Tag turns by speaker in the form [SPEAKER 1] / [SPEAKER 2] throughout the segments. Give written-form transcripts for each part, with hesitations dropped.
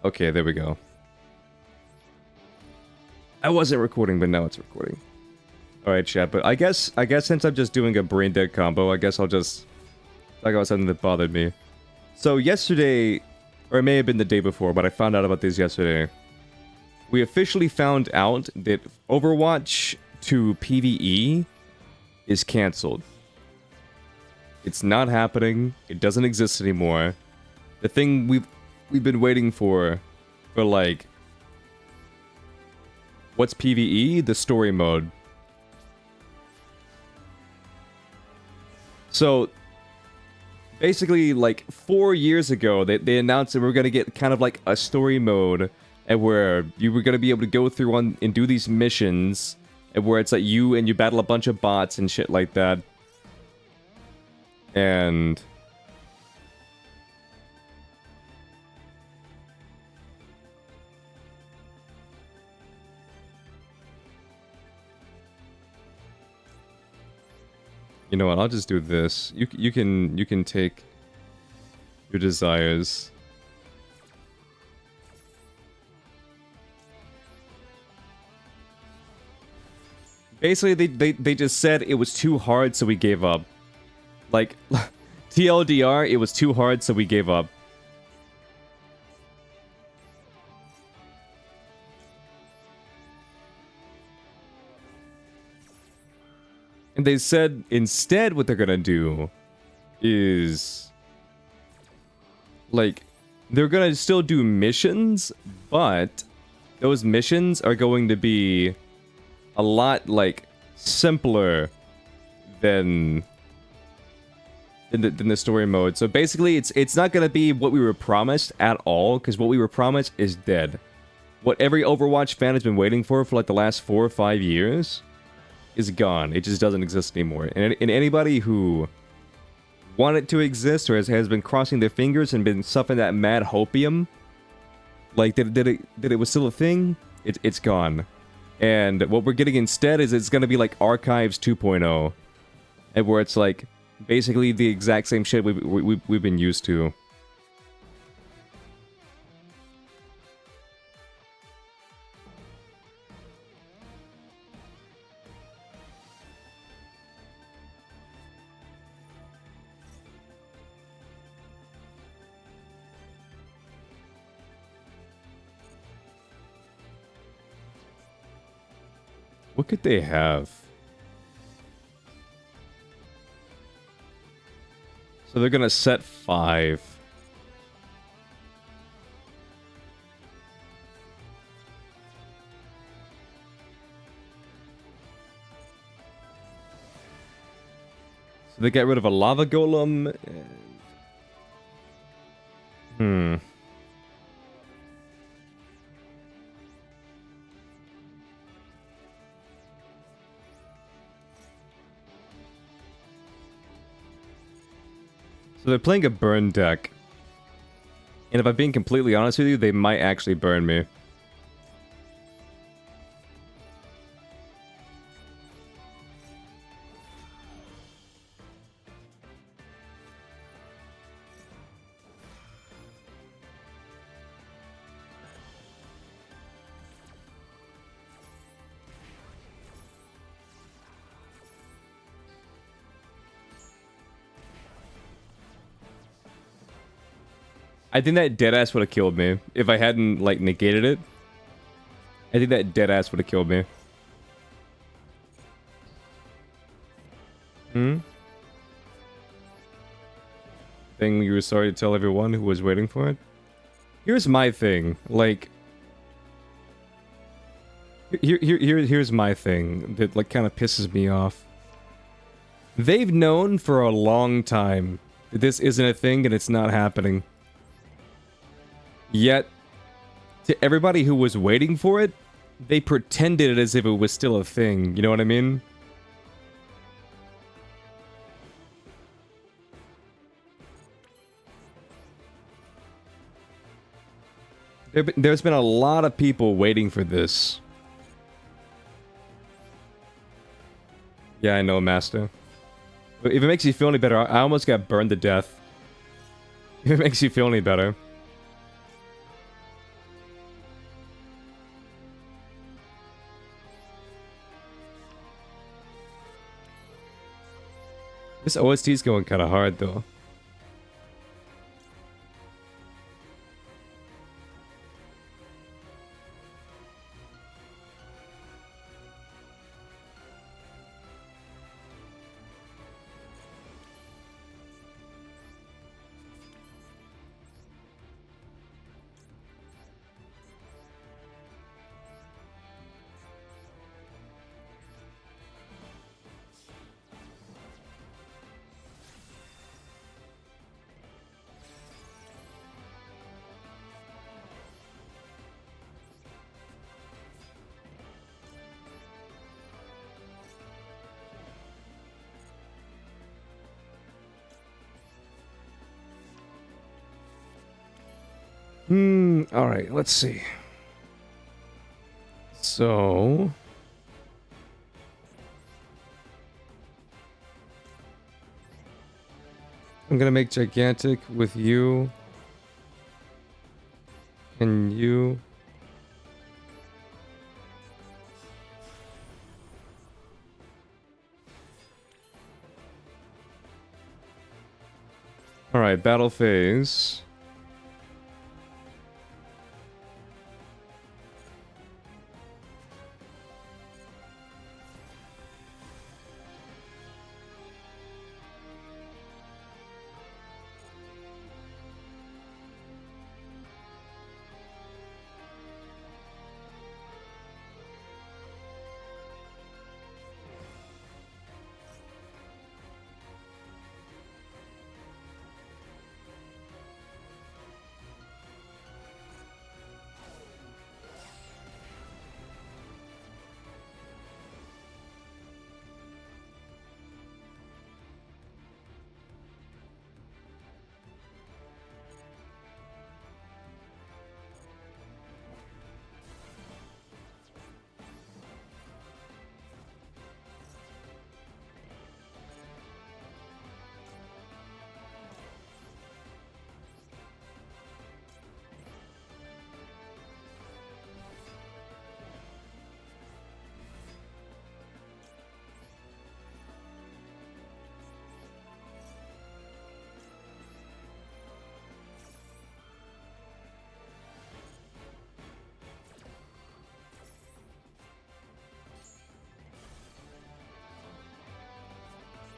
[SPEAKER 1] Okay, there we go. I wasn't recording, but now it's recording. Alright, chat, but I guess since I'm just doing a brain dead combo, I guess I'll just talk about something that bothered me. So yesterday, or it may have been the day before, but I found out about this yesterday. We officially found out that Overwatch 2 PvE is cancelled. It's not happening. It doesn't exist anymore. The thing we've been waiting for like, what's PvE? The story mode. So basically, like 4 years ago, they announced that we were gonna get kind of like a story mode, and where you were gonna be able to go through and do these missions, and where it's like you battle a bunch of bots and shit like that. And you know what? I'll just do this. You can take your desires. Basically, they just said it was too hard, so we gave up. Like, TLDR, it was too hard, so we gave up. And they said instead what they're gonna do is, like, they're gonna still do missions, but those missions are going to be a lot, like, simpler than the story mode. So basically, it's not gonna be what we were promised at all, because what we were promised is dead. What every Overwatch fan has been waiting for like the last 4 or 5 years is gone. It just doesn't exist anymore. And anybody who wanted it to exist or has been crossing their fingers and been suffering that mad hopium, like that it was still a thing, it's gone. And what we're getting instead is it's gonna be like Archives 2.0, and where it's like basically the exact same shit we've been used to. What could they have? So they're gonna set 5. So they get rid of a lava golem. And... So they're playing a burn deck. And if I'm being completely honest with you, they might actually burn me. I think that deadass would have killed me if I hadn't, like, negated it. I think that deadass would have killed me. Thing you were sorry to tell everyone who was waiting for it? Here's my thing. Like, here's my thing that, like, kind of pisses me off. They've known for a long time that this isn't a thing and it's not happening. Yet, to everybody who was waiting for it, they pretended it as if it was still a thing. You know what I mean? There's been a lot of people waiting for this. Yeah, I know, Master. If it makes you feel any better, I almost got burned to death. If it makes you feel any better. This OST's going kind of hard, though. Alright, let's see. So... I'm gonna make gigantic with you. And you. Alright, battle phase.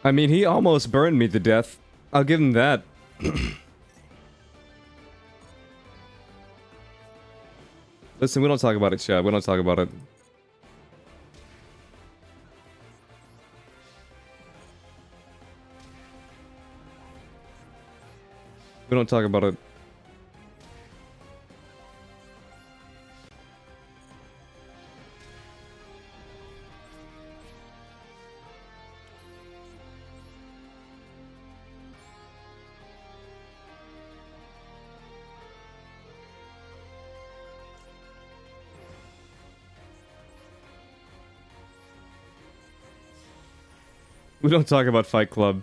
[SPEAKER 1] I mean, he almost burned me to death. I'll give him that. Listen, we don't talk about it, chat. We don't talk about it. We don't talk about it. We don't talk about Fight Club.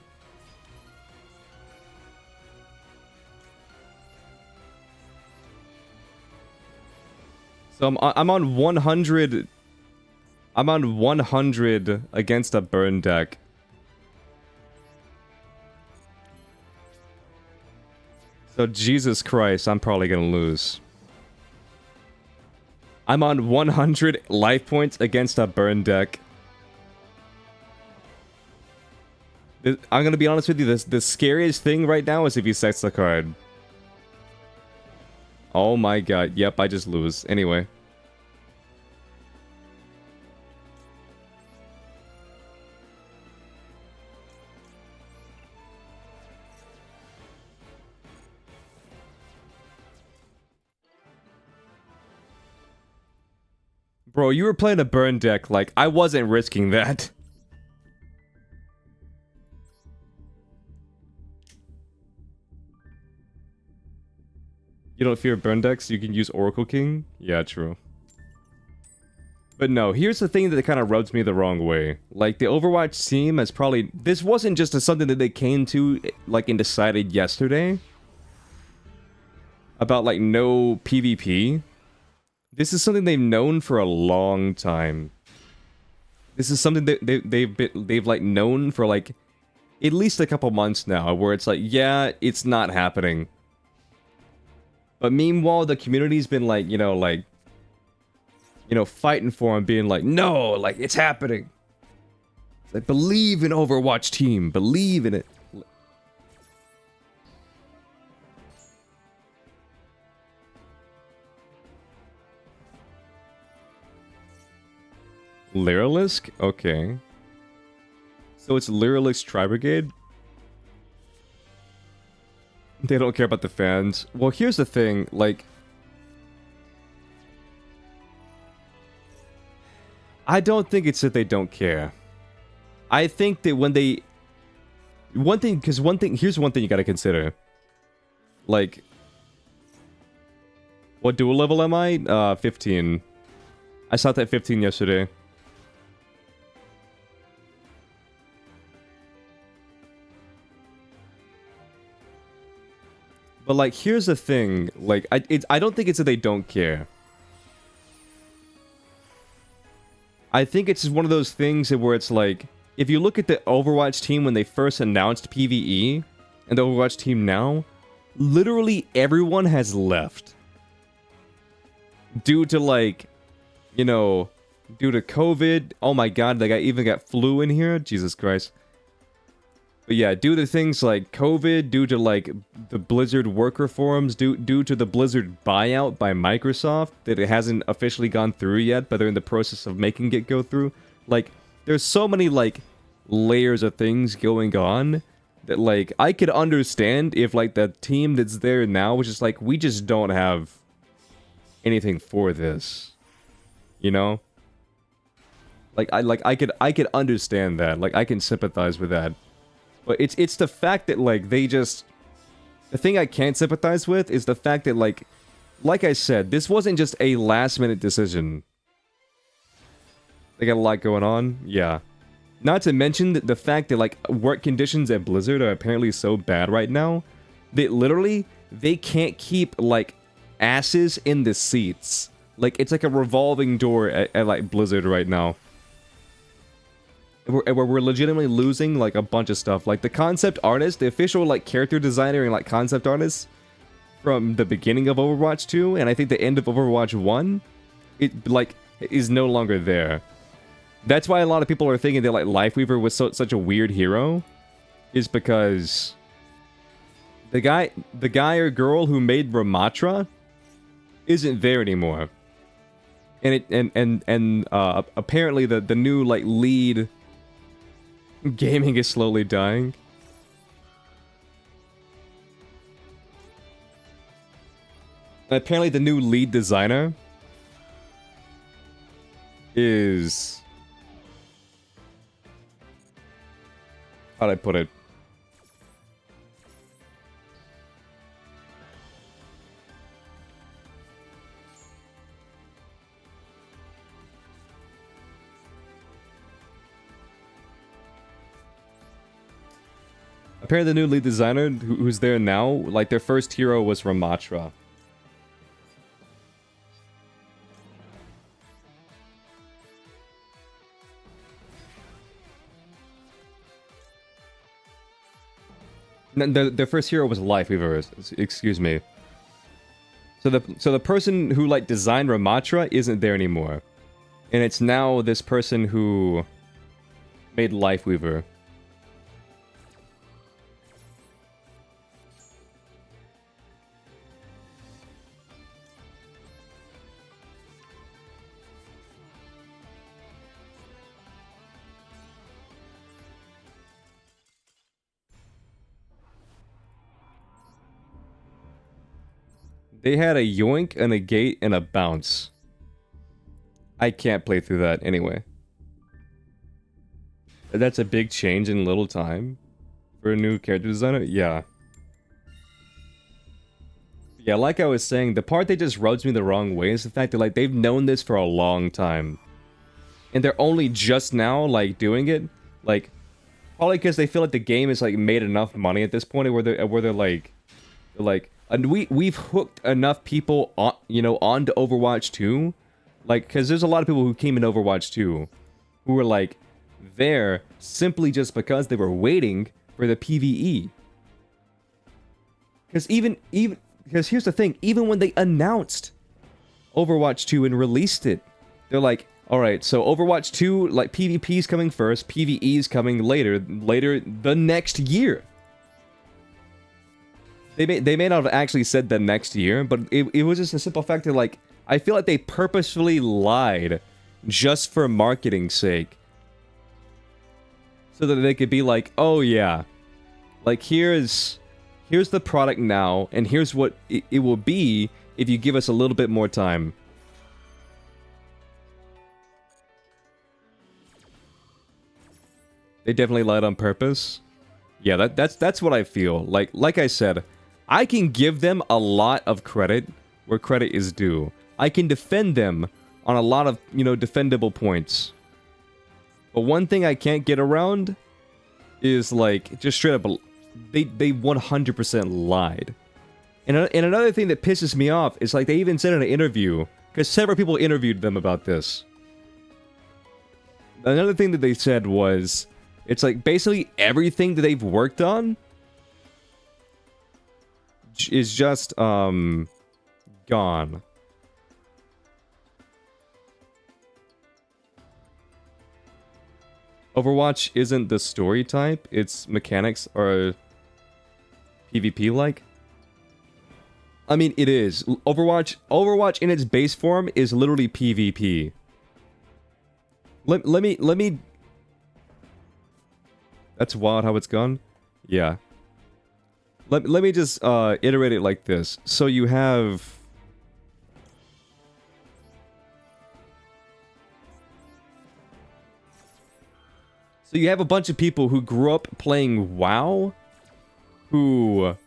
[SPEAKER 1] So I'm on 100. I'm on 100 against a burn deck. So Jesus Christ, I'm probably gonna lose. I'm on 100 life points against a burn deck. I'm gonna be honest with you, the scariest thing right now is if he sets the card. Oh my god, yep, I just lose. Anyway. Bro, you were playing a burn deck, like, I wasn't risking that. You don't fear burn decks? You can use Oracle King? Yeah, true. But no, here's the thing that kind of rubs me the wrong way. Like, the Overwatch team has probably... This wasn't just something that they came to, like, and decided yesterday. About, like, no PvP. This is something they've known for a long time. This is something that they've like, known for, like, at least a couple months now, where it's like, yeah, it's not happening. But meanwhile, the community's been like, fighting for him, being like, no, like, it's happening. It's like, believe in Overwatch team, believe in it. Lyrilisk? Okay. So it's Lyrilisk Tri-Brigade? They don't care about the fans. Well, here's the thing, like... I don't think it's that they don't care. I think that when they... here's one thing you gotta consider. Like... What duel level am I? 15. I saw that 15 yesterday. But, like, here's the thing. Like, I don't think it's that they don't care. I think it's just one of those things where it's like, if you look at the Overwatch team when they first announced PvE, and the Overwatch team now, literally everyone has left. Due to, like, due to COVID. Oh my god, like, I even got flu in here? Jesus Christ. But yeah, due to things like COVID, due to, like, the Blizzard worker forums, due to the Blizzard buyout by Microsoft, that it hasn't officially gone through yet, but they're in the process of making it go through. Like, there's so many, like, layers of things going on that, like, I could understand if, like, the team that's there now was just like, we just don't have anything for this. You know? Like, I could understand that. Like, I can sympathize with that. But it's the fact that, like, they just... The thing I can't sympathize with is the fact that, like I said, this wasn't just a last-minute decision. They got a lot going on, yeah. Not to mention the fact that, like, work conditions at Blizzard are apparently so bad right now that literally, they can't keep, like, asses in the seats. Like, it's like a revolving door at like, Blizzard right now. Where we're legitimately losing, like, a bunch of stuff. Like, the concept artist, the official, like, character designer and, like, concept artist from the beginning of Overwatch 2, and I think the end of Overwatch 1, it, like, is no longer there. That's why a lot of people are thinking that, like, Lifeweaver was such a weird hero, is because the guy or girl who made Ramatra isn't there anymore. And apparently the new, like, lead gaming is slowly dying. And apparently the new lead designer is... How'd I put it? Apparently the new lead designer who's there now, like, their first hero was Ramatra. Their first hero was Lifeweaver, excuse me. So the person who, like, designed Ramatra isn't there anymore. And it's now this person who made Lifeweaver. They had a yoink and a gate and a bounce. I can't play through that anyway. That's a big change in little time for a new character designer? Yeah. Yeah, like I was saying, the part that just rubs me the wrong way is the fact that, like, they've known this for a long time. And they're only just now, like, doing it. Like, probably because they feel like the game has, like, made enough money at this point where they're like... And we've hooked enough people on, onto Overwatch 2. Like, because there's a lot of people who came in Overwatch 2 who were, like, there simply just because they were waiting for the PvE. Because because here's the thing, even when they announced Overwatch 2 and released it, they're like, alright, so Overwatch 2, like, PvP's coming first, PvE's coming later the next year. They may not have actually said the next year, but it was just a simple fact that, like, I feel like they purposefully lied just for marketing's sake. So that they could be like, oh yeah, like, here's the product now, and here's what it will be if you give us a little bit more time. They definitely lied on purpose. Yeah, that's what I feel. Like I said, I can give them a lot of credit where credit is due. I can defend them on a lot of, you know, defendable points. But one thing I can't get around is, like, just straight up, they 100% lied. And another thing that pisses me off is, like, they even said in an interview, because several people interviewed them about this. Another thing that they said was, it's like, basically everything that they've worked on is just, gone. Overwatch isn't the story type, its mechanics are PvP-like. I mean, it is. Overwatch in its base form is literally PvP. Let me... That's wild how it's gone? Yeah. Let me just iterate it like this. So you have... So you have a bunch of people who grew up playing WoW, who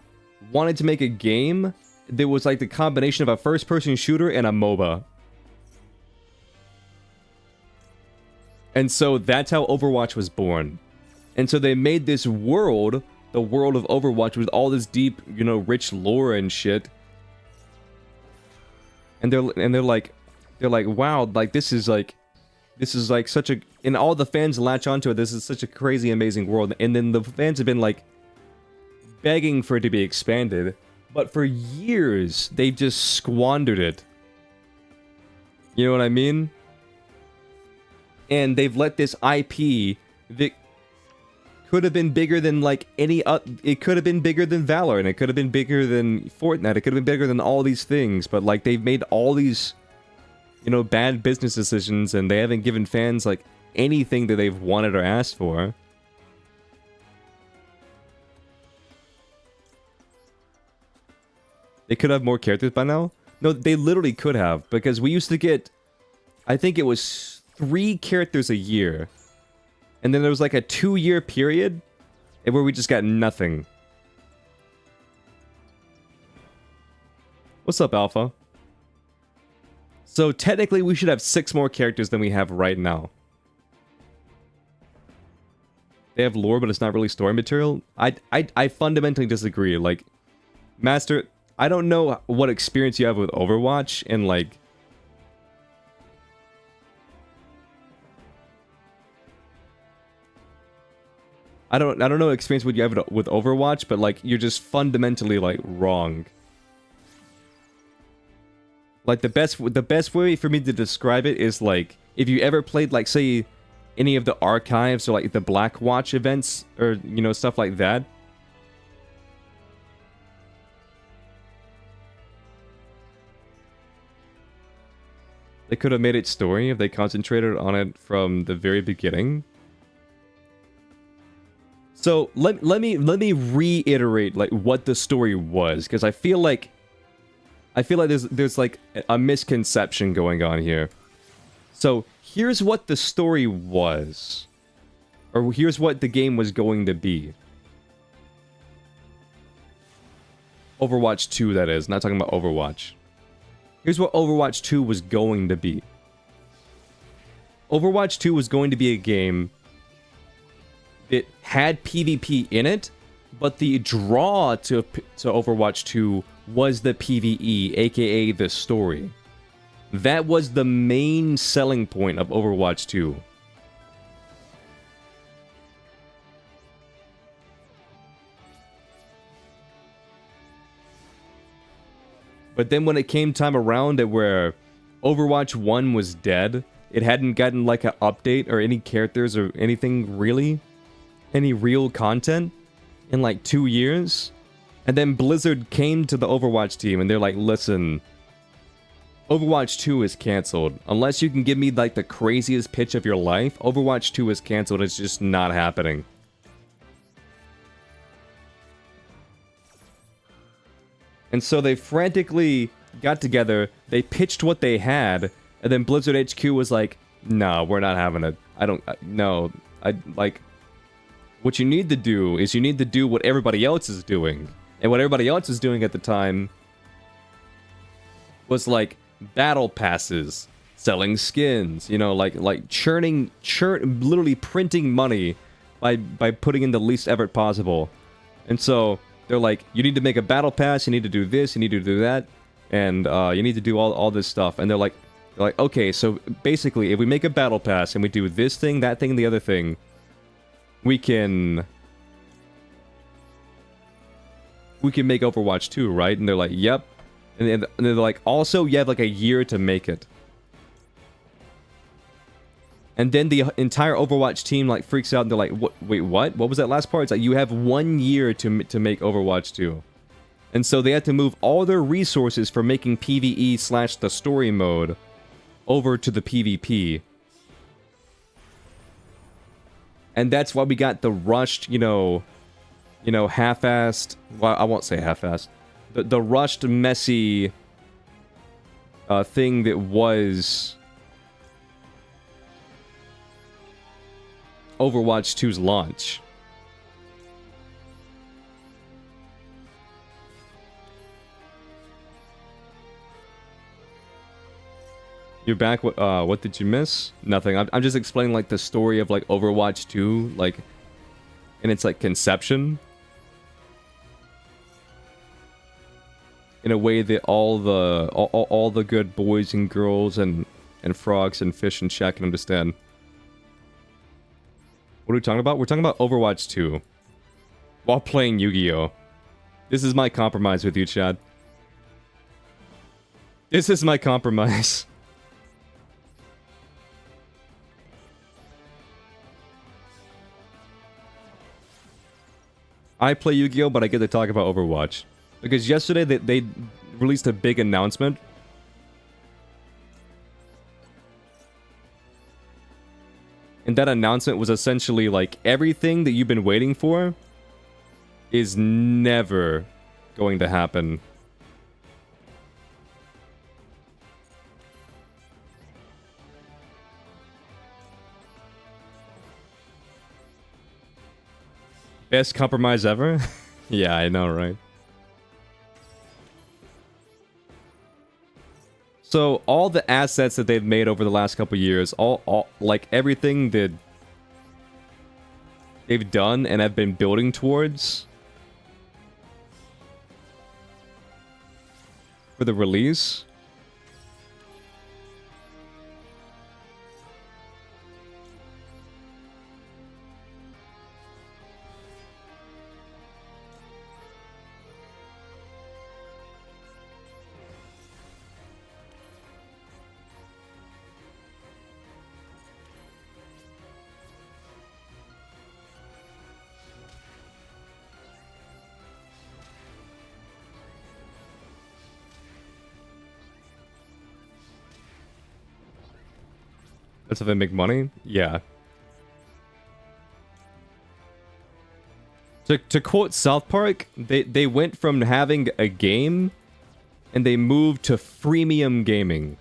[SPEAKER 1] wanted to make a game that was like the combination of a first-person shooter and a MOBA. And so that's how Overwatch was born. And so they made this world, the world of Overwatch, with all this deep, you know, rich lore and shit. And they're like, wow, like this is like such a, and all the fans latch onto it. This is such a crazy, amazing world. And then the fans have been like begging for it to be expanded, but for years they've just squandered it. You know what I mean? And they've let this IP that could have been bigger than like any it could have been bigger than Valorant, it could have been bigger than Fortnite, it could have been bigger than all these things, but like they've made all these, you know, bad business decisions, and they haven't given fans like anything that they've wanted or asked for. They could have more characters by now. No, they literally could have, because we used to get, I think it was 3 characters a year. And then there was like a 2-year period where we just got nothing. What's up, Alpha? So technically we should have 6 more characters than we have right now. They have lore, but it's not really story material. I fundamentally disagree. Like, Master, I don't know what experience you have with Overwatch, and like... I don't know what experience would you have with Overwatch, but like, you're just fundamentally like wrong. Like the best way for me to describe it is like, if you ever played like, say, any of the archives or like the Black Watch events, or, you know, stuff like that. They could have made it story if they concentrated on it from the very beginning. So let me reiterate like what the story was, because I feel like there's like a misconception going on here. So here's what the story was, or here's what the game was going to be. Overwatch 2, that is, not talking about Overwatch. Here's what Overwatch 2 was going to be. Overwatch 2 was going to be a game that had PvP in it, but the draw to Overwatch 2 was the PvE, aka the story. That was the main selling point of Overwatch 2. But then when it came time around at where Overwatch 1 was dead, it hadn't gotten like an update or any characters or anything really, any real content in like 2 years. And then Blizzard came to the Overwatch team and they're like, listen, Overwatch 2 is canceled. Unless you can give me like the craziest pitch of your life, Overwatch 2 is canceled. It's just not happening. And so they frantically got together, they pitched what they had, and then Blizzard HQ was like, no, we're not having it. What you need to do is you need to do what everybody else is doing. And what everybody else was doing at the time was like battle passes, selling skins, you know, like literally printing money by putting in the least effort possible. And so they're like, you need to make a battle pass, you need to do this, you need to do that, and you need to do all this stuff. And they're like, okay, so basically, if we make a battle pass and we do this thing, that thing, and the other thing, we can make Overwatch 2, right? And they're like, yep. And they're like, also, you have like a year to make it. And then the entire Overwatch team like freaks out and they're like, wait, what? What was that last part? It's like, you have 1 year to make Overwatch 2. And so they had to move all their resources for making PvE / the story mode over to the PvP. And that's why we got the rushed, you know, half-assed, well, I won't say half-assed, the rushed, messy thing that was Overwatch 2's launch. You're back. What did you miss? Nothing. I'm just explaining like the story of like Overwatch 2, like in its like conception, in a way that all the good boys and girls and frogs and fish and chat can understand. What are we talking about? We're talking about Overwatch 2 while playing Yu-Gi-Oh! This is my compromise with you, Chad. This is my compromise. I play Yu-Gi-Oh! But I get to talk about Overwatch. Because yesterday they released a big announcement. And that announcement was essentially like, everything that you've been waiting for is never going to happen. Best compromise ever? Yeah, I know, right? So all the assets that they've made over the last couple years, all like everything that they've done and have been building towards for the release, that's if they make money? Yeah. To quote South Park, they went from having a game and they moved to freemium gaming.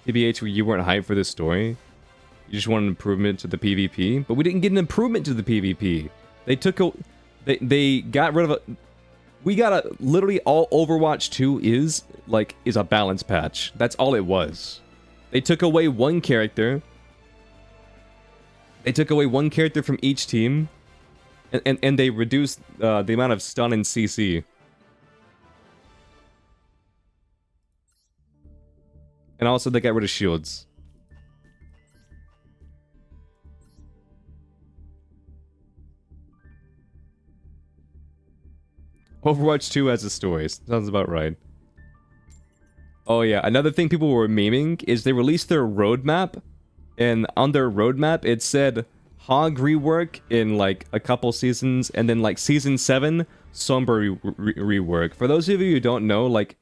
[SPEAKER 1] TBH, you weren't hyped for this story. You just want an improvement to the PvP, but we didn't get an improvement to the PvP. They took a, they got rid of a. We got a literally all Overwatch 2 is a balance patch. That's all it was. They took away one character. They took away one character from each team, and they reduced the amount of stun and CC. And also they got rid of shields. Overwatch 2 has a story. Sounds about right. Oh yeah, another thing people were memeing is they released their roadmap, and on their roadmap it said Hog rework in like a couple seasons, and then like season 7 Sombra rework. For those of you who don't know, like,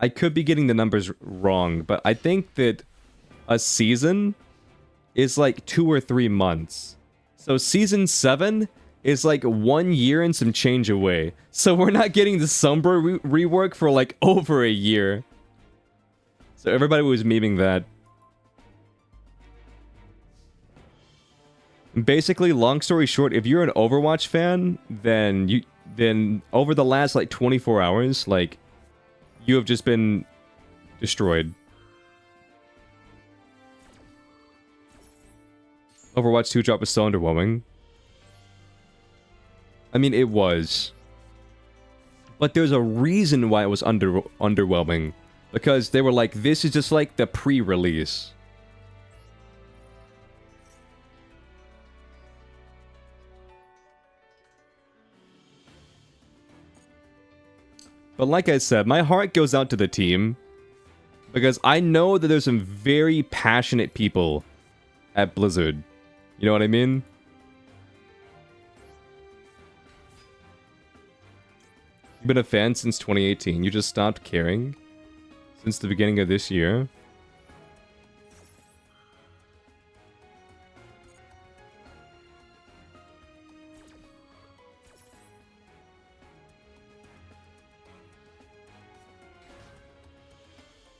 [SPEAKER 1] I could be getting the numbers wrong, but I think that a season is like 2 or 3 months. So season 7 is like 1 year and some change away. So we're not getting the Sombra rework for like over a year. So everybody was memeing that. Basically, long story short, if you're an Overwatch fan, then over the last like 24 hours, like, you have just been destroyed. Overwatch 2 drop was so underwhelming. I mean, it was. But there's a reason why it was underwhelming. Because they were like, this is just like the pre-release. But like I said, my heart goes out to the team. Because I know that there's some very passionate people at Blizzard. You know what I mean? You've been a fan since 2018. You just stopped caring since the beginning of this year.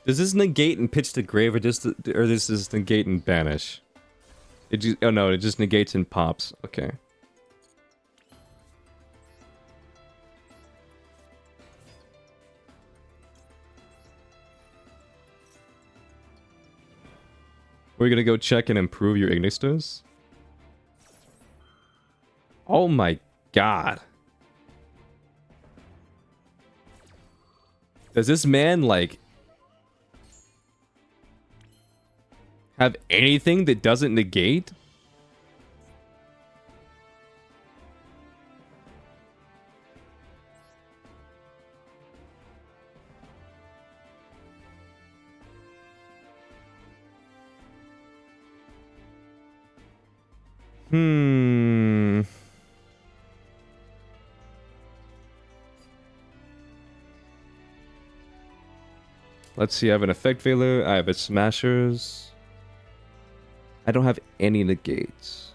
[SPEAKER 1] Does this negate and pitch to grave, or does this negate and banish? Oh no, it just negates and pops. Okay. We're gonna go check and improve your Ignistos. Oh my god. Does this man, like, have anything that doesn't negate? Let's see, I have an Effect Veiler, I have a Smashers. I don't have any negates.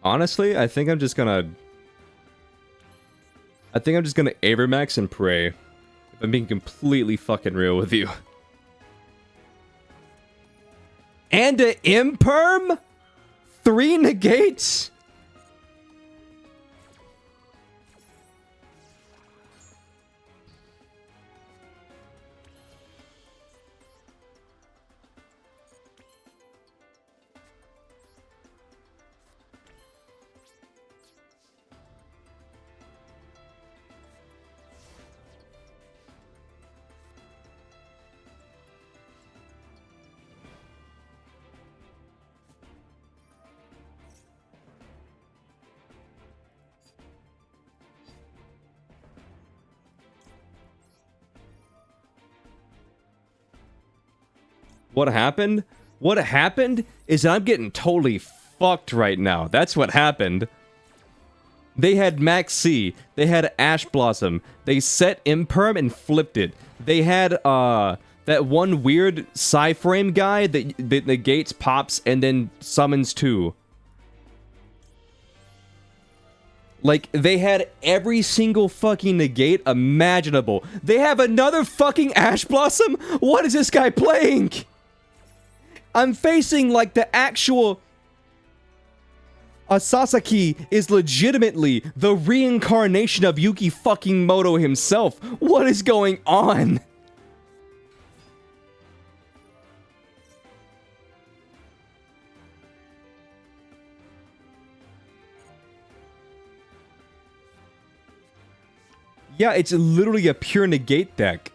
[SPEAKER 1] Honestly, I think I'm just gonna Avermax and pray. If I'm being completely fucking real with you. And a Imperm? 3 negates? What happened? What happened is I'm getting totally fucked right now. That's what happened. They had Max C. They had Ash Blossom. They set Imperm and flipped it. They had, that one weird Psy-frame guy that negates, pops, and then summons 2. Like, they had every single fucking negate imaginable. They have another fucking Ash Blossom? What is this guy playing? I'm facing, like, the actual... Sasaki is legitimately the reincarnation of Yuki fucking Moto himself. What is going on? Yeah, it's literally a pure negate deck.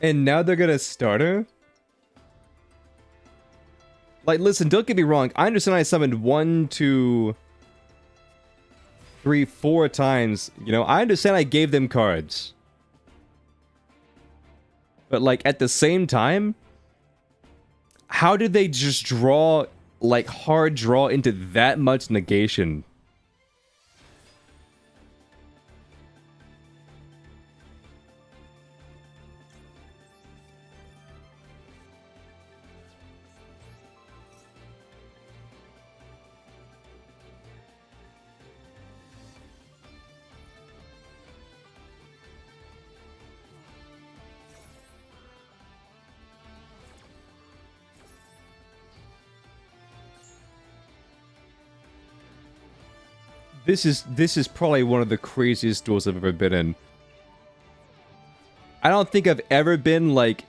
[SPEAKER 1] And now they're gonna start her? Like, listen, don't get me wrong. I understand I summoned 1, 2, 3, 4 times. You know, I understand I gave them cards. But, like, at the same time, how did they just draw, like, hard draw into that much negation? This is probably one of the craziest duels I've ever been in. I don't think I've ever been, like,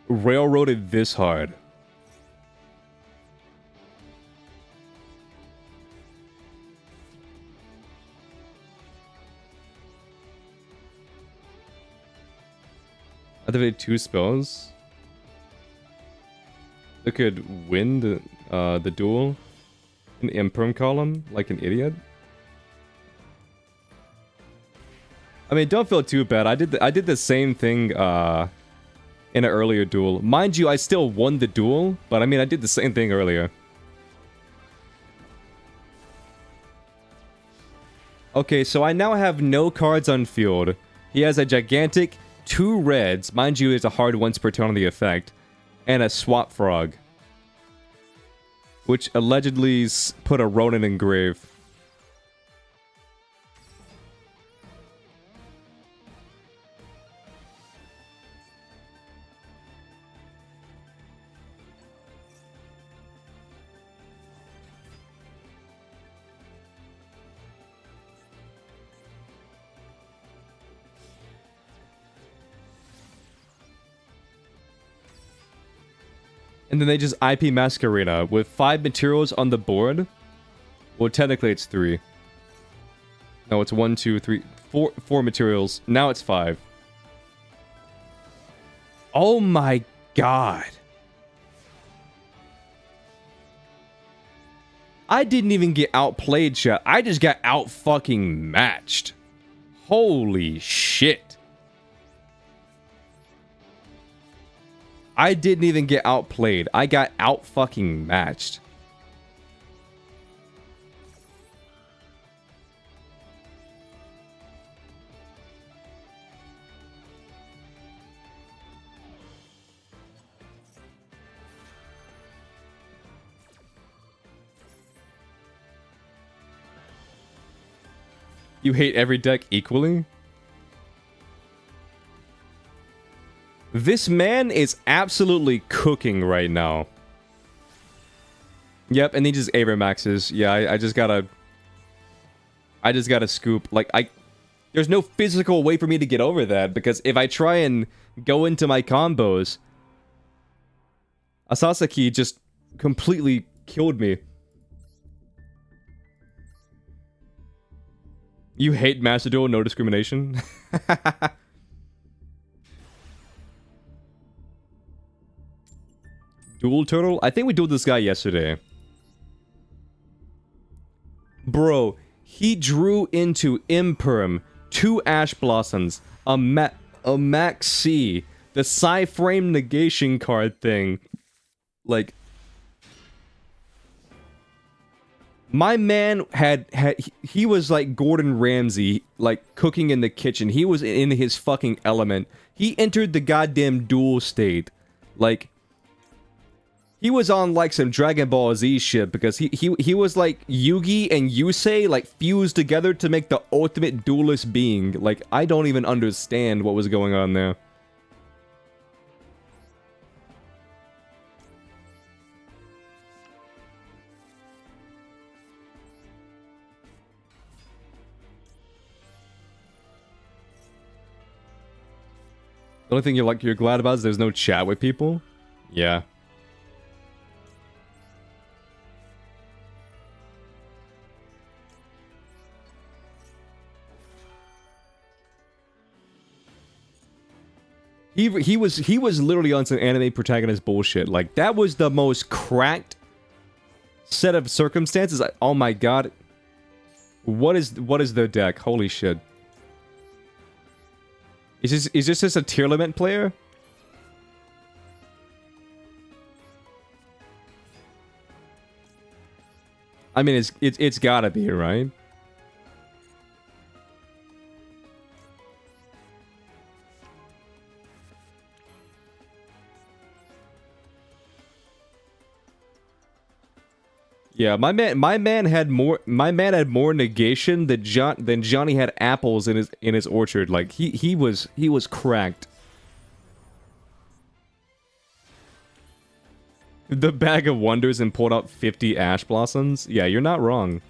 [SPEAKER 1] railroaded this hard. Activate 2 spells. They could win the duel in the imperm column like an idiot. I mean, don't feel too bad. I did the same thing in an earlier duel. Mind you, I still won the duel, but I mean, I did the same thing earlier. Okay, so I now have no cards on field. He has a gigantic 2 reds. Mind you, it's a hard once per turn on the effect. And a swap frog. Which allegedly put a Ronin in grave. And then they just IP Masquerena with 5 materials on the board. Well, technically it's 3. No, it's 1, 2, 3, 4 materials. Now it's 5. Oh my god. I didn't even get outplayed, chat. I just got out fucking matched. Holy shit. I didn't even get outplayed. I got out fucking matched. You hate every deck equally? This man is absolutely cooking right now. Yep, and he just Avermaxes. Yeah, I just gotta scoop. Like, there's no physical way for me to get over that, because if I try and go into my combos, Asasaki just completely killed me. You hate Master Duel, no discrimination? Duel Turtle? I think we dueled this guy yesterday. Bro, he drew into Imperm, 2 Ash Blossoms, a Max C, the Psy-Frame negation card thing. Like, my man he was like Gordon Ramsay, like cooking in the kitchen. He was in his fucking element. He entered the goddamn duel state. Like, he was on like some Dragon Ball Z shit, because he was like Yugi and Yusei like fused together to make the ultimate duelist being. Like, I don't even understand what was going on there. The only thing you're glad about is there's no chat with people? Yeah. He was literally on some anime protagonist bullshit. Like, that was the most cracked set of circumstances. Oh my god. What is their deck? Holy shit. Is this just a tier limit player? I mean, it's gotta be, right? Yeah, my man had more negation than Johnny had apples in his orchard. Like he was cracked. The bag of wonders and pulled out 50 ash blossoms. Yeah, you're not wrong.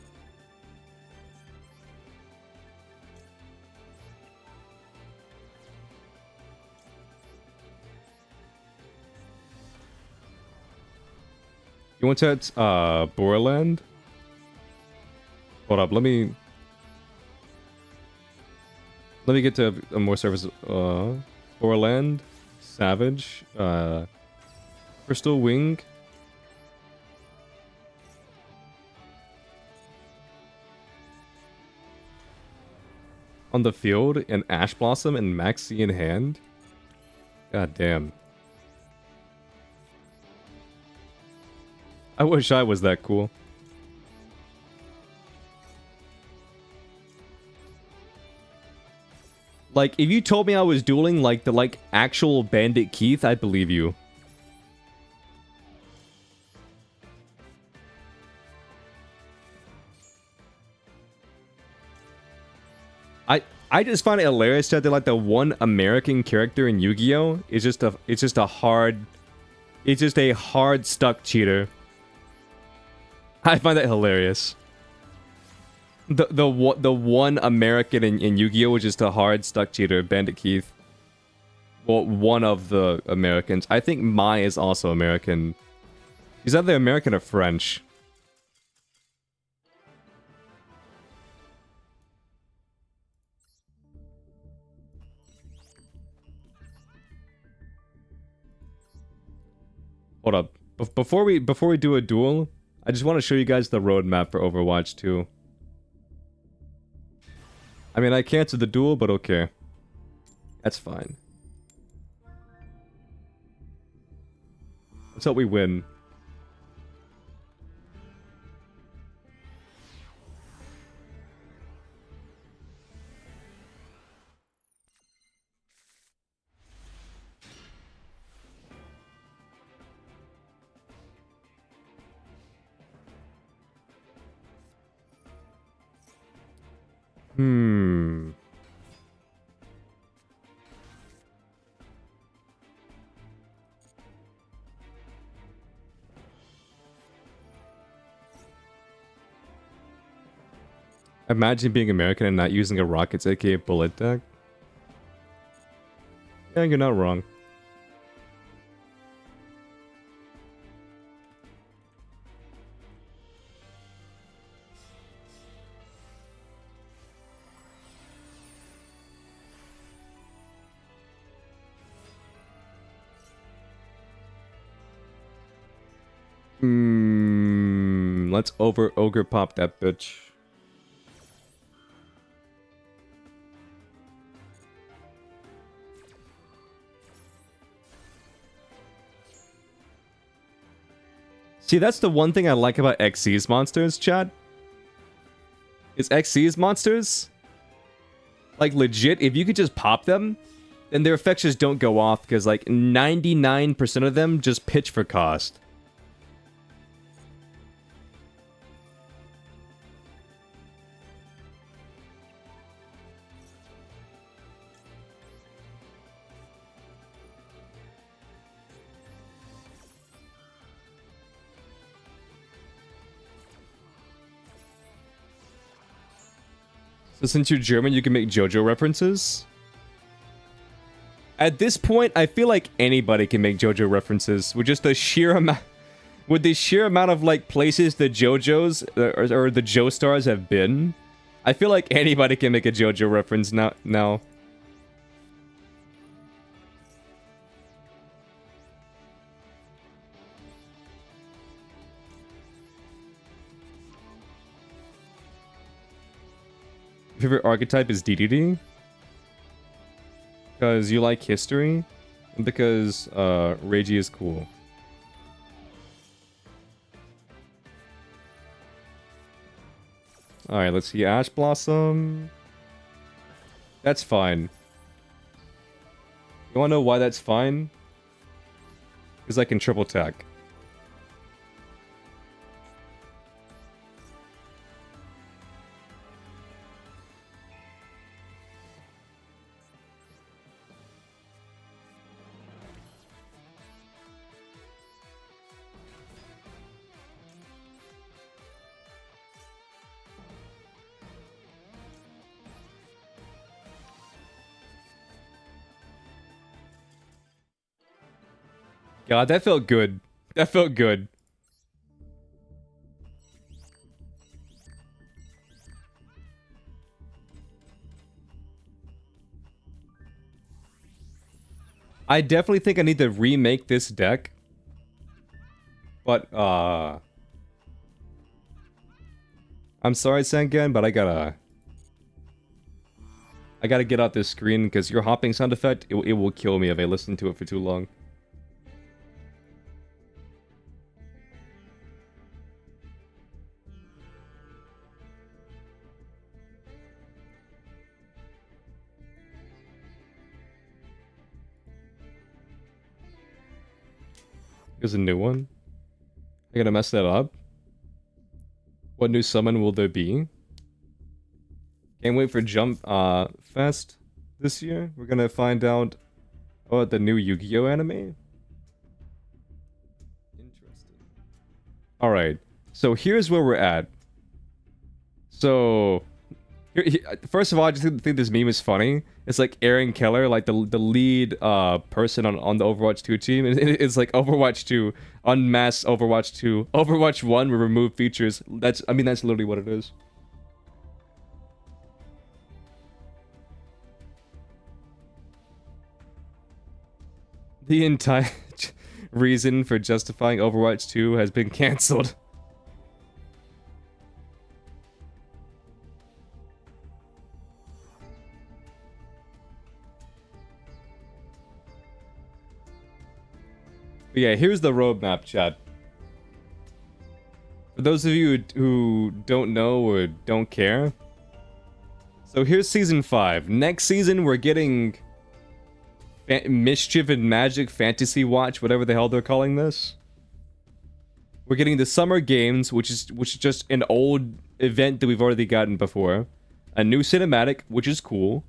[SPEAKER 1] You want to Borland? Hold up, let me get to a more surface. Borland, Savage, Crystal Wing. On the field, an Ash Blossom and Maxi in hand. God damn. I wish I was that cool. Like, if you told me I was dueling like the actual Bandit Keith, I'd believe you. I just find it hilarious that they're like the one American character in Yu-Gi-Oh! It's just a hard stuck cheater. I find that hilarious. The one American in Yu-Gi-Oh! Was just a hard stuck cheater, Bandit Keith. Well, one of the Americans. I think Mai is also American. He's either American or French. Hold up. Before we do a duel, I just want to show you guys the roadmap for Overwatch 2. I mean, I canceled the duel, but okay. That's fine. Let's hope we win. Imagine being American and not using a Rockets, aka bullet deck. Yeah, you're not wrong. Let's ogre pop that bitch. See, that's the one thing I like about XC's monsters, chat. Is XC's monsters, like, legit, if you could just pop them, then their effects just don't go off, because, like, 99% of them just pitch for cost. So since you're German, you can make JoJo references? At this point, I feel like anybody can make JoJo references with just the sheer amount, with the sheer amount of like places the JoJos or the Joestars have been. I feel like anybody can make a JoJo reference now. Favorite archetype is DDD? Because you like history? And because Reiji is cool. Alright, let's see. Ash Blossom. That's fine. You wanna know why that's fine? Because I can triple attack. God, that felt good. That felt good. I definitely think I need to remake this deck. But, I'm sorry, Sengen, but I gotta get out this screen, because your hopping sound effect, it will kill me if I listen to it for too long. There's a new one. I gotta mess that up. What new summon will there be? Can't wait for Jump Fest this year. We're gonna find out about the new Yu-Gi-Oh anime. Interesting. Alright, so here's where we're at. So, first of all, I just think this meme is funny. It's like Aaron Keller, like the lead person on the Overwatch 2 team. It's like Overwatch 2, unmasked Overwatch 2. Overwatch 1 will remove features. That's literally what it is. The entire reason for justifying Overwatch 2 has been cancelled. But yeah, here's the roadmap, chat. For those of you who don't know or don't care. So here's Season 5. Next season, we're getting Mischief and Magic Fantasy Watch, whatever the hell they're calling this. We're getting the Summer Games, which is just an old event that we've already gotten before. A new cinematic, which is cool.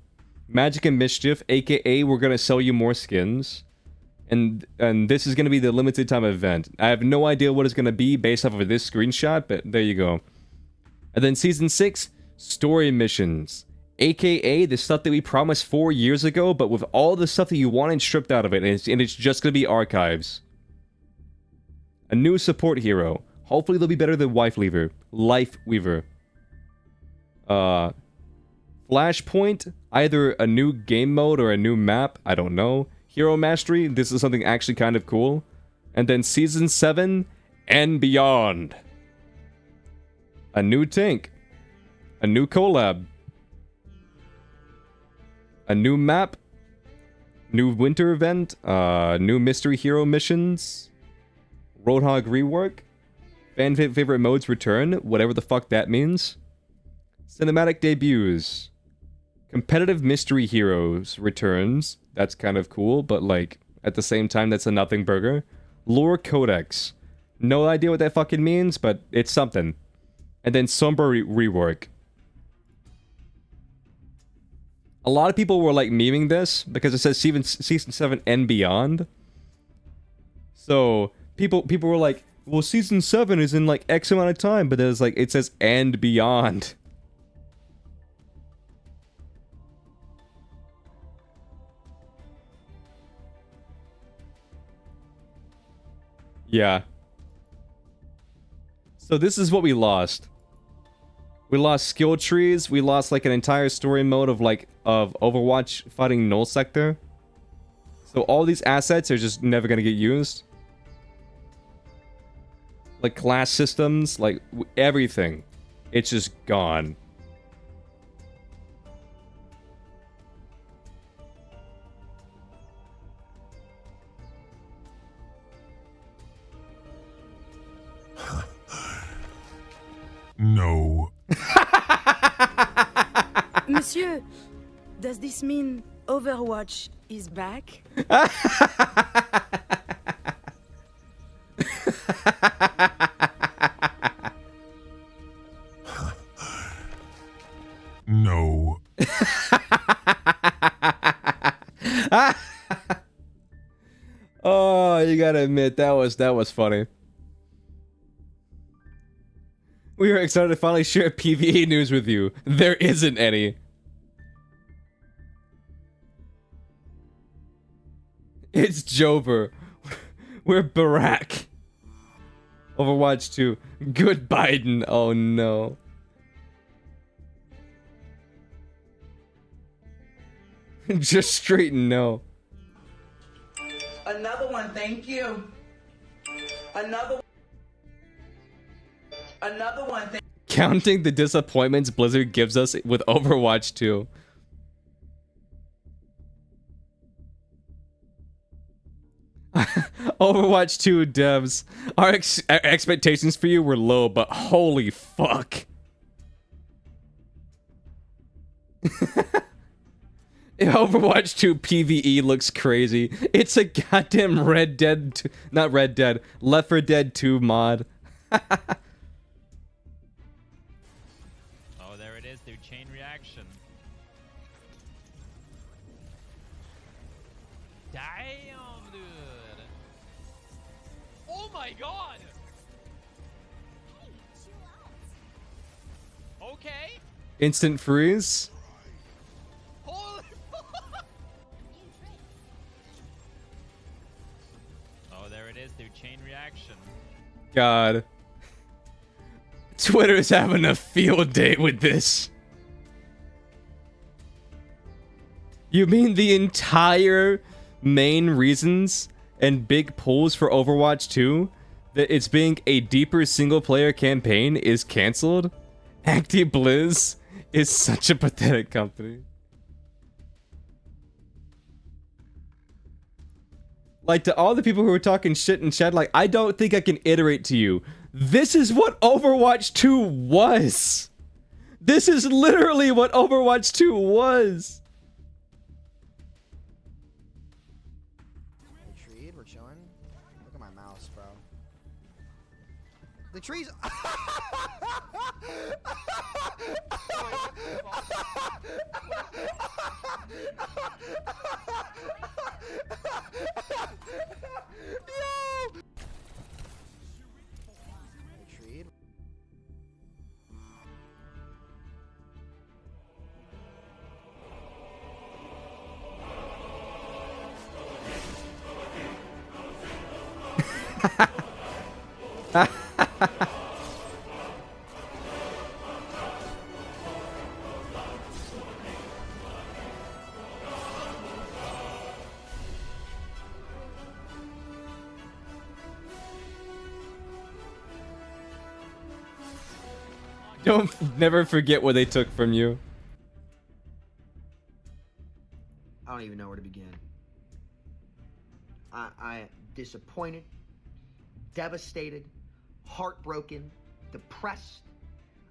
[SPEAKER 1] Magic and Mischief, aka we're gonna sell you more skins. And this is gonna be the limited time event. I have no idea what it's gonna be based off of this screenshot, but there you go. And then Season 6, Story Missions. AKA the stuff that we promised 4 years ago, but with all the stuff that you wanted stripped out of it, and it's just gonna be archives. A new support hero. Hopefully they'll be better than Lifeweaver. Flashpoint, either a new game mode or a new map, I don't know. Hero Mastery, this is something actually kind of cool. And then Season 7 and beyond. A new tank. A new collab. A new map. New winter event. New mystery hero missions. Roadhog rework. Fan favorite modes return, whatever the fuck that means. Cinematic debuts. Competitive mystery heroes returns. That's kind of cool, but like, at the same time, that's a nothing burger. Lore Codex. No idea what that fucking means, but it's something. And then Sombra rework. A lot of people were like memeing this because it says Season 7 and beyond. So people were like, well, Season 7 is in like X amount of time, but then it's like, it says and beyond. Yeah. So this is what we lost. We lost skill trees. We lost like an entire story mode of Overwatch fighting Null Sector. So all these assets are just never gonna get used. Like class systems, like everything. It's just gone.
[SPEAKER 2] No.
[SPEAKER 3] Monsieur, does this mean Overwatch is back?
[SPEAKER 2] No.
[SPEAKER 1] Oh, you gotta admit that was funny. We were excited to finally share PvE news with you. There isn't any. It's Jover. We're Barack. Overwatch 2. Good Biden. Oh no. Just straight no.
[SPEAKER 4] Another one, thank you. Another one, thank
[SPEAKER 1] Counting the disappointments Blizzard gives us with Overwatch 2. Overwatch 2 devs. Our expectations for you were low, but holy fuck. Overwatch 2 PvE looks crazy. It's a goddamn Red Dead, not Red Dead, Left 4 Dead 2 mod.
[SPEAKER 5] Oh, there it is, through chain reaction. Damn, dude. Oh my god. Okay.
[SPEAKER 1] Instant freeze.
[SPEAKER 5] Holy Oh, there it is, through chain reaction.
[SPEAKER 1] God. Twitter's having a field day with this. You mean the entire main reasons and big pulls for Overwatch 2, that it's being a deeper single-player campaign, is cancelled? ActiBlizz is such a pathetic company. Like, to all the people who were talking shit in chat, like, I don't think I can iterate to you. This is what Overwatch 2 was. This is literally what Overwatch 2 was.
[SPEAKER 6] Retreat, we're chilling. Look at my mouse, bro. The trees. Yo! Retreat.
[SPEAKER 1] Don't never forget what they took from you.
[SPEAKER 6] I don't even know where to begin. I disappointed, devastated, heartbroken, depressed,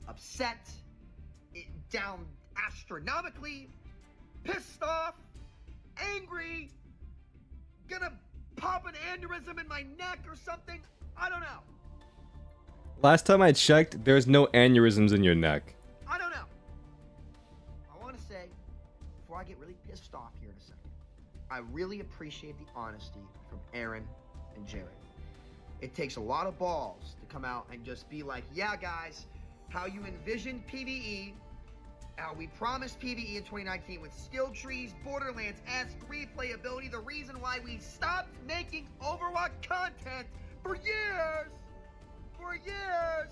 [SPEAKER 6] upset, down astronomically, pissed off, angry, gonna pop an aneurysm in my neck or something. I don't know.
[SPEAKER 1] Last time I checked, there's no aneurysms in your neck.
[SPEAKER 6] I don't know. I want to say, before I get really pissed off here in a second, I really appreciate the honesty from Aaron and Jared. It takes a lot of balls to come out and just be like, yeah, guys, how you envisioned PvE, how we promised PvE in 2019 with skill trees, Borderlands-esque replayability, the reason why we stopped making Overwatch content for years,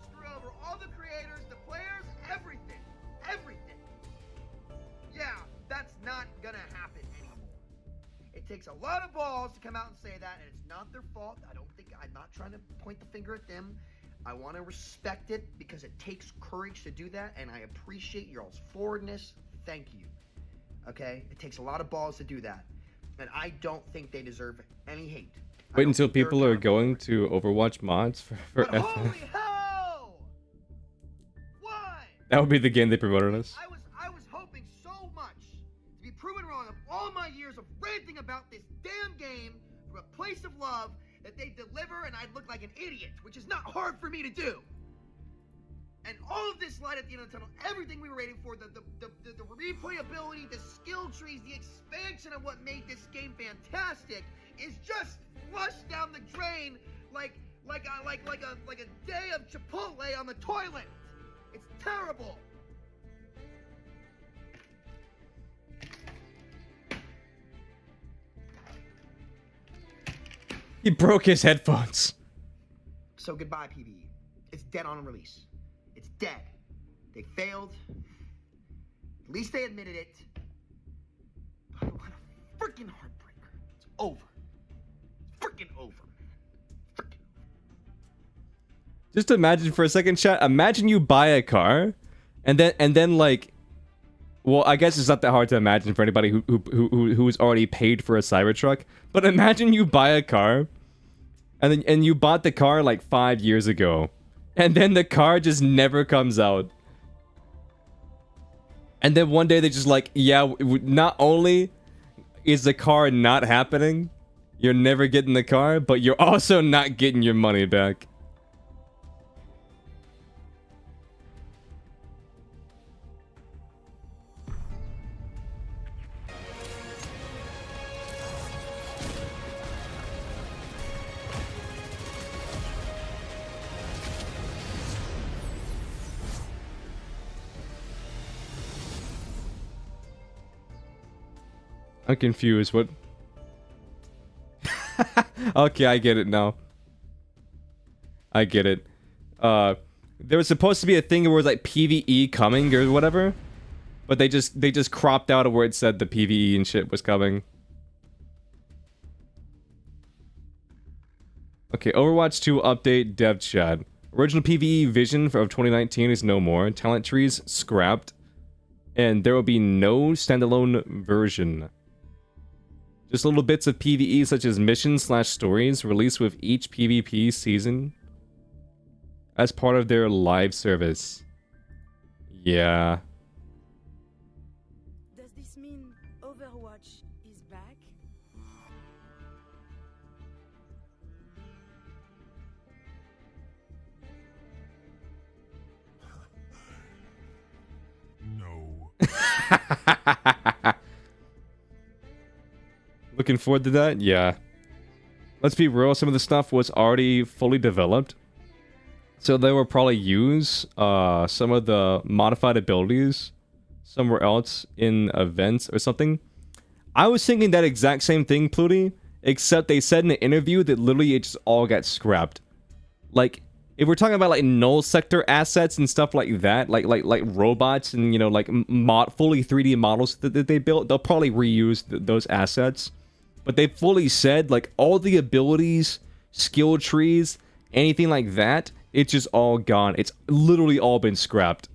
[SPEAKER 6] screw over all the creators, the players, everything. Everything. Yeah, that's not gonna happen anymore. It takes a lot of balls to come out and say that, and it's not their fault. I'm not trying to point the finger at them. I want to respect it because it takes courage to do that, and I appreciate y'all's forwardness. Thank you. Okay? It takes a lot of balls to do that, and I don't think they deserve any hate.
[SPEAKER 1] Wait until people are going to Overwatch mods for
[SPEAKER 6] But
[SPEAKER 1] FN.
[SPEAKER 6] holy hell! Why?
[SPEAKER 1] That would be the game they promoted us.
[SPEAKER 6] I was hoping so much to be proven wrong of all my years of ranting about this damn game from a place of love that they deliver, and I'd look like an idiot, which is not hard for me to do. And all of this light at the end of the tunnel, everything we were waiting for, the replayability, the skill trees, the expansion of what made this game fantastic, is just flushed down the drain like a day of Chipotle on the toilet. It's terrible.
[SPEAKER 1] He broke his headphones.
[SPEAKER 6] So goodbye, PvE. It's dead on release. It's dead. They failed. At least they admitted it. But what a freaking heartbreaker. It's over. It's freaking over. Freaking over.
[SPEAKER 1] Just imagine for a second, chat. Imagine you buy a car, and then like, well, I guess it's not that hard to imagine for anybody who's already paid for a Cybertruck. But imagine you buy a car, and you bought the car like 5 years ago, and then the car just never comes out. And then one day they just like, yeah, not only is the car not happening, you're never getting the car, but you're also not getting your money back. I'm confused. What? Okay, I get it now. I get it. There was supposed to be a thing where it was like PvE coming or whatever, but they just cropped out where it said the PvE and shit was coming. Okay, Overwatch 2 update dev chat. Original PvE vision of 2019 is no more. Talent trees scrapped, and there will be no standalone version. Just little bits of PvE such as missions/stories released with each PvP season as part of their live service. Yeah.
[SPEAKER 3] Does this mean Overwatch is back?
[SPEAKER 2] No.
[SPEAKER 1] Looking forward to that? Yeah. Let's be real, some of the stuff was already fully developed. So they will probably use some of the modified abilities somewhere else in events or something. I was thinking that exact same thing, Pluty, except they said in an interview that literally it just all got scrapped. Like, if we're talking about like null sector assets and stuff like that, like robots and, you know, like fully 3D models that they built, they'll probably reuse those assets. But they fully said, like, all the abilities, skill trees, anything like that, it's just all gone. It's literally all been scrapped.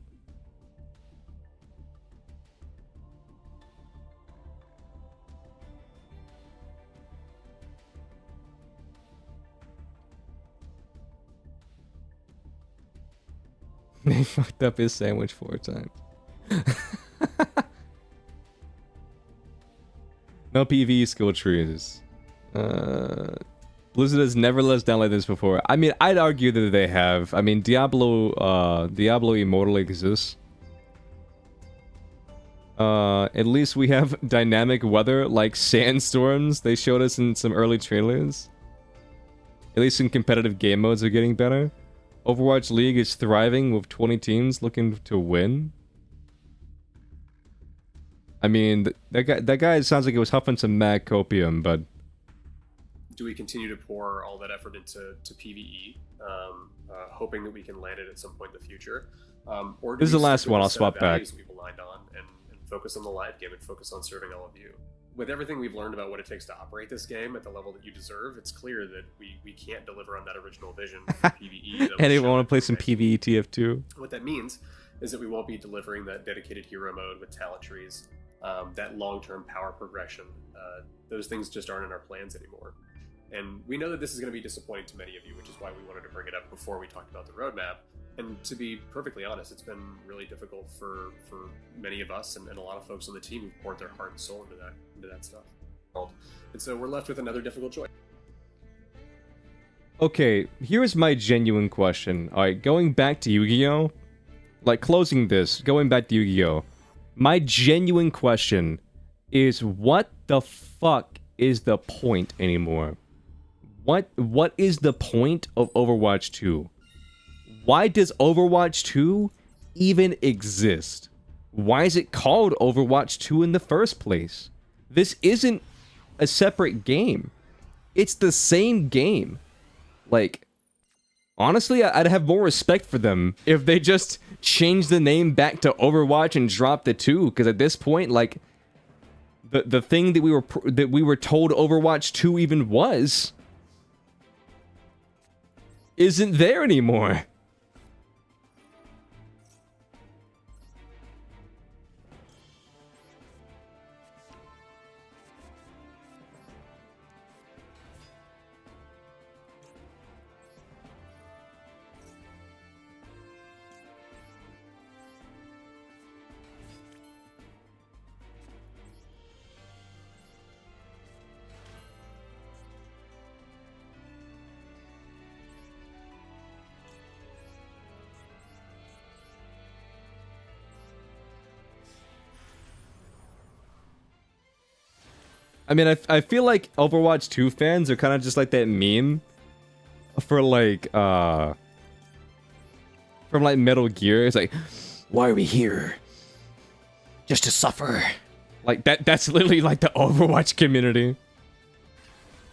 [SPEAKER 1] They fucked up his sandwich 4 times. No PvE skill trees. Blizzard has never let us down like this before. I mean, I'd argue that they have. I mean, Diablo Immortal exists. At least we have dynamic weather like sandstorms. They showed us in some early trailers. At least in competitive game modes are getting better. Overwatch League is thriving with 20 teams looking to win. I mean, that guy sounds like he was huffing some mad copium, but
[SPEAKER 2] do we continue to pour all that effort into PvE, hoping that we can land it at some point in the future? Or do
[SPEAKER 1] This is
[SPEAKER 2] we
[SPEAKER 1] the last
[SPEAKER 2] stick with
[SPEAKER 1] one,
[SPEAKER 2] the
[SPEAKER 1] I'll
[SPEAKER 2] set
[SPEAKER 1] swap
[SPEAKER 2] of
[SPEAKER 1] back.
[SPEAKER 2] values we've aligned on and focus on the live game and focus on serving all of you? With everything we've learned about what it takes to operate this game at the level that you deserve, it's clear that we can't deliver on that original vision for PvE. that was
[SPEAKER 1] Anyone
[SPEAKER 2] shown
[SPEAKER 1] want
[SPEAKER 2] in
[SPEAKER 1] to play some
[SPEAKER 2] Fortnite.
[SPEAKER 1] PvE TF2?
[SPEAKER 2] What that means is that we won't be delivering that dedicated hero mode with talent trees, that long-term power progression. Those things just aren't in our plans anymore. And we know that this is going to be disappointing to many of you, which is why we wanted to bring it up before we talked about the roadmap. And to be perfectly honest, it's been really difficult for many of us and a lot of folks on the team who've poured their heart and soul into that stuff. And so we're left with another difficult choice.
[SPEAKER 1] Okay, here's my genuine question. Alright, going back to Yu-Gi-Oh! Like, closing this, going back to Yu-Gi-Oh! My genuine question is, what the fuck is the point anymore? What is the point of Overwatch 2? Why does Overwatch 2 even exist? Why is it called Overwatch 2 in the first place? This isn't a separate game. It's the same game. Like, honestly, I'd have more respect for them if they just changed the name back to Overwatch and dropped the 2, because at this point, like, the thing that we were told Overwatch 2 even was isn't there anymore. I mean, I feel like Overwatch 2 fans are kind of just like that meme for like, from like Metal Gear. It's like, why are we here? Just to suffer. Like, that's literally like the Overwatch community.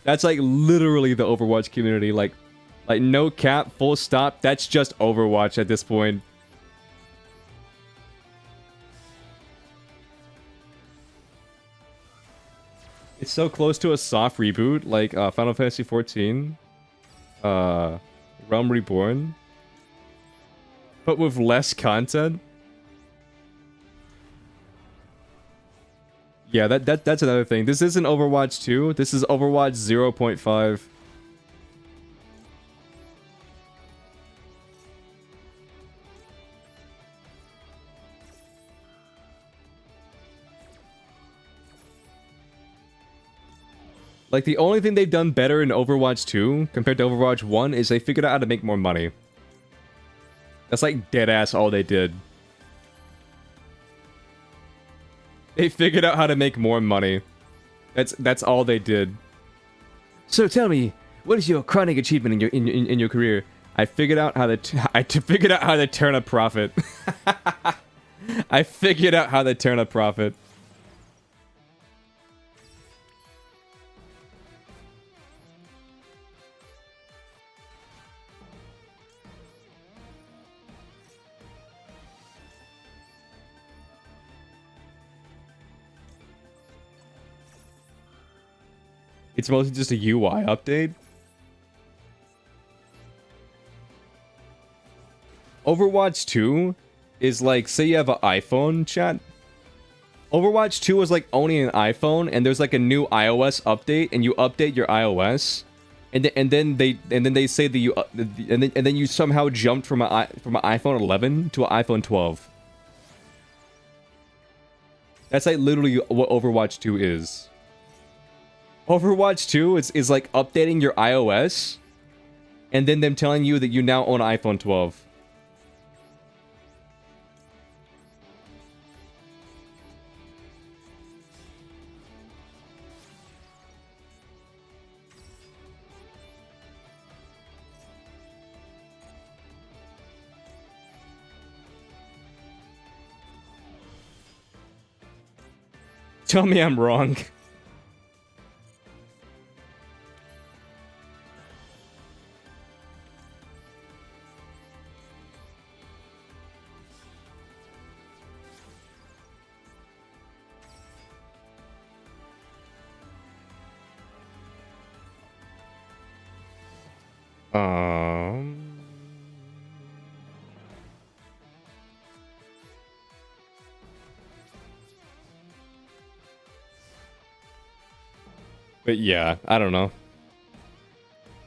[SPEAKER 1] That's like literally the Overwatch community. Like no cap, full stop. That's just Overwatch at this point. It's so close to a soft reboot, like Final Fantasy XIV, Realm Reborn, but with less content. Yeah, that's another thing. This isn't Overwatch 2. This is Overwatch 0.5. Like, the only thing they've done better in Overwatch 2 compared to Overwatch 1 is they figured out how to make more money. That's like deadass all they did. They figured out how to make more money. That's all they did. So tell me, what is your crowning achievement in your career? I figured out how to figured out how to turn a profit. I figured out how to turn a profit. It's mostly just a UI update. Overwatch 2 is like, say you have an iPhone, chat. Overwatch 2 is like owning an iPhone, and there's like a new iOS update, and you update your iOS, and then they say that you and then you somehow jumped from an iPhone 11 to an iPhone 12. That's like literally what Overwatch 2 is. Overwatch 2 is like updating your iOS, and then them telling you that you now own an iPhone 12. Tell me I'm wrong. Um. But yeah, I don't know.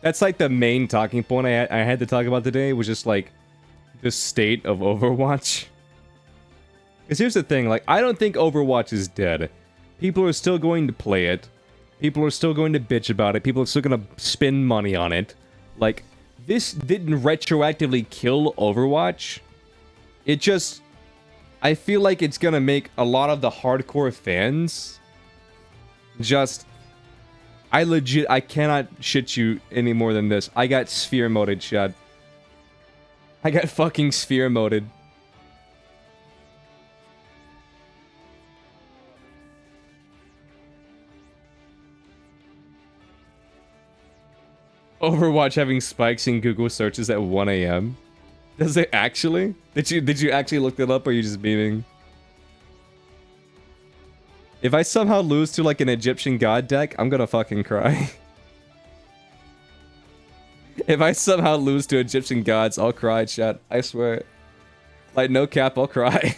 [SPEAKER 1] That's like the main talking point I had to talk about today, was just like the state of Overwatch. Because here's the thing, like, I don't think Overwatch is dead. People are still going to play it. People are still going to bitch about it. People are still going to spend money on it. Like, this didn't retroactively kill Overwatch. It just... I feel like it's going to make a lot of the hardcore fans just... I cannot shit you any more than this. I got sphere moded, Chad. I got fucking sphere moded. Overwatch having spikes in Google searches at 1 a.m. Does it actually? Did you actually look that up, or are you just beaming? If I somehow lose to like an Egyptian god deck, I'm gonna fucking cry. If I somehow lose to Egyptian gods, I'll cry, chat. I swear. Like, no cap, I'll cry.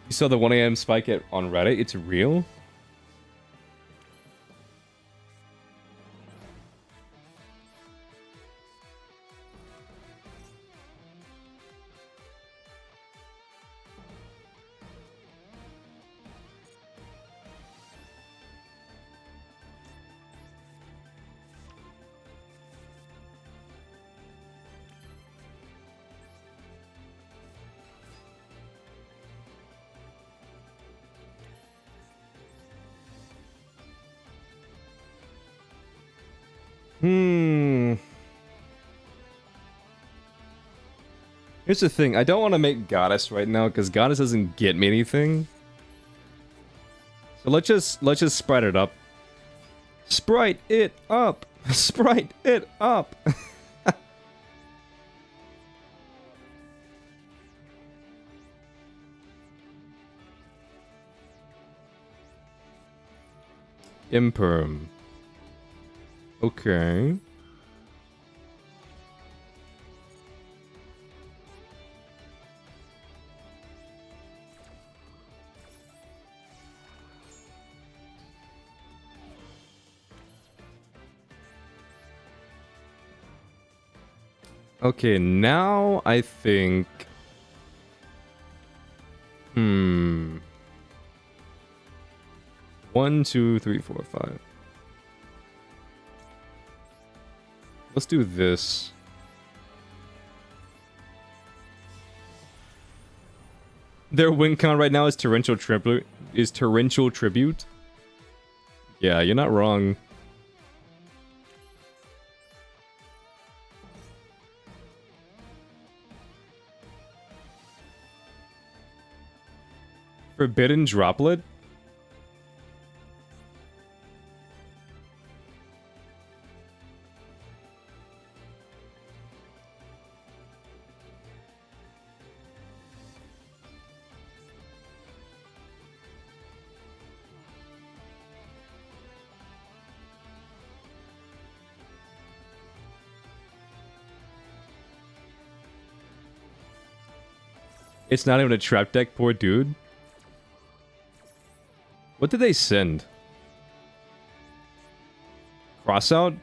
[SPEAKER 1] You saw the 1 a.m. spike on Reddit? It's real? Here's the thing, I don't want to make Goddess right now, because Goddess doesn't get me anything. So let's just sprite it up. Sprite it up! Sprite it up! Imperm. Okay. Okay, now I think... 1, 2, 3, 4, 5. Let's do this. Their win count right now is Torrential Tribute. Yeah, you're not wrong. Forbidden Droplet? It's not even a trap deck, poor dude. What did they send? Crossout?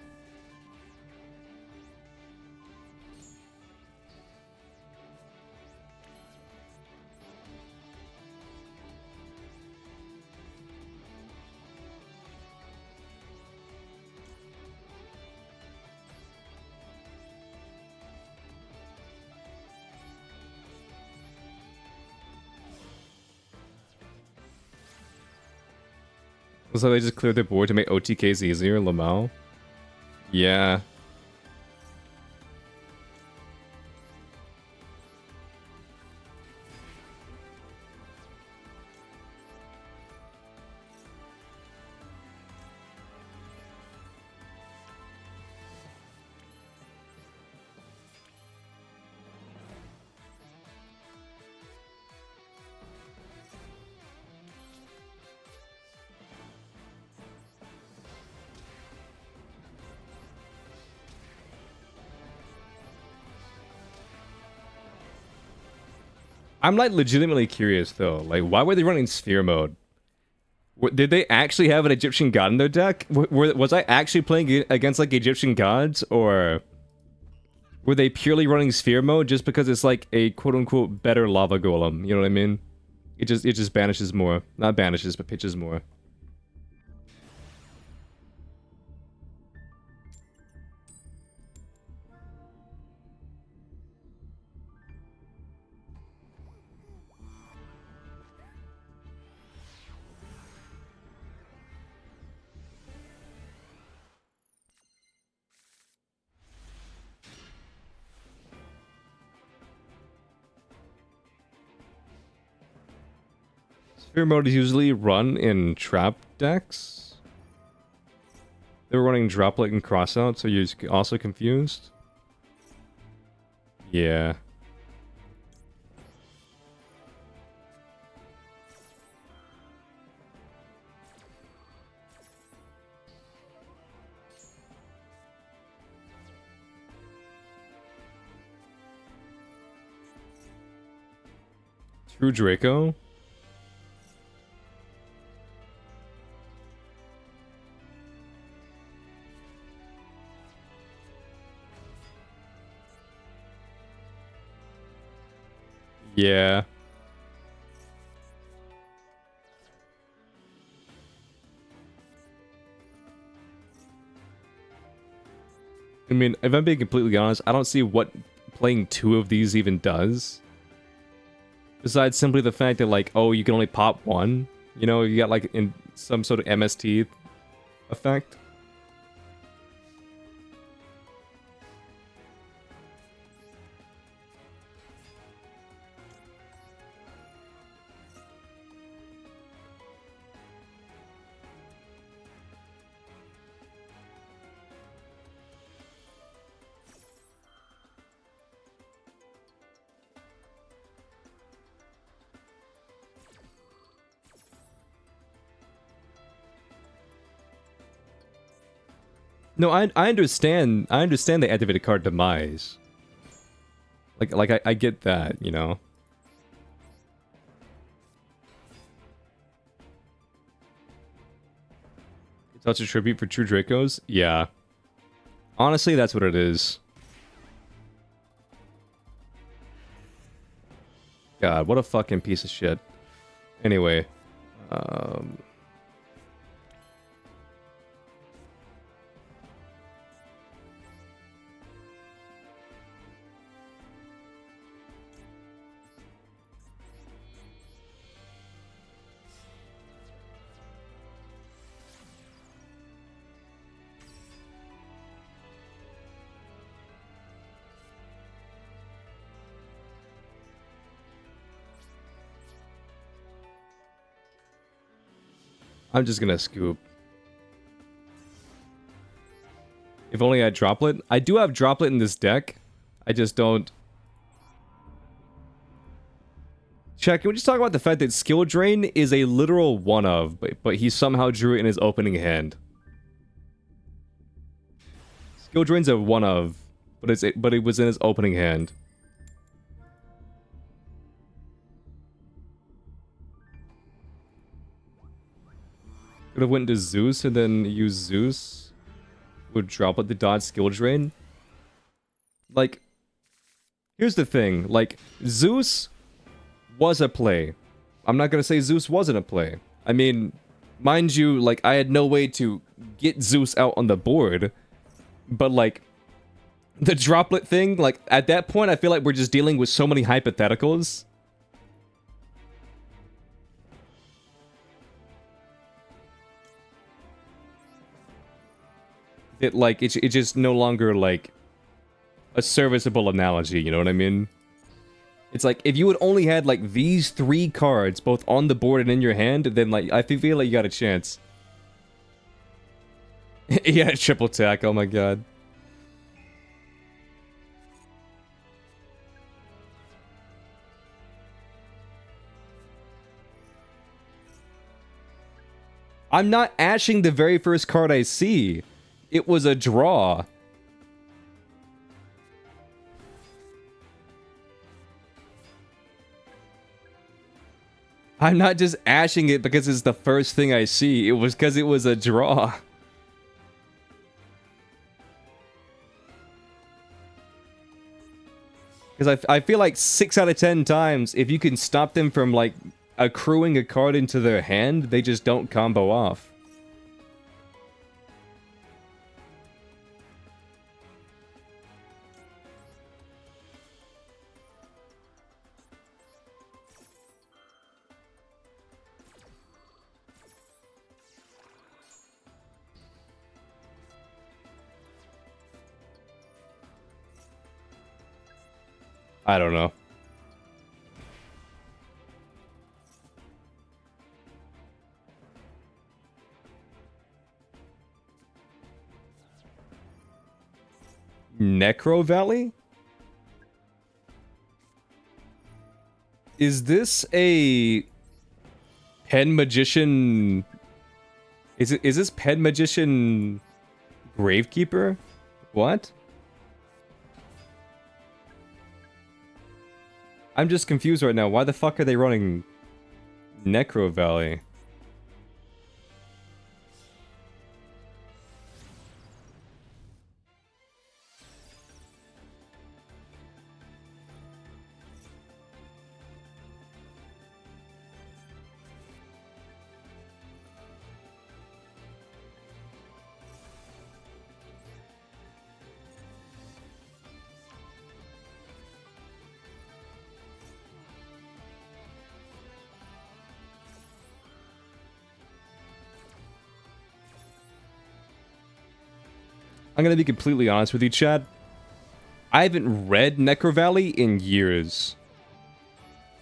[SPEAKER 1] So they just cleared their board to make OTKs easier, Lamau? Yeah. I'm like legitimately curious though. Like, why were they running sphere mode? Did they actually have an Egyptian god in their deck? Was I actually playing against like Egyptian gods, or were they purely running sphere mode just because it's like a quote unquote better lava golem? You know what I mean? It just banishes more, not banishes, but pitches more. Sphere mode is usually run in trap decks. They were running droplet and crossout, so you're also confused? Yeah. True Draco? Yeah. I mean, if I'm being completely honest, I don't see what playing 2 of these even does. Besides simply the fact that, like, oh, you can only pop 1. You know, you got, like, in some sort of MST effect. No, I understand. I understand the activated card demise. I get that, you know. Touch a tribute for True Dracos? Yeah. Honestly, that's what it is. God, what a fucking piece of shit. Anyway. I'm just gonna scoop. If only I had Droplet. I do have Droplet in this deck. I just don't. Check, can we just talk about the fact that Skill Drain is a literal one of, but he somehow drew it in his opening hand. Skill Drain's a one of, but it was in his opening hand. Could have went to Zeus and then used Zeus. Would drop at the dodge skill drain. Like, here's the thing. Like, Zeus was a play. I'm not gonna say Zeus wasn't a play. I mean, mind you, like, I had no way to get Zeus out on the board. But, like, the droplet thing, like, at that point, I feel like we're just dealing with so many hypotheticals. It's just no longer, like, a serviceable analogy, you know what I mean? It's like, if you had only had, like, these 3 cards, both on the board and in your hand, then, like, I feel like you got a chance. Yeah, triple tack, oh my god. I'm not ashing the very first card I see. It was a draw. I'm not just ashing it because it's the first thing I see. It was because it was a draw. Because I feel like 6 out of 10 times, if you can stop them from, like, accruing a card into their hand, they just don't combo off. I don't know. Necro Valley? Is this a Pen Magician? Is this Pen Magician Gravekeeper? What? I'm just confused right now. Why the fuck are they running Necro Valley? I'm gonna be completely honest with you, Chad. I haven't read Necro Valley in years.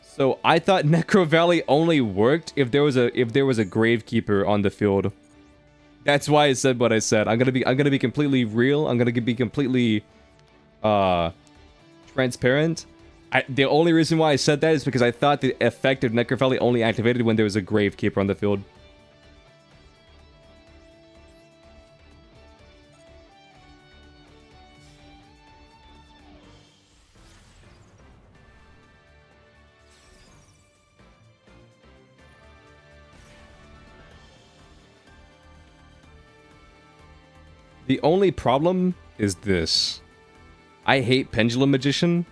[SPEAKER 1] So I thought Necro Valley only worked if there was a Gravekeeper on the field. That's why I said what I said. I'm gonna be completely real. I'm gonna be completely transparent. The only reason why I said that is because I thought the effect of Necro Valley only activated when there was a Gravekeeper on the field. The only problem is this. I hate Pendulum Magician.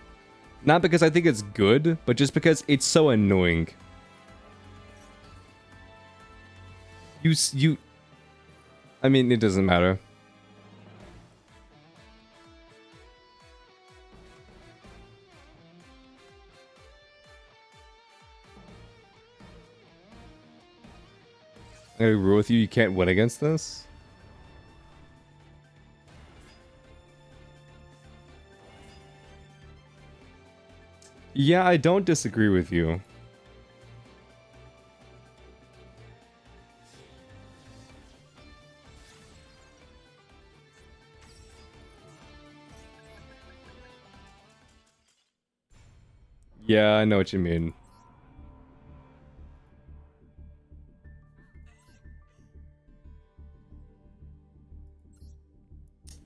[SPEAKER 1] Not because I think it's good, but just because it's so annoying. I mean, it doesn't matter. I agree with you, you can't win against this. Yeah, I don't disagree with you. Yeah, I know what you mean.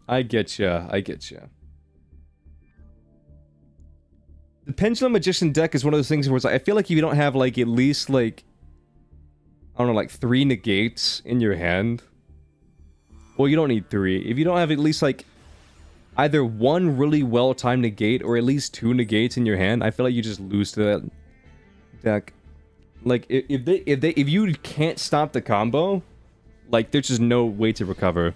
[SPEAKER 1] I get ya, I get ya. The Pendulum Magician deck is one of those things where it's like, I feel like if you don't have, like, at least, like, I don't know, like, 3 negates in your hand. Well, you don't need 3. If you don't have at least, like, either 1 really well-timed negate or at least 2 negates in your hand, I feel like you just lose to that deck. Like, if you can't stop the combo, like, there's just no way to recover.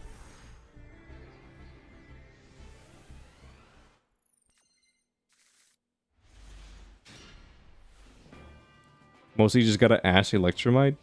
[SPEAKER 1] Mostly you just gotta Ash Electromite.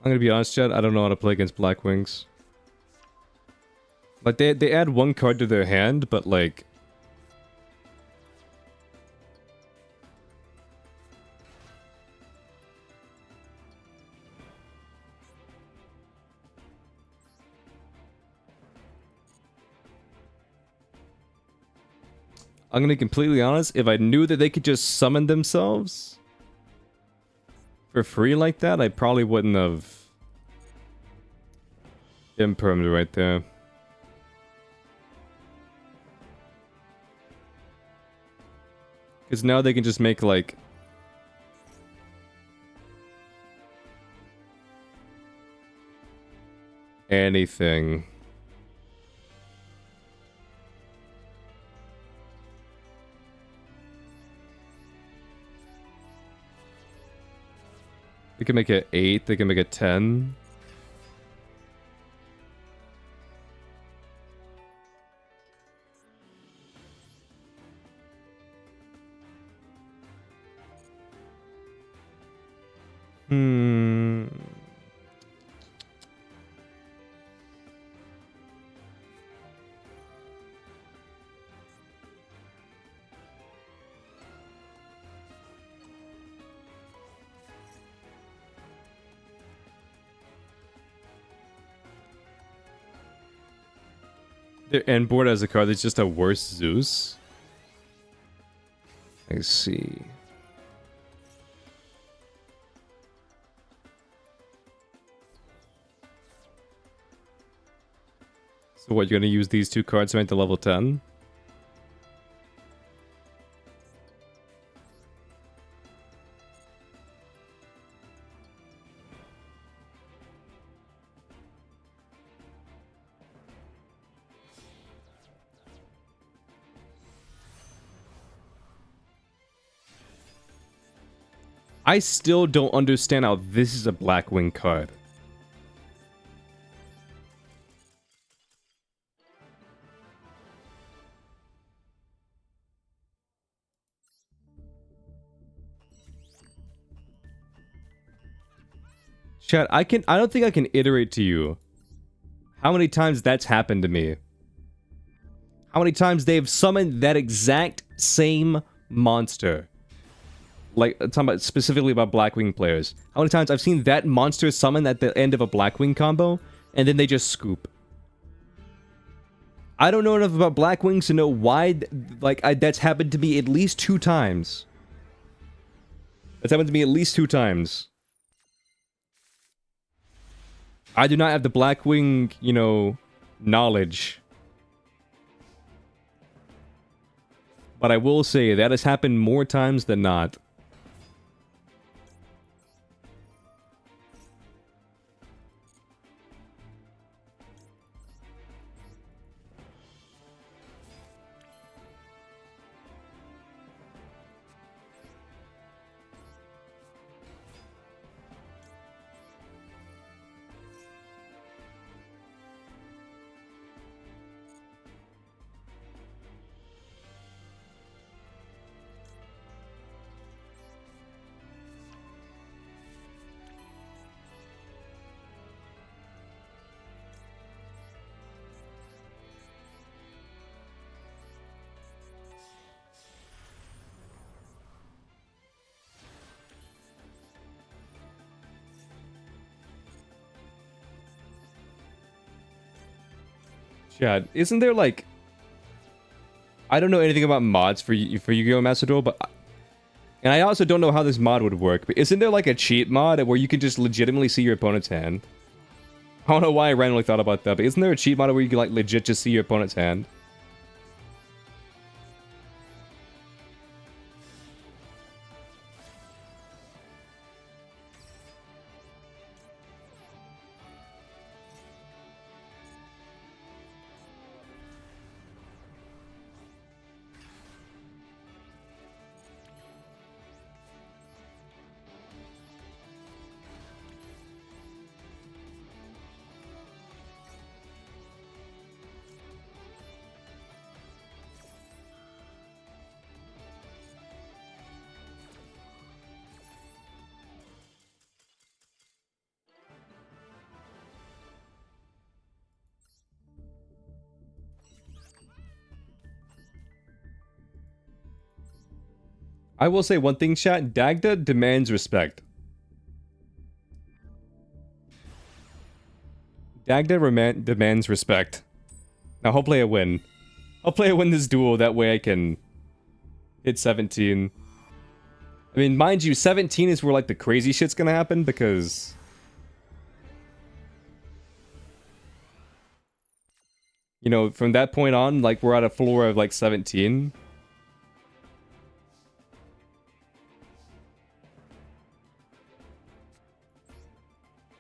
[SPEAKER 1] I'm gonna be honest, Chad, I don't know how to play against Black Wings. Like, they add one card to their hand, but like... I'm gonna be completely honest, if I knew that they could just summon themselves for free like that, I probably wouldn't have impermed right there. Because now they can just make, like... anything. They can make it 8, they can make it 10. Hmm. Their end board as a card that's just a worse Zeus. I see. So what, you're gonna use these 2 cards to make the level 10? I still don't understand how this is a Blackwing card. Chat, I don't think I can iterate to you how many times that's happened to me. How many times they've summoned that exact same monster. Like, I'm talking about specifically about Blackwing players. How many times I've seen that monster summon at the end of a Blackwing combo, and then they just scoop. I don't know enough about Blackwings to know why, that's happened to me at least 2 times. That's happened to me at least 2 times. I do not have the Blackwing, knowledge. But I will say that has happened more times than not. Chad, isn't there like... I don't know anything about mods for Yu-Gi-Oh! Master Duel, but... And I also don't know how this mod would work, but isn't there like a cheat mod where you can just legitimately see your opponent's hand? I don't know why I randomly thought about that, but isn't there a cheat mod where you can like legit just see your opponent's hand? I will say one thing, chat. Dagda demands respect. Dagda demands respect. Now, hopefully I win. Hopefully I win this duel, that way I can hit 17. I mean, mind you, 17 is where, like, the crazy shit's gonna happen, because... You know, from that point on, like, we're at a floor of, like, 17.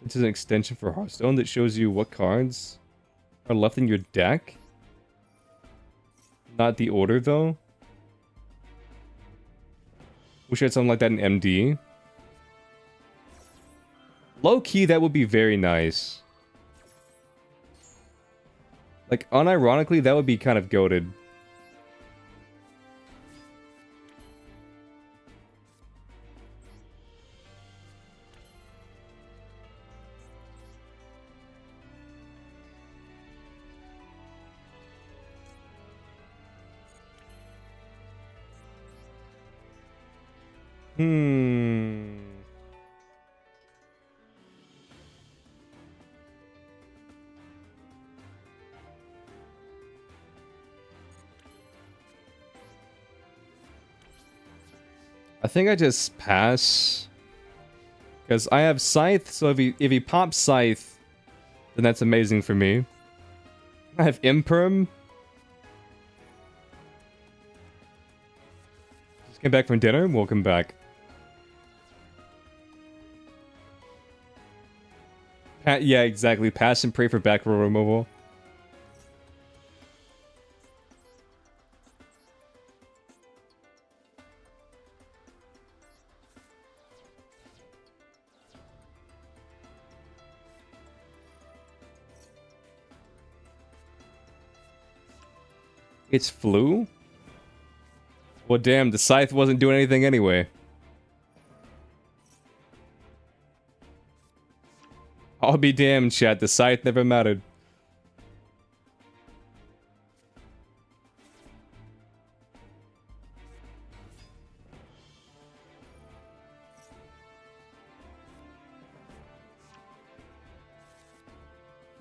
[SPEAKER 1] This is an extension for Hearthstone that shows you what cards are left in your deck. Not the order, though. Wish I had something like that in MD. Low-key, that would be very nice. Like, unironically, that would be kind of goated. I think I just pass. Because I have Scythe, so if he pops Scythe, then that's amazing for me. I have Imperm. Just came back from dinner. Welcome back. Yeah, exactly. Pass and pray for back row removal. It's flu? Well, damn, the Scythe wasn't doing anything anyway. I'll be damned, chat. The Scythe never mattered.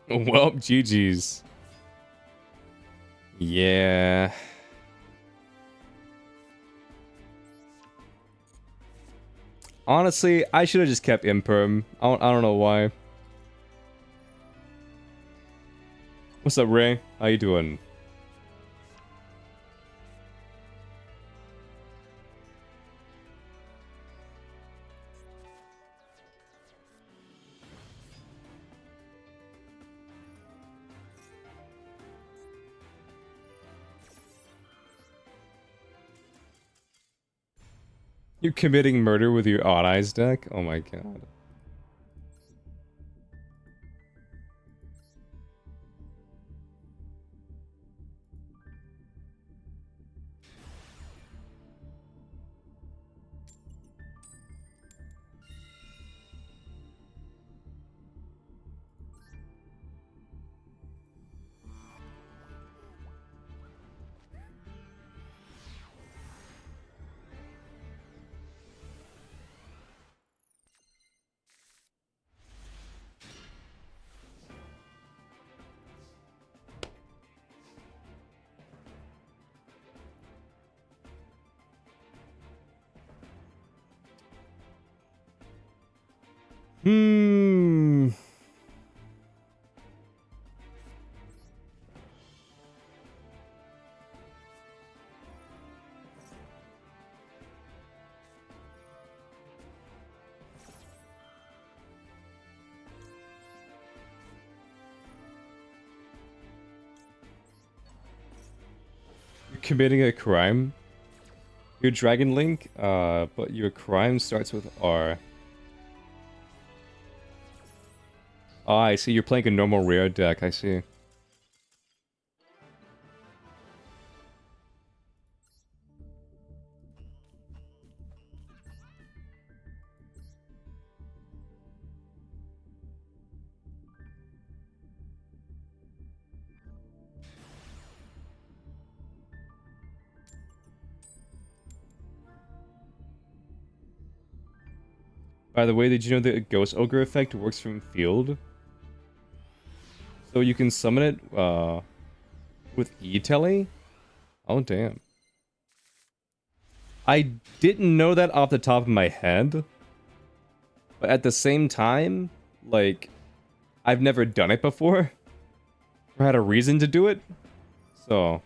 [SPEAKER 1] Well, GG's. Yeah. Honestly, I should have just kept Imperm. I don't know why. What's up, Ray? How you doing? You committing murder with your Odd Eyes deck? Oh my god. Hmm. You're committing a crime? You're Dragon Link, but your crime starts with R. Oh, I see. You're playing a normal rare deck. I see. By the way, did you know the Ghost Ogre effect works from field? So you can summon it with E-Tele? Oh, damn. I didn't know that off the top of my head. But at the same time, like, I've never done it before. Or had a reason to do it. So...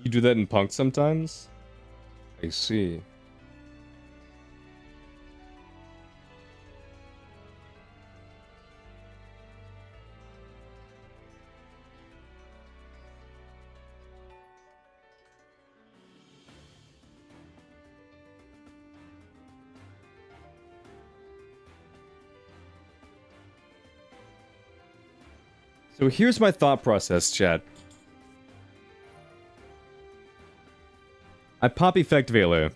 [SPEAKER 1] You do that in Punk sometimes? I see. So here's my thought process, chat. I pop Effect Veiler.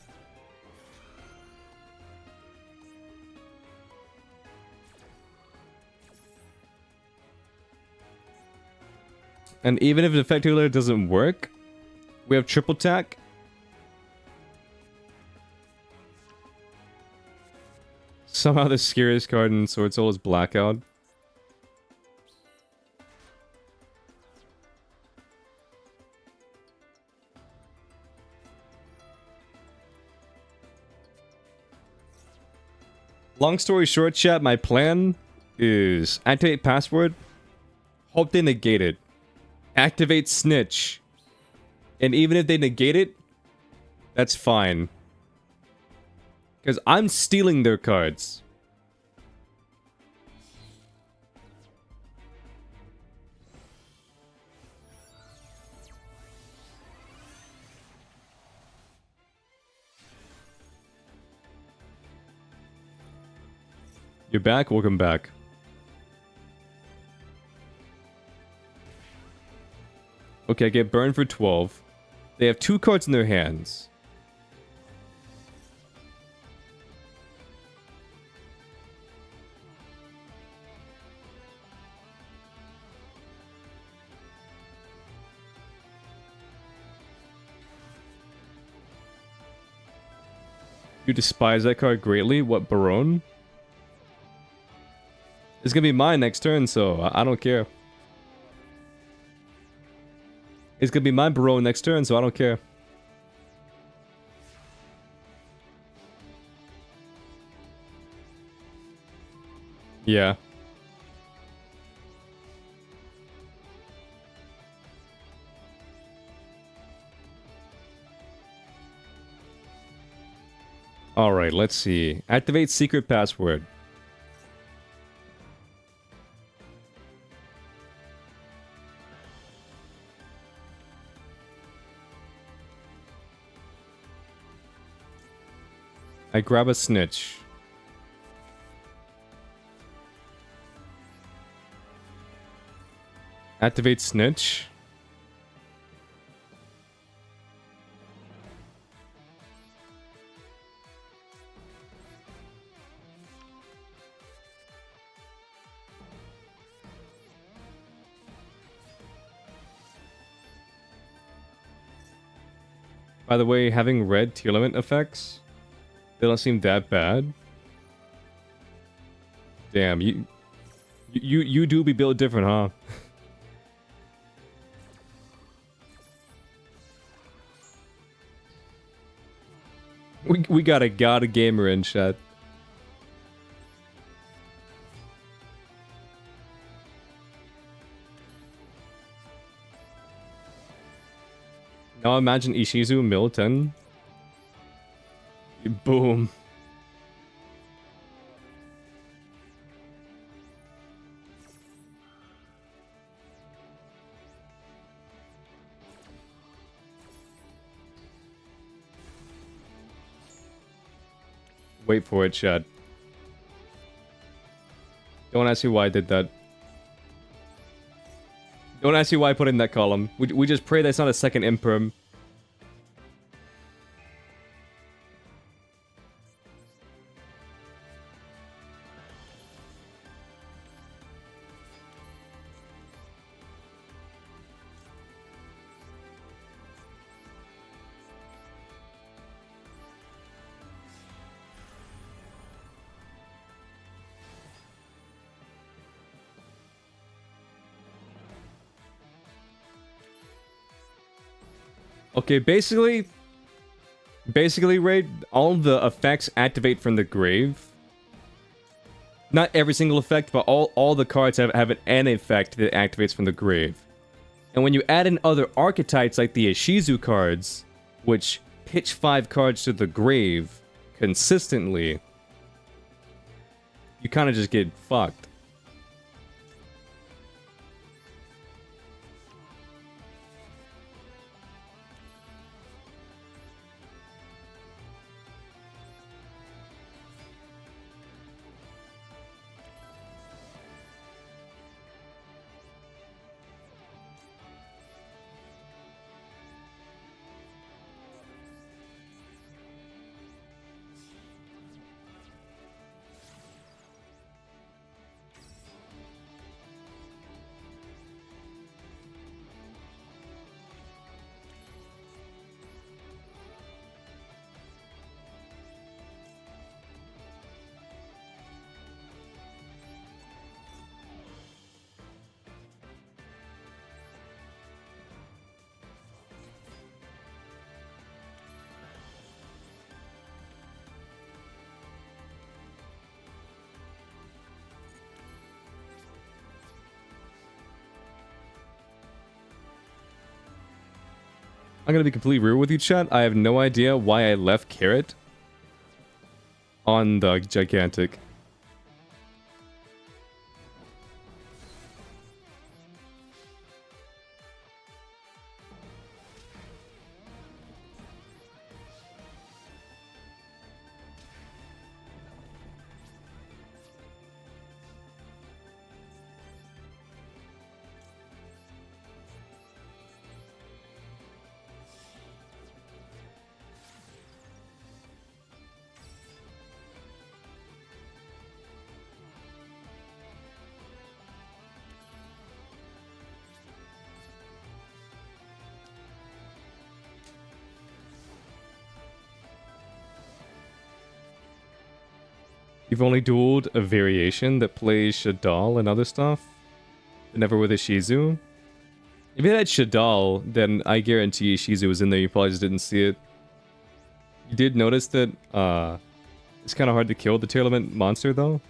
[SPEAKER 1] And even if the Effect Veiler doesn't work, we have Triple Tack. Somehow the scariest card in Sword Soul is Blackout. Long story short, chat, my plan is activate password, hope they negate it, activate snitch, and even if they negate it, that's fine. Because I'm stealing their cards. You're back? Welcome back. Okay, get burned for 12. They have 2 cards in their hands. You despise that card greatly? What, Barone? It's gonna be mine next turn, so I don't care. It's gonna be my Barone next turn, so I don't care. Yeah. Alright, let's see. Activate secret password. I grab a snitch. Activate snitch. By the way, having red tier limit effects, they don't seem that bad. Damn, you do be built different, huh? we got a gamer in chat. Now imagine Ishizu mill 10. Boom. Wait for it, chat. Don't ask me why I did that. Don't ask me why I put it in that column. We just pray that's not a second imperm. Okay, basically, Raid, all the effects activate from the grave. Not every single effect, but all the cards have an effect that activates from the grave. And when you add in other archetypes like the Ishizu cards, which pitch 5 cards to the grave consistently, you kind of just get fucked. I'm gonna be completely real with you, chat. I have no idea why I left Carrot on the Gigantic. You've only dueled a variation that plays Shadal and other stuff, but never with a Shizu? If you had Shadal, then I guarantee Shizu was in there, you probably just didn't see it. You did notice that it's kind of hard to kill the tail element monster, though?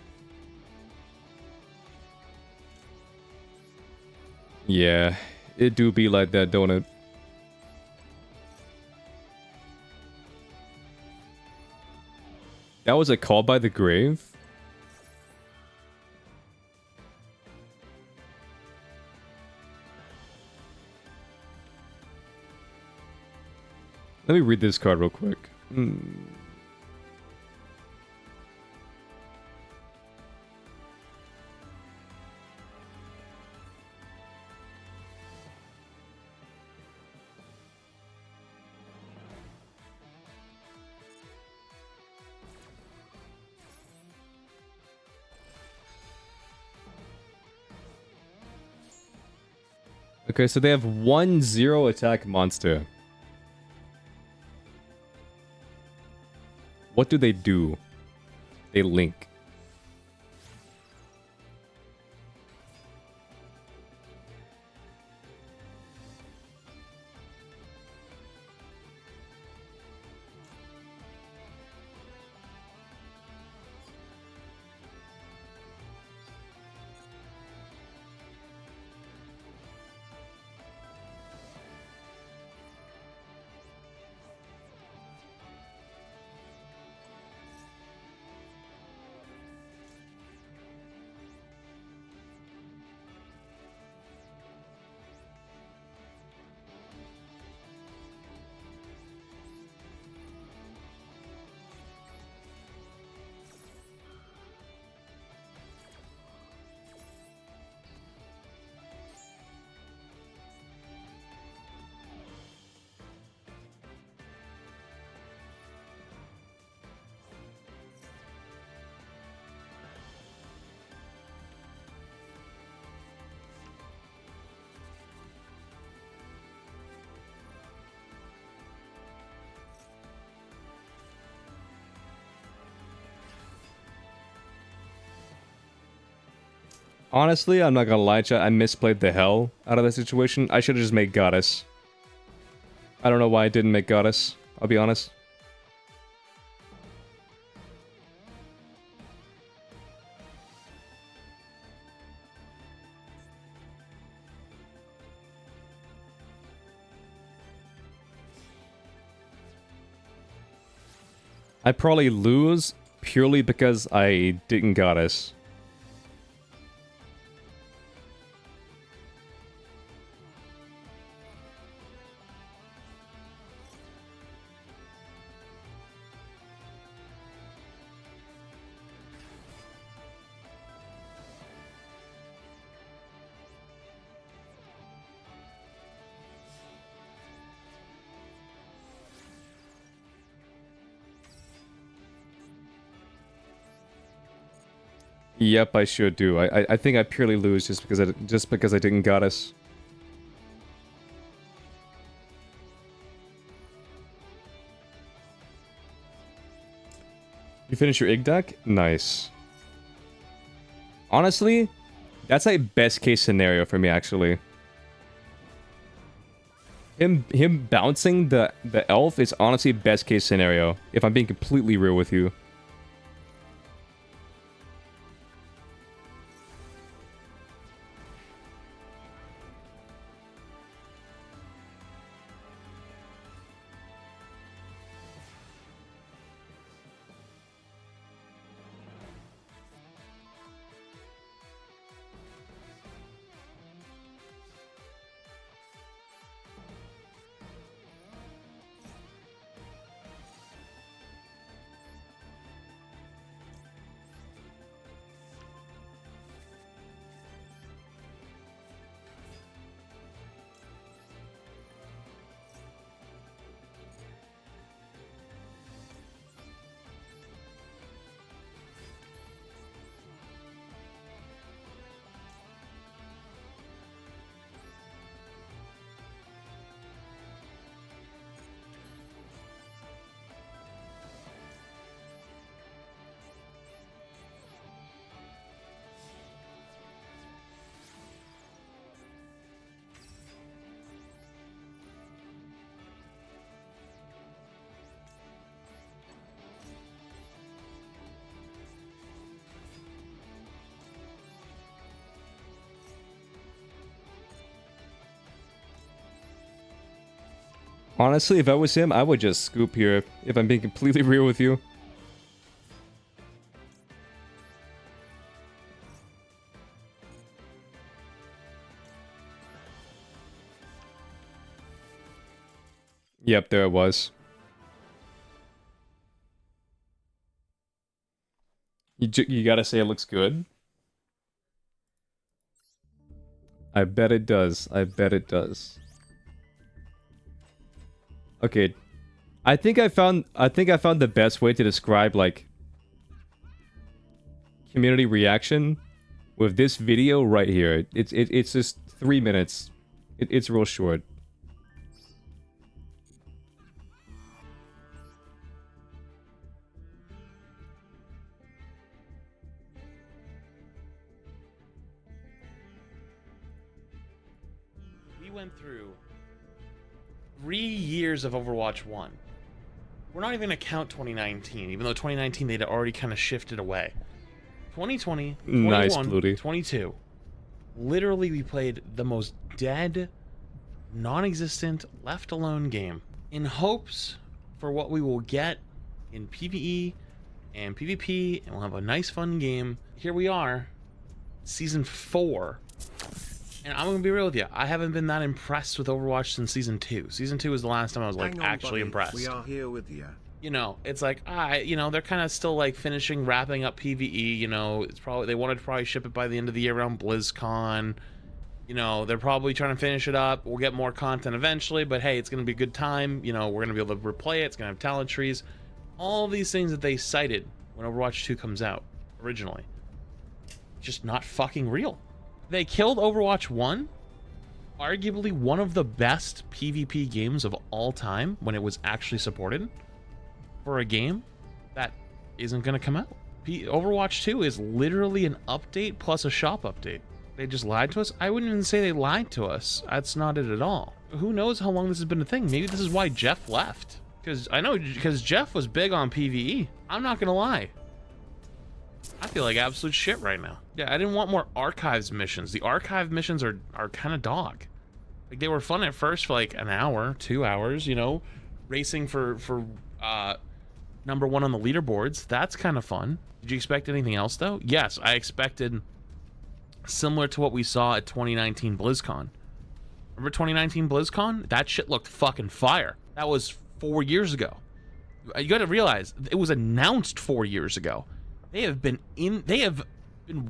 [SPEAKER 1] Yeah, it do be like that, don't it? That was a call by the grave? Let me read this card real quick. Okay, so they have 1/0 attack monster. What do? They link. Honestly, I'm not gonna lie, chat. I misplayed the hell out of that situation. I should have just made Goddess. I don't know why I didn't make Goddess. I'll be honest. I probably lose purely because I didn't Goddess. Yep, I should do. I think I purely lose just because I didn't Goddess. You finish your Ig deck? Nice. Honestly, that's a best case scenario for me actually. Him bouncing the elf is honestly best case scenario, if I'm being completely real with you. Honestly, if I was him, I would just scoop here, if I'm being completely real with you. Yep, there it was. You gotta say it looks good? I bet it does. I bet it does. Okay, I think I found the best way to describe like community reaction with this video right here. It's just 3 minutes. It's real short.
[SPEAKER 7] We went through 3 years of Overwatch 1. We're not even going to count 2019, even though 2019 they'd already kind of shifted away. 2020, 21,
[SPEAKER 1] nice, Pluty.
[SPEAKER 7] 22. Literally, we played the most dead, non-existent, left-alone game in hopes for what we will get in PvE and PvP, and we'll have a nice, fun game. Here we are, Season 4. And I'm gonna be real with you, I haven't been that impressed with Overwatch since Season 2. Season 2 was the last time I was like actually impressed.
[SPEAKER 8] We are here with you.
[SPEAKER 7] You know, it's like, you know, they're kind of still like wrapping up PvE. You know, it's probably they wanted to probably ship it by the end of the year around BlizzCon. You know, they're probably trying to finish it up. We'll get more content eventually, but hey, it's gonna be a good time. You know, we're gonna be able to replay it. It's gonna have talent trees, all these things that they cited when Overwatch 2 comes out originally. Just not fucking real. They killed Overwatch 1, arguably one of the best PvP games of all time when it was actually supported, for a game that isn't going to come out. Overwatch 2 is literally an update plus a shop update. They just lied to us? I wouldn't even say they lied to us. That's not it at all. Who knows how long this has been a thing? Maybe this is why Jeff left. Because Jeff was big on PvE. I'm not gonna lie. I feel like absolute shit right now. Yeah, I didn't want more archives missions. The archive missions are kind of dog. Like, they were fun at first for like an hour, 2 hours, you know, racing for number 1 on the leaderboards. That's kind of fun. Did you expect anything else though? Yes, I expected similar to what we saw at 2019 BlizzCon. Remember 2019 BlizzCon? That shit looked fucking fire. That was 4 years ago. You got to realize it was announced 4 years ago. They have been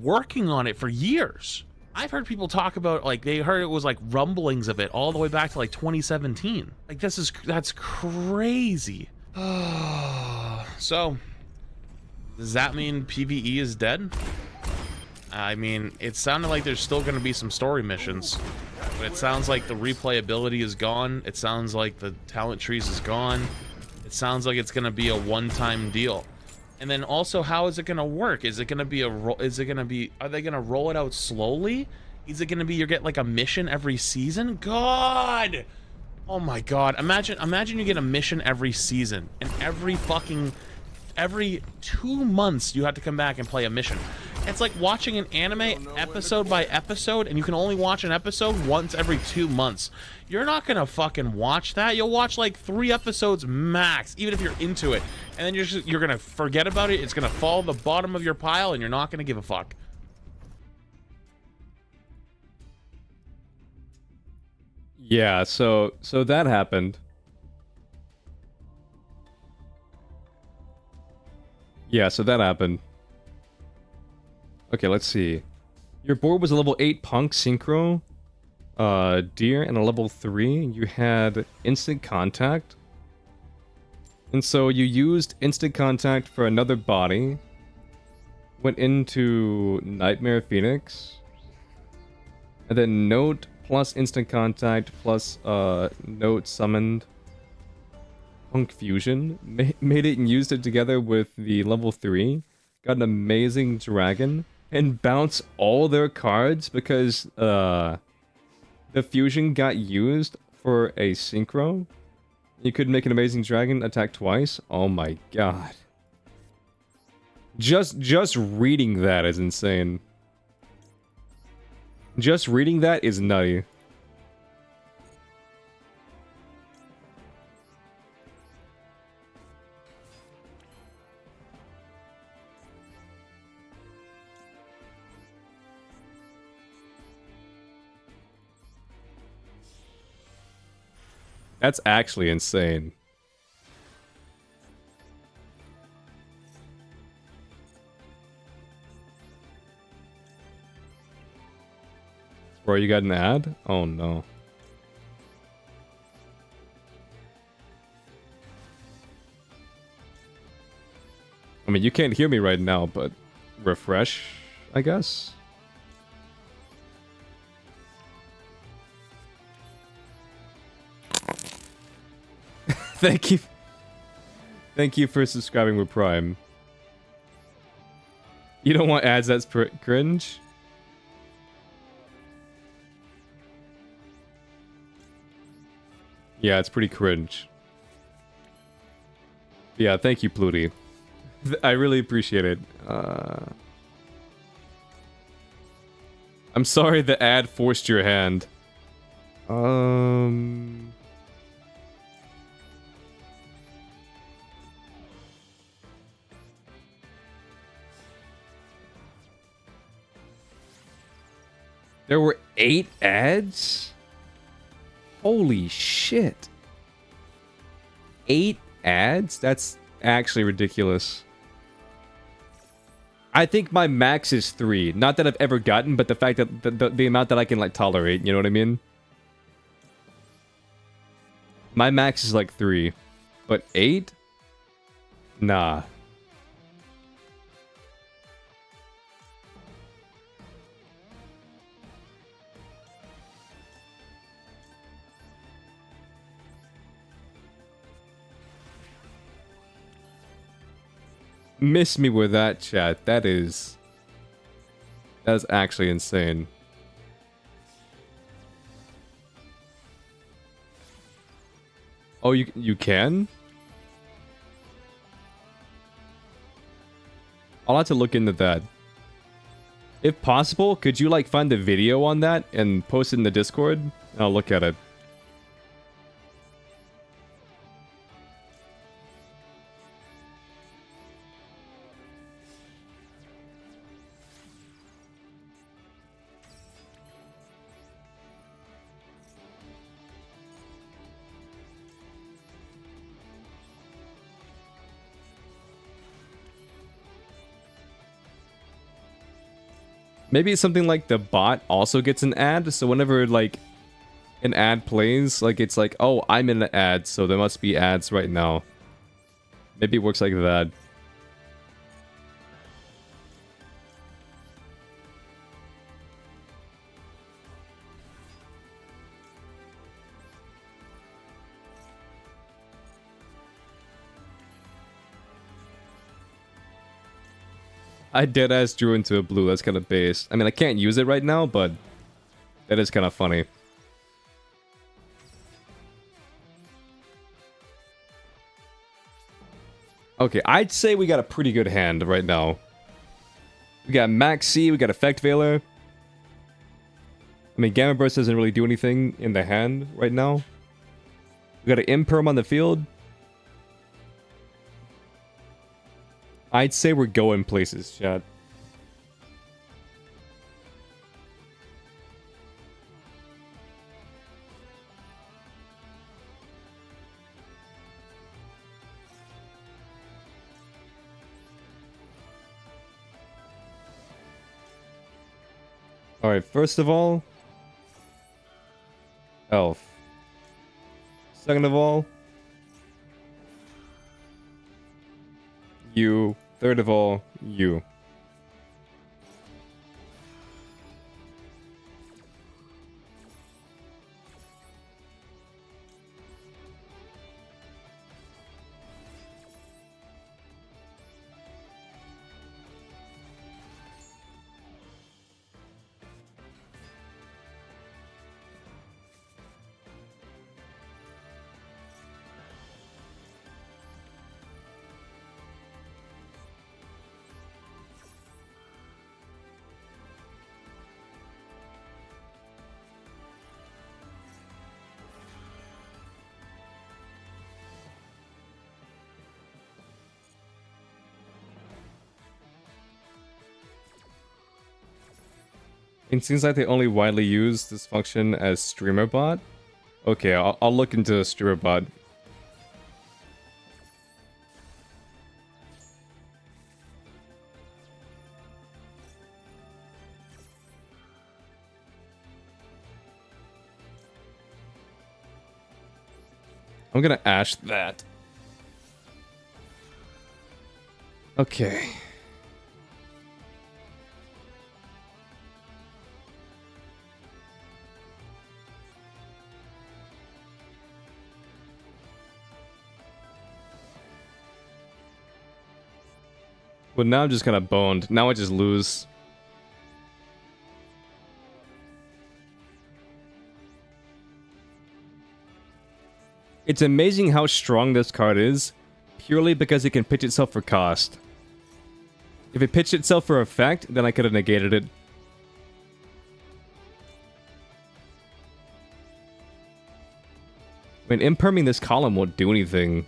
[SPEAKER 7] working on it for years. I've heard people talk about, like, they heard it was like rumblings of it all the way back to like 2017. Like, that's crazy. So, does that mean PvE is dead? I mean, it sounded like there's still going to be some story missions, but it sounds like the replayability is gone. It sounds like the talent trees is gone. It sounds like it's going to be a one-time deal. And then also, how is it going to work? Is it going to be are they going to roll it out slowly? Is it going to be you get like a mission every season? God! Oh my God. Imagine you get a mission every season, and every 2 months you have to come back and play a mission. It's like watching an anime episode by episode, and you can only watch an episode once every 2 months. You're not gonna fucking watch that. You'll watch like 3 episodes max, even if you're into it, and then you're gonna forget about it. It's gonna fall to the bottom of your pile, and you're not gonna give a fuck.
[SPEAKER 1] Yeah, so that happened. Yeah, so that happened. Okay, let's see. Your board was a level 8 Punk Synchro, Deer, and a level 3. You had Instant Contact. And so you used Instant Contact for another body. Went into Nightmare Phoenix. And then Note plus Instant Contact plus Note summoned Punk Fusion. Made it and used it together with the level 3. Got an amazing dragon. And bounce all their cards because the fusion got used for a synchro. You could make an amazing dragon attack twice. Oh my God. Just reading that is insane. Just reading that is nutty. That's actually insane. Bro, you got an ad? Oh no. I mean, you can't hear me right now, but refresh, I guess? Thank you. Thank you for subscribing with Prime. You don't want ads that's cringe? Yeah, it's pretty cringe. Yeah, thank you, Pluty. I really appreciate it. I'm sorry the ad forced your hand. There were 8 ads? Holy shit. 8 ads? That's actually ridiculous. I think my max is 3. Not that I've ever gotten, but the fact that the amount that I can, like, tolerate, you know what I mean? My max is like 3. But 8? Nah. Miss me with that, chat. That is actually insane. Oh, you can? I'll have to look into that. If possible, could you like find the video on that and post it in the Discord? I'll look at it. Maybe it's something like the bot also gets an ad, so whenever like an ad plays, like it's like, oh, I'm in an ad, so there must be ads right now. Maybe it works like that. I deadass drew into a blue. That's kind of base. I mean, I can't use it right now, but that is kind of funny. Okay, I'd say we got a pretty good hand right now. We got Max C, we got Effect Veiler. I mean, Gamma Burst doesn't really do anything in the hand right now. We got an Imperm on the field. I'd say we're going places, chat. Alright, first of all, Elf. Second of all, you. Third of all, you. It seems like they only widely use this function as streamer bot. Okay, I'll look into streamer bot. I'm gonna ash that. Okay. But now I'm just kind of boned. Now I just lose. It's amazing how strong this card is, purely because it can pitch itself for cost. If it pitched itself for effect, then I could have negated it. I mean, imperming this column won't do anything.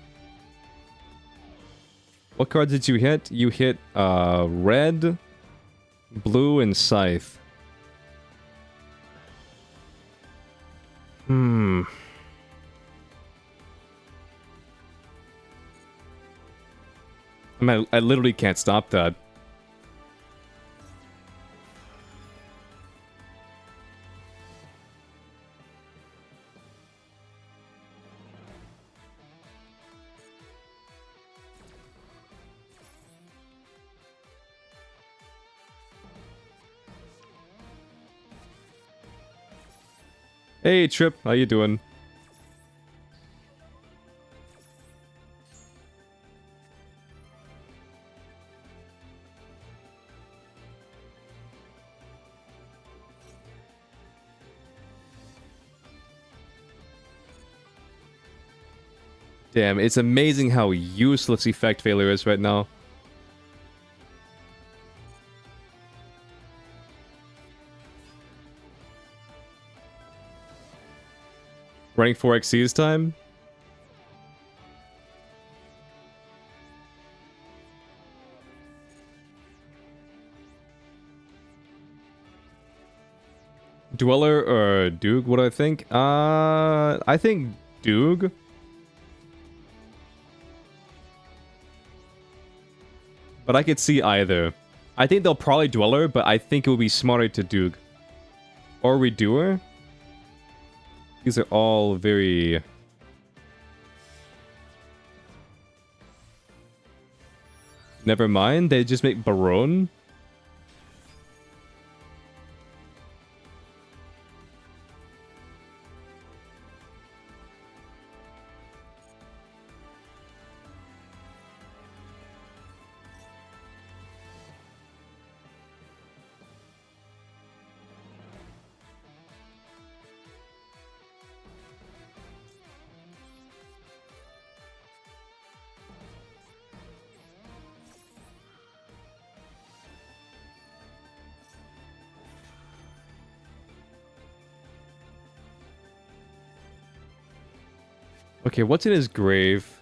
[SPEAKER 1] What cards did you hit? You hit red, blue, and scythe. I mean, I literally can't stop that. Hey Trip, how you doing? Damn, it's amazing how useless effect failure is right now. Running 4x's time? Dweller or Doog, what do I think? I think Doog. But I could see either. I think they'll probably Dweller, but I think it would be smarter to Doog. Or Redoer. These are all very... Never mind, they just make Baron. Okay, what's in his grave?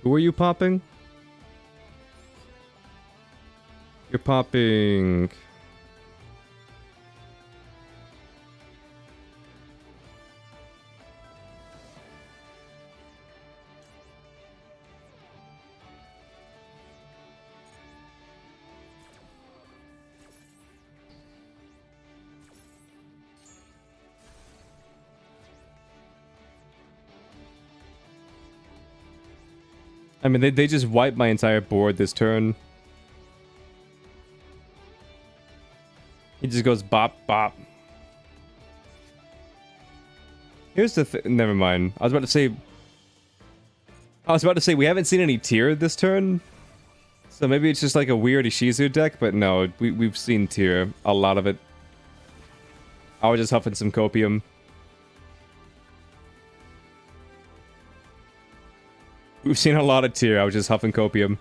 [SPEAKER 1] Who are you popping? You're popping... I mean, they just wiped my entire board this turn. He just goes bop, bop. Here's the never mind. I was about to say we haven't seen any tier this turn. So maybe it's just like a weird Ishizu deck, but no, we've seen tier. A lot of it. I was just huffing some copium. We've seen a lot of tier. I was just huffing copium.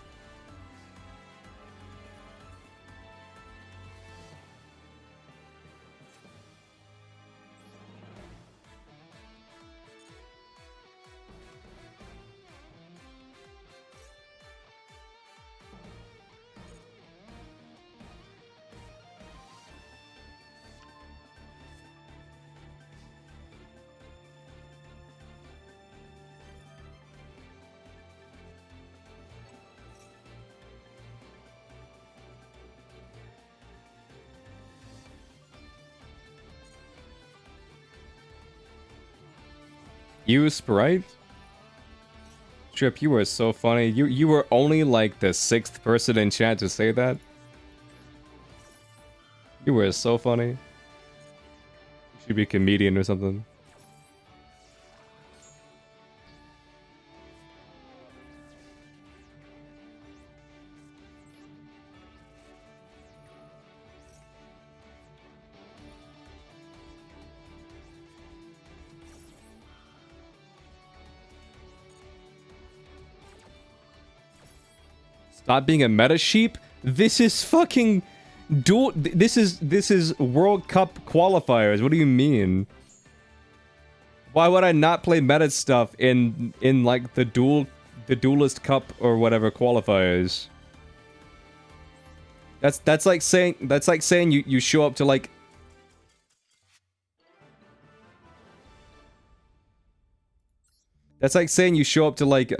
[SPEAKER 1] You, Sprite? Trip, you were so funny. You were only like the 6th person in chat to say that. You were so funny. You should be a comedian or something. Stop being a meta sheep? This is fucking dual. This is World Cup qualifiers. What do you mean? Why would I not play meta stuff in like the Duelist Cup or whatever qualifiers? That's like saying you show up to like. That's like saying you show up to like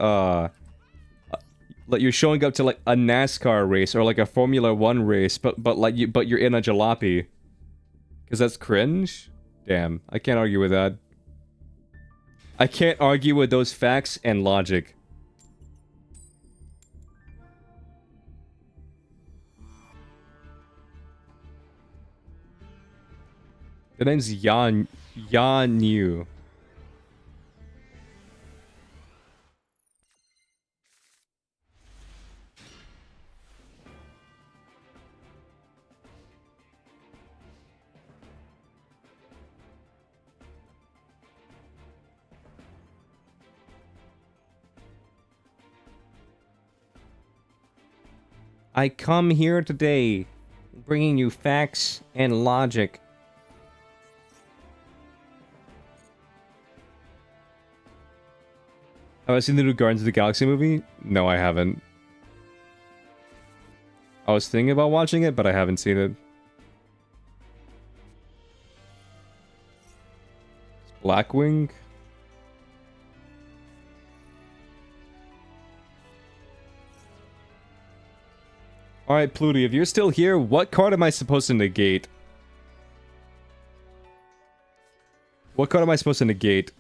[SPEAKER 1] you're showing up to like a NASCAR race or like a Formula 1 race, but you're in a jalopy. Cause that's cringe? Damn, I can't argue with that. I can't argue with those facts and logic. The name's Yan Yu. I come here today, bringing you facts and logic. Have I seen the new Guardians of the Galaxy movie? No, I haven't. I was thinking about watching it, but I haven't seen it. Blackwing? Alright, Pluty, if you're still here, what card am I supposed to negate? What card am I supposed to negate?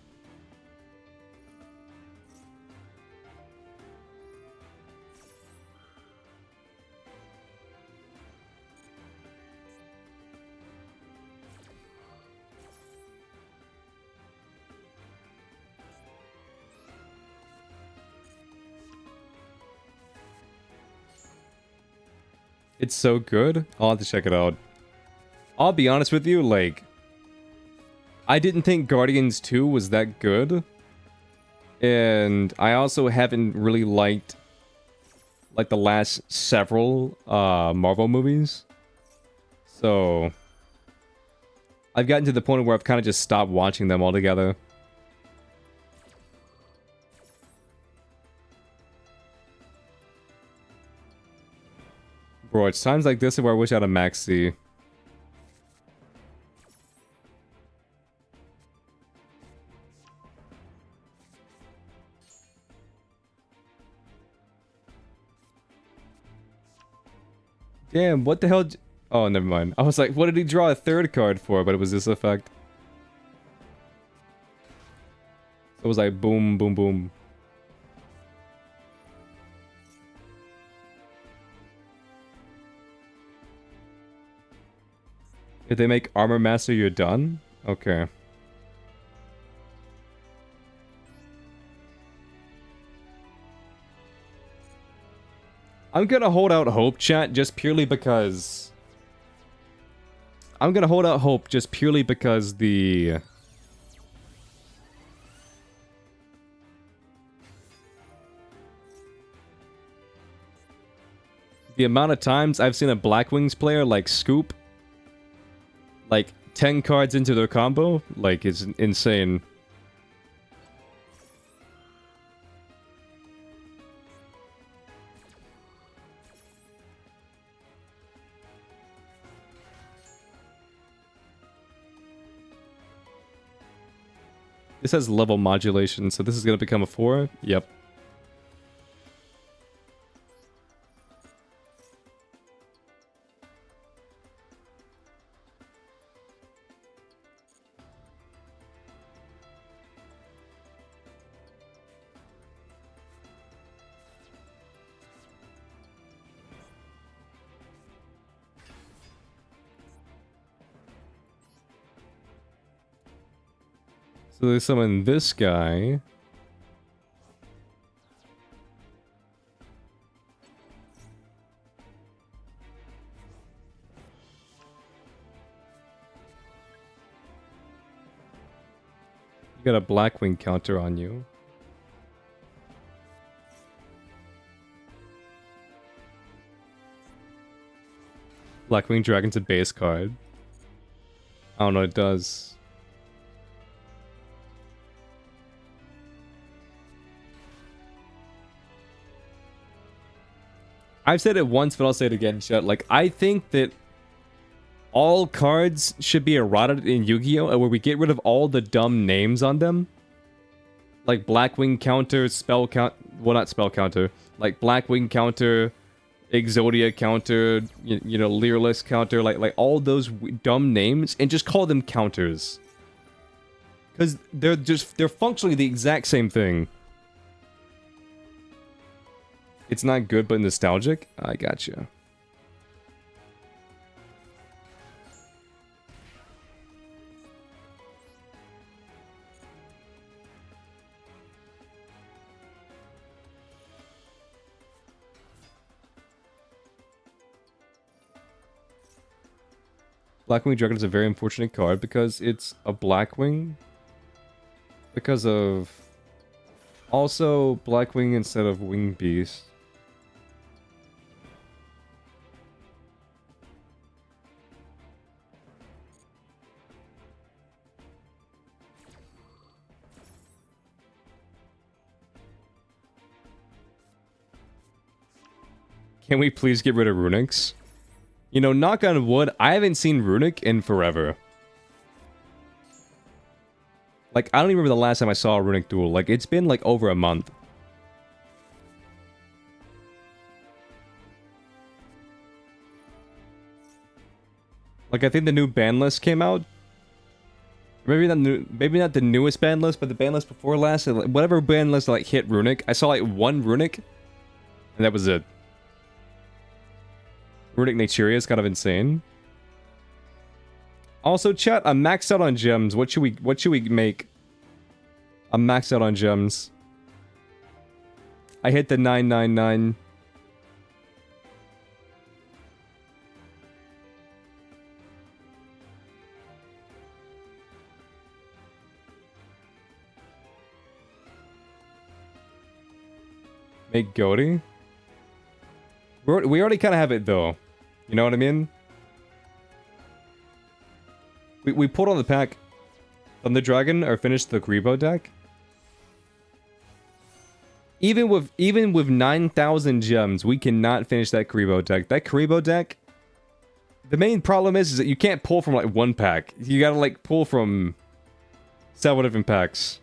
[SPEAKER 1] It's so good. I'll have to check it out. I'll be honest with you, like, I didn't think Guardians 2 was that good. And I also haven't really liked, like, the last several Marvel movies. So I've gotten to the point where I've kind of just stopped watching them altogether. Bro, it's times like this where I wish I had a Max C. Damn, what the hell? Oh, never mind. I was like, what did he draw a third card for? But it was this effect. It was like boom, boom, boom. If they make Armor Master, you're done? Okay. I'm gonna hold out hope, chat, just purely because... I'm gonna hold out hope just purely because the amount of times I've seen a Black Wings player, like, scoop like 10 cards into their combo, like, it's insane. This has level modulation, so this is going to become a 4? Yep. So they summon this guy. You got a Blackwing counter on you. Blackwing Dragon's a base card. I don't know what it does. I've said it once, but I'll say it again, chat. Like, I think that all cards should be eroded in Yu-Gi-Oh! Where we get rid of all the dumb names on them. Like Blackwing counter, spell count... Well, not spell counter. Like Blackwing counter, Exodia counter, you know, Leerless counter. Like all those dumb names. And just call them counters. Because they're functionally the exact same thing. It's not good, but nostalgic? I gotcha. Blackwing Dragon is a very unfortunate card because it's a Blackwing. Because of... Also, Blackwing instead of Wing Beast. Can we please get rid of Runics? You know, knock on wood, I haven't seen Runic in forever. Like, I don't even remember the last time I saw a Runic duel. Like, it's been like over a month. Like, I think the new ban list came out. Maybe not the newest ban list, but the ban list before last. Whatever ban list like hit Runic. I saw like one Runic, and that was it. Runic Naturia is kind of insane. Also, chat, I'm maxed out on gems. What should we make? I'm maxed out on gems. I hit the 999. Make Goaty? We already kind of have it though. You know what I mean? We pulled on the pack from the dragon or finished the Grebo deck. Even with 9,000 gems, we cannot finish that Grebo deck. That Grebo deck, the main problem is that you can't pull from like one pack. You gotta like pull from several different packs.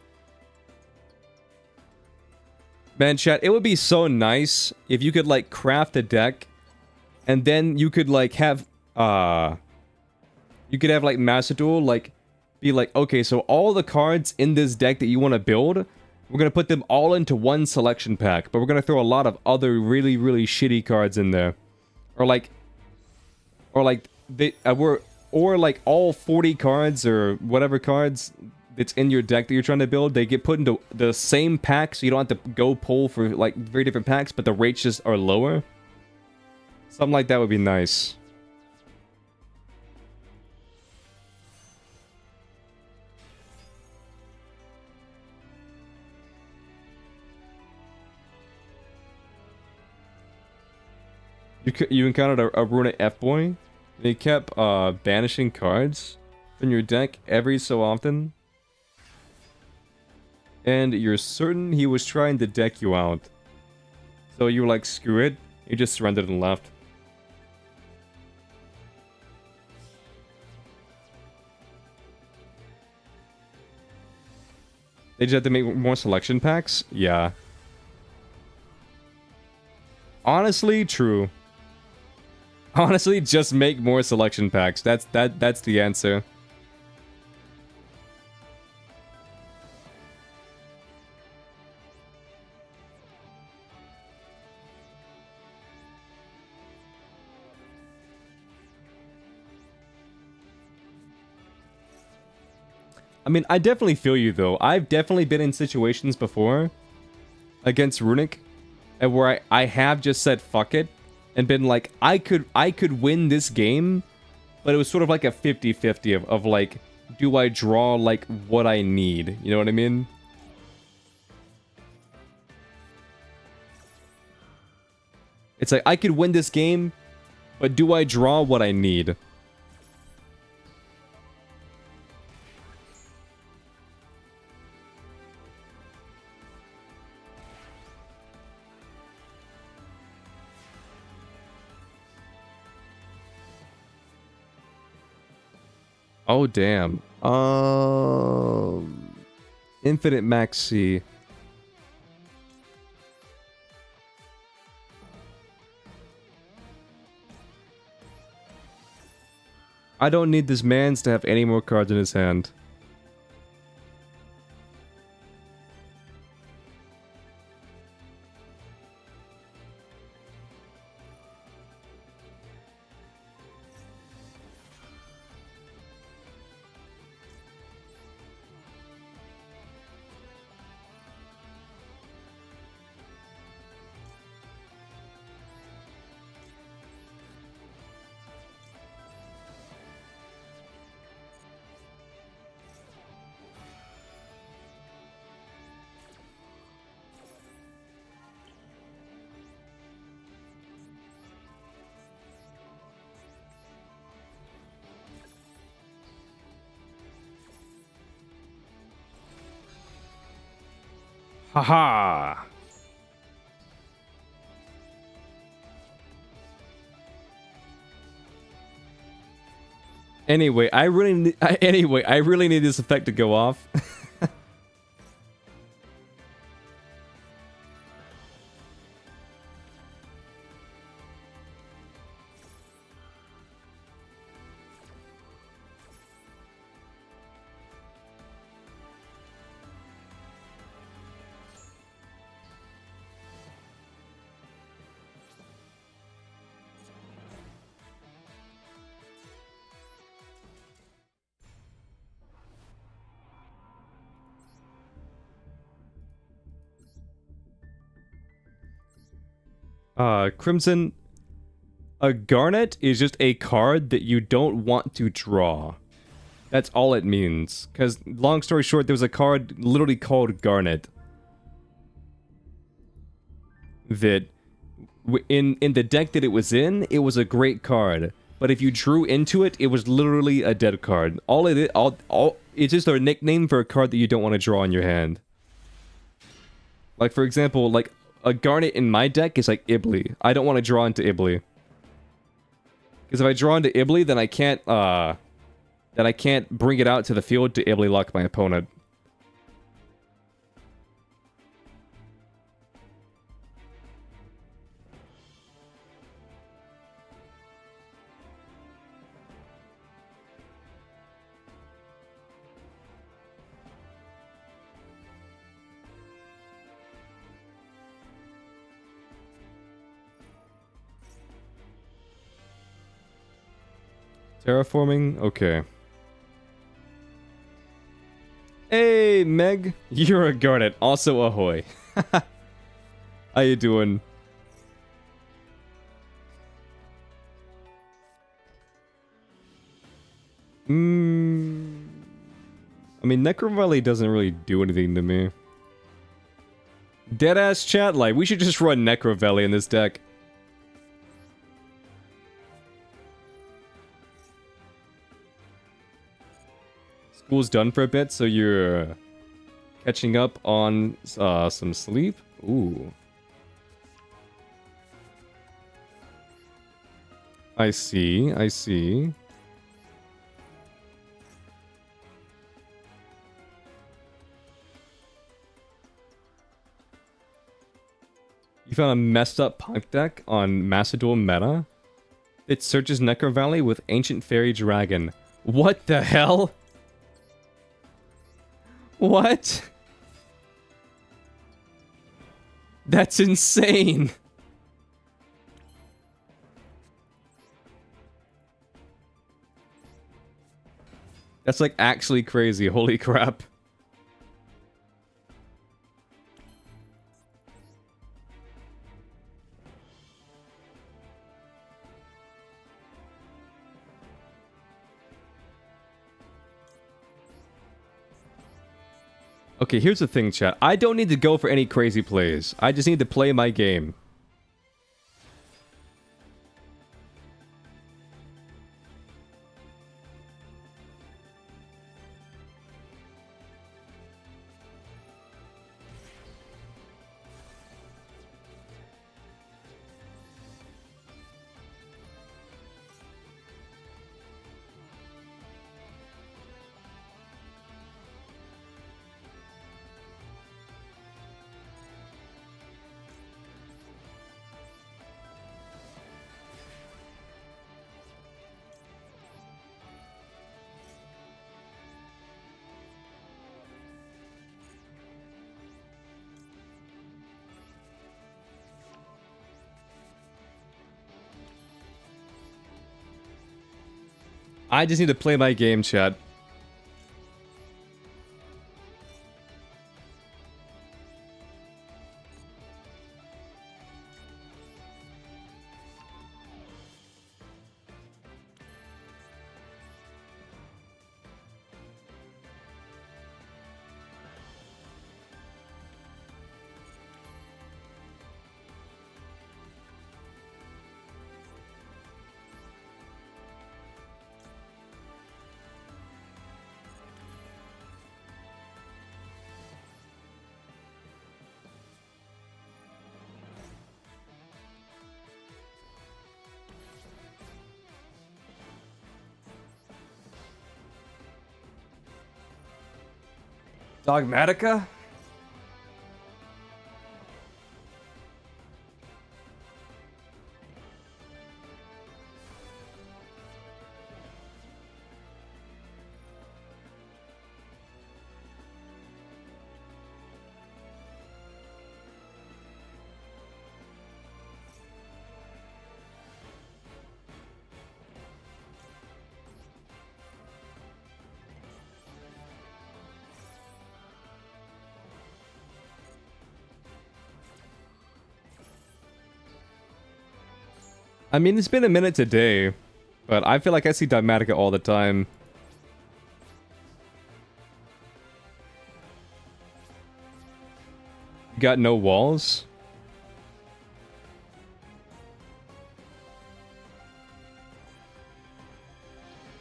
[SPEAKER 1] Man, chat, it would be so nice if you could like craft a deck and then you could like have you could have like Master Duel like be like, okay, so all the cards in this deck that you want to build, we're going to put them all into one selection pack, but we're going to throw a lot of other really shitty cards in there. Or like all 40 cards or whatever cards that's in your deck that you're trying to build, they get put into the same pack, so you don't have to go pull for like very different packs, but the rates just are lower. Something like that would be nice. You encountered a Runic F-Boy? They kept banishing cards from your deck every so often. And you're certain he was trying to deck you out. So you were like, screw it. You just surrendered and left. They just have to make more selection packs? Yeah. Honestly, true. Honestly, just make more selection packs. That's the answer. I mean, I definitely feel you though. I've definitely been in situations before against Runic and where I have just said fuck it and been like, I could win this game, but it was sort of like a 50-50 of like, do I draw like what I need? You know what I mean? It's like, I could win this game, but do I draw what I need? Oh, damn. Infinite Maxi. I don't need this man's to have any more cards in his hand. Haha. Anyway, I really need this effect to go off. Crimson, a Garnet is just a card that you don't want to draw. That's all it means. Because, long story short, there was a card literally called Garnet. That, in the deck that it was in, it was a great card. But if you drew into it, it was literally a dead card. It's just a nickname for a card that you don't want to draw in your hand. Like, for example, like, a Garnet in my deck is like Ibly. I don't want to draw into Ibly. Because if I draw into Ibly, then I can't bring it out to the field to Ibly lock my opponent. Terraforming? Okay. Hey, Meg! You're a Garnet. Also, ahoy. How you doing? I mean, Necro Valley doesn't really do anything to me. Deadass chat, like, we should just run Necro Valley in this deck. School's done for a bit, so you're catching up on some sleep? Ooh. I see, I see. You found a messed up punk deck on Macedol meta? It searches Necro Valley with Ancient Fairy Dragon. What the hell? What? That's insane. That's like actually crazy. Holy crap. Okay, here's the thing, chat. I don't need to go for any crazy plays. I just need to play my game. I just need to play my game, chat. Dogmatica? I mean, it's been a minute today, but I feel like I see Dogmatica all the time. Got no walls?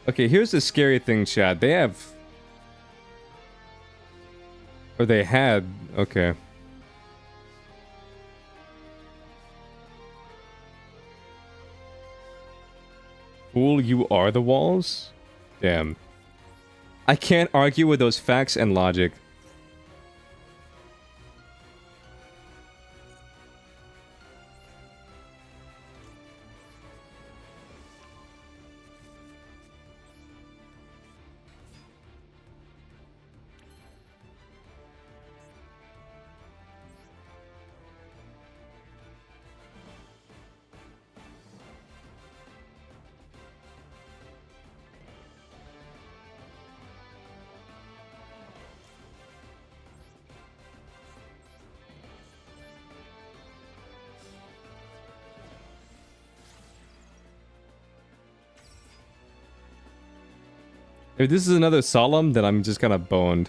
[SPEAKER 1] Okay, here's the scary thing, chat. They have... Or they had... Okay. Fool, you are the walls? Damn. I can't argue with those facts and logic. If this is another Solemn, then I'm just kind of boned.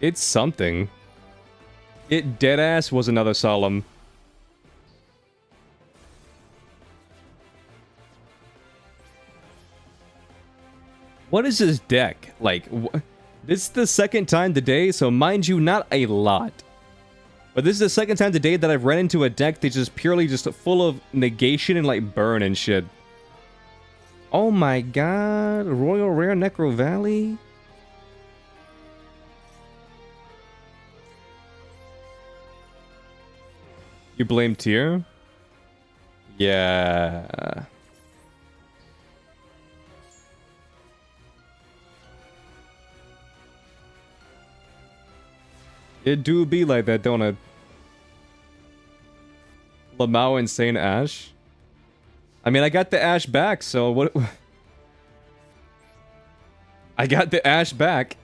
[SPEAKER 1] It's something. It deadass was another Solemn. What is this deck? Like, this is the second time today, so mind you, not a lot. But this is the second time today that I've run into a deck that's just purely just full of negation and like burn and shit. Oh my god, Royal Rare Necro Valley? You blame Tyr? Yeah. It do be like that, don't it? Lamau Insane Ash? I mean, I got the Ash back, so what... I got the Ash back.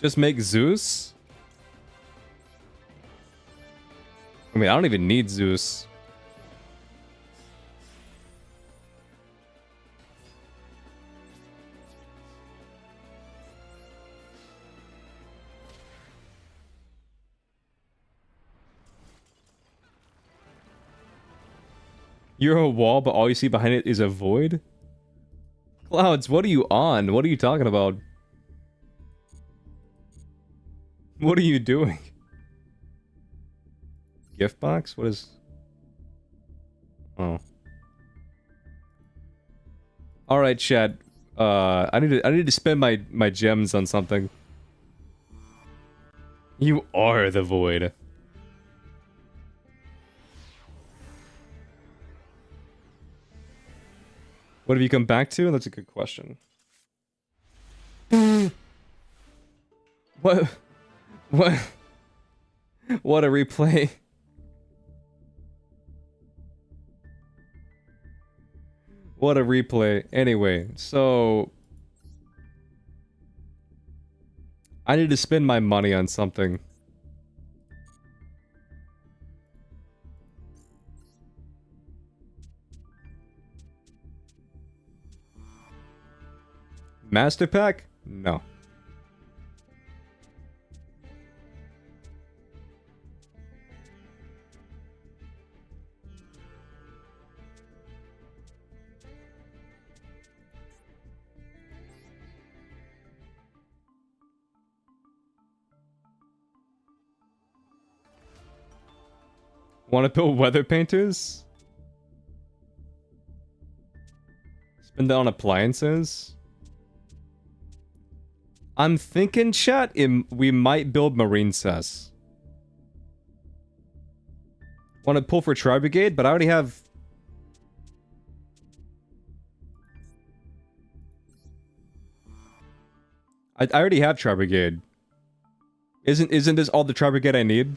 [SPEAKER 1] Just make Zeus? I mean, I don't even need Zeus. You're a wall, but all you see behind it is a void? Clouds, what are you on? What are you talking about? What are you doing? Gift box? What is... Oh. Alright, chat. I need to spend my gems on something. You are the void. What have you come back to? That's a good question. What? What? What a replay. What a replay. Anyway, so... I need to spend my money on something. Master Pack? No. Want to build weather painters? Spend that on appliances? I'm thinking, chat, we might build Marine Cess. Want to pull for Tri Brigade, but I already have... I already have Tri Brigade. Isn't this all the Tri Brigade I need?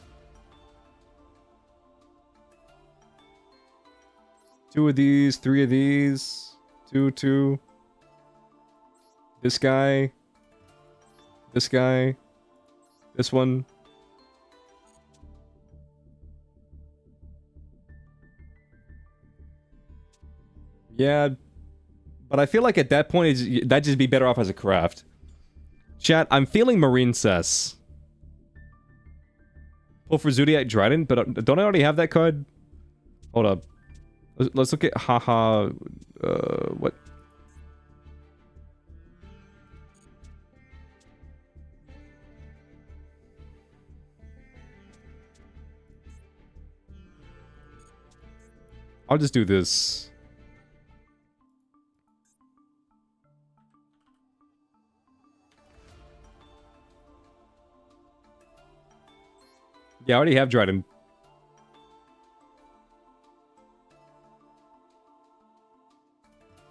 [SPEAKER 1] 2 of these, 3 of these, 2. This guy. This guy. This one. Yeah, but I feel like at that point, that'd just be better off as a craft. Chat, I'm feeling Marine Cess. Pull for Zodiac Dryden, but don't I already have that card? Hold up. Let's look at haha. What? I'll just do this. Yeah, I already have Dryden.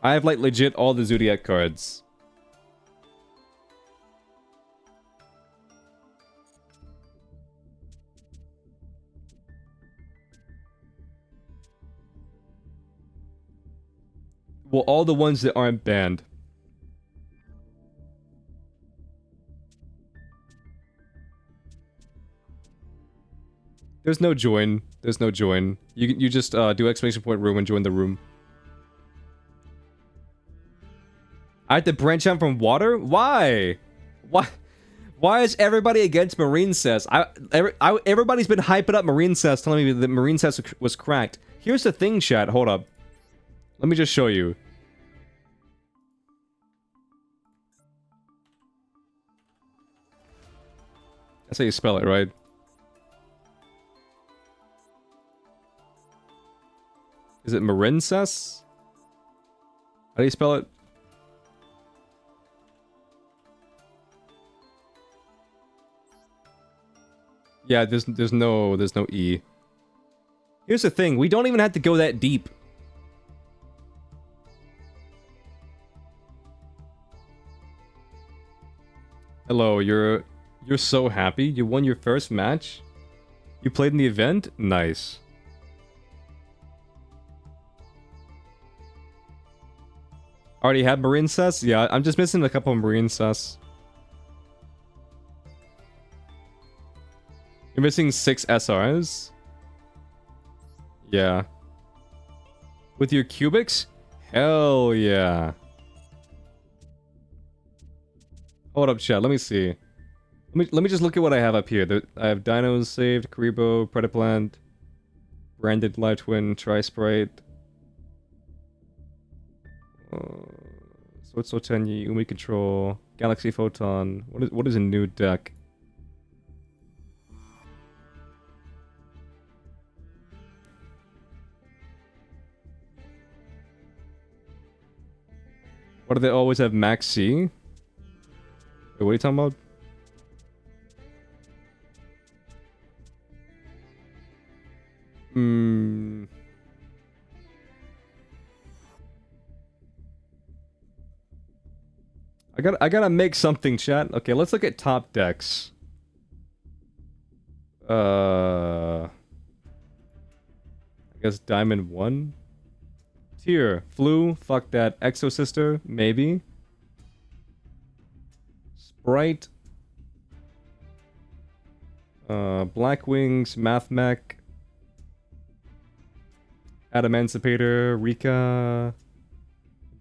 [SPEAKER 1] I have, like, legit all the Zodiac cards. Well, all the ones that aren't banned. There's no join. There's no join. You just do exclamation point room and join the room. I have to branch out from water? Why? Why is everybody against Marine Cess? Everybody's been hyping up Marine Cess, telling me that Marine Cess was cracked. Here's the thing, chat. Hold up. Let me just show you. That's how you spell it, right? Is it Marine Cess? How do you spell it? Yeah, there's no E. Here's the thing, we don't even have to go that deep. Hello, you're so happy. You won your first match? You played in the event? Nice. Already had Marine Cess? Yeah, I'm just missing a couple of Marine Cess. You're missing 6 SRs? Yeah. With your cubics? Hell yeah. Hold up, chat. Let me see. Let me just look at what I have up here. I have Dinos saved, Karibo, Predaplant, Branded Live Twin, Tri-Sprite, Switzo Tenyi, Umi Control, Galaxy Photon. What is a new deck? What do they always have? Max C? Wait, what are you talking about? I gotta make something, chat. Okay, let's look at top decks. I guess Diamond 1? Tier. Flu? Fuck that. Exo Sister? Maybe. Sprite. Black Wings, Math Mech. Adamancipator, Rika.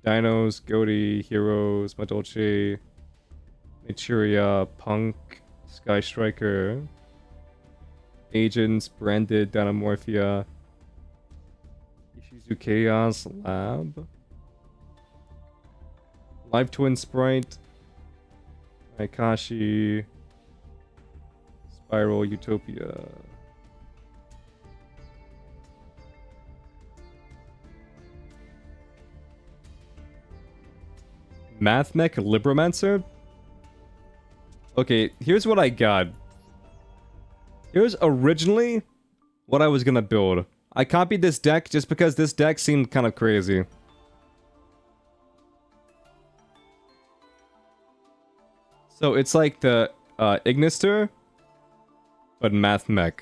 [SPEAKER 1] Dinos, Goaty, Heroes, Madolce, Naturia, Punk, Sky Striker, Agents, Branded, Dynamorphia, Ishizu Chaos, Lab, Live Twin Sprite, Maikashi, Spiral, Utopia, Mathmech Libromancer? Okay, here's what I got. Here's originally what I was gonna build. I copied this deck just because this deck seemed kind of crazy. So it's like the Ignister, but Mathmech.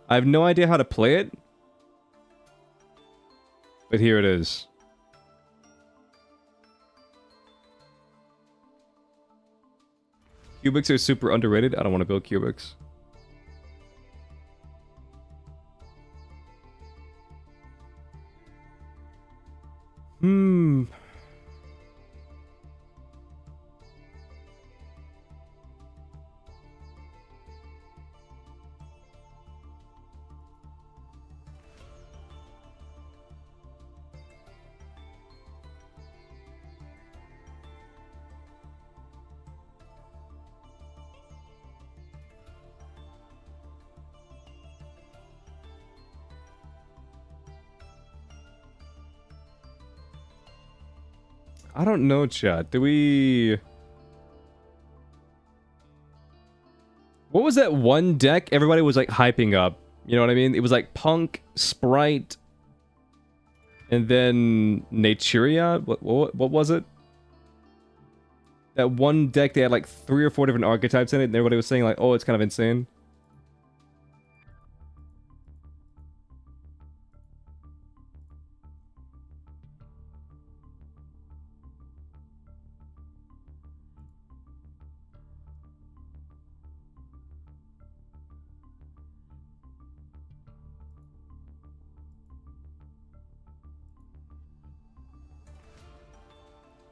[SPEAKER 1] I have no idea how to play it, but here it is. Cubics are super underrated. I don't want to build cubics. I don't know, chat. Do we... What was that one deck everybody was like hyping up? You know what I mean? It was like Punk, Sprite, and then Naturia. What was it? That one deck, they had like 3 or 4 different archetypes in it, and everybody was saying like, oh, it's kind of insane.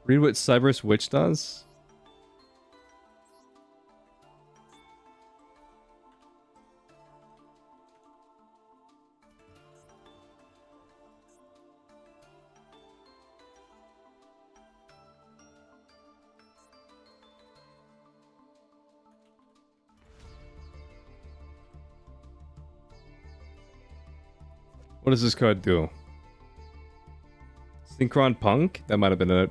[SPEAKER 1] Read what Cyberus Witch does? What does this card do? Synchron Punk? That might have been it.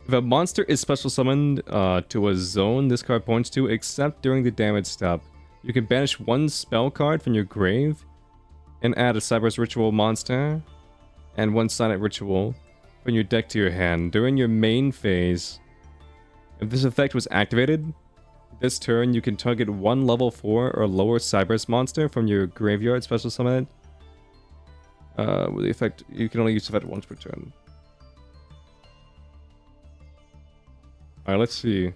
[SPEAKER 1] If a monster is special summoned to a zone this card points to, except during the damage step, you can banish 1 spell card from your grave and add a Cyberus Ritual monster and 1 Silent Ritual from your deck to your hand. During your main phase, if this effect was activated, this turn you can target 1 level 4 or lower Cyberus monster from your graveyard special summon it. With the effect, you can only use the effect once per turn. Alright, let's see.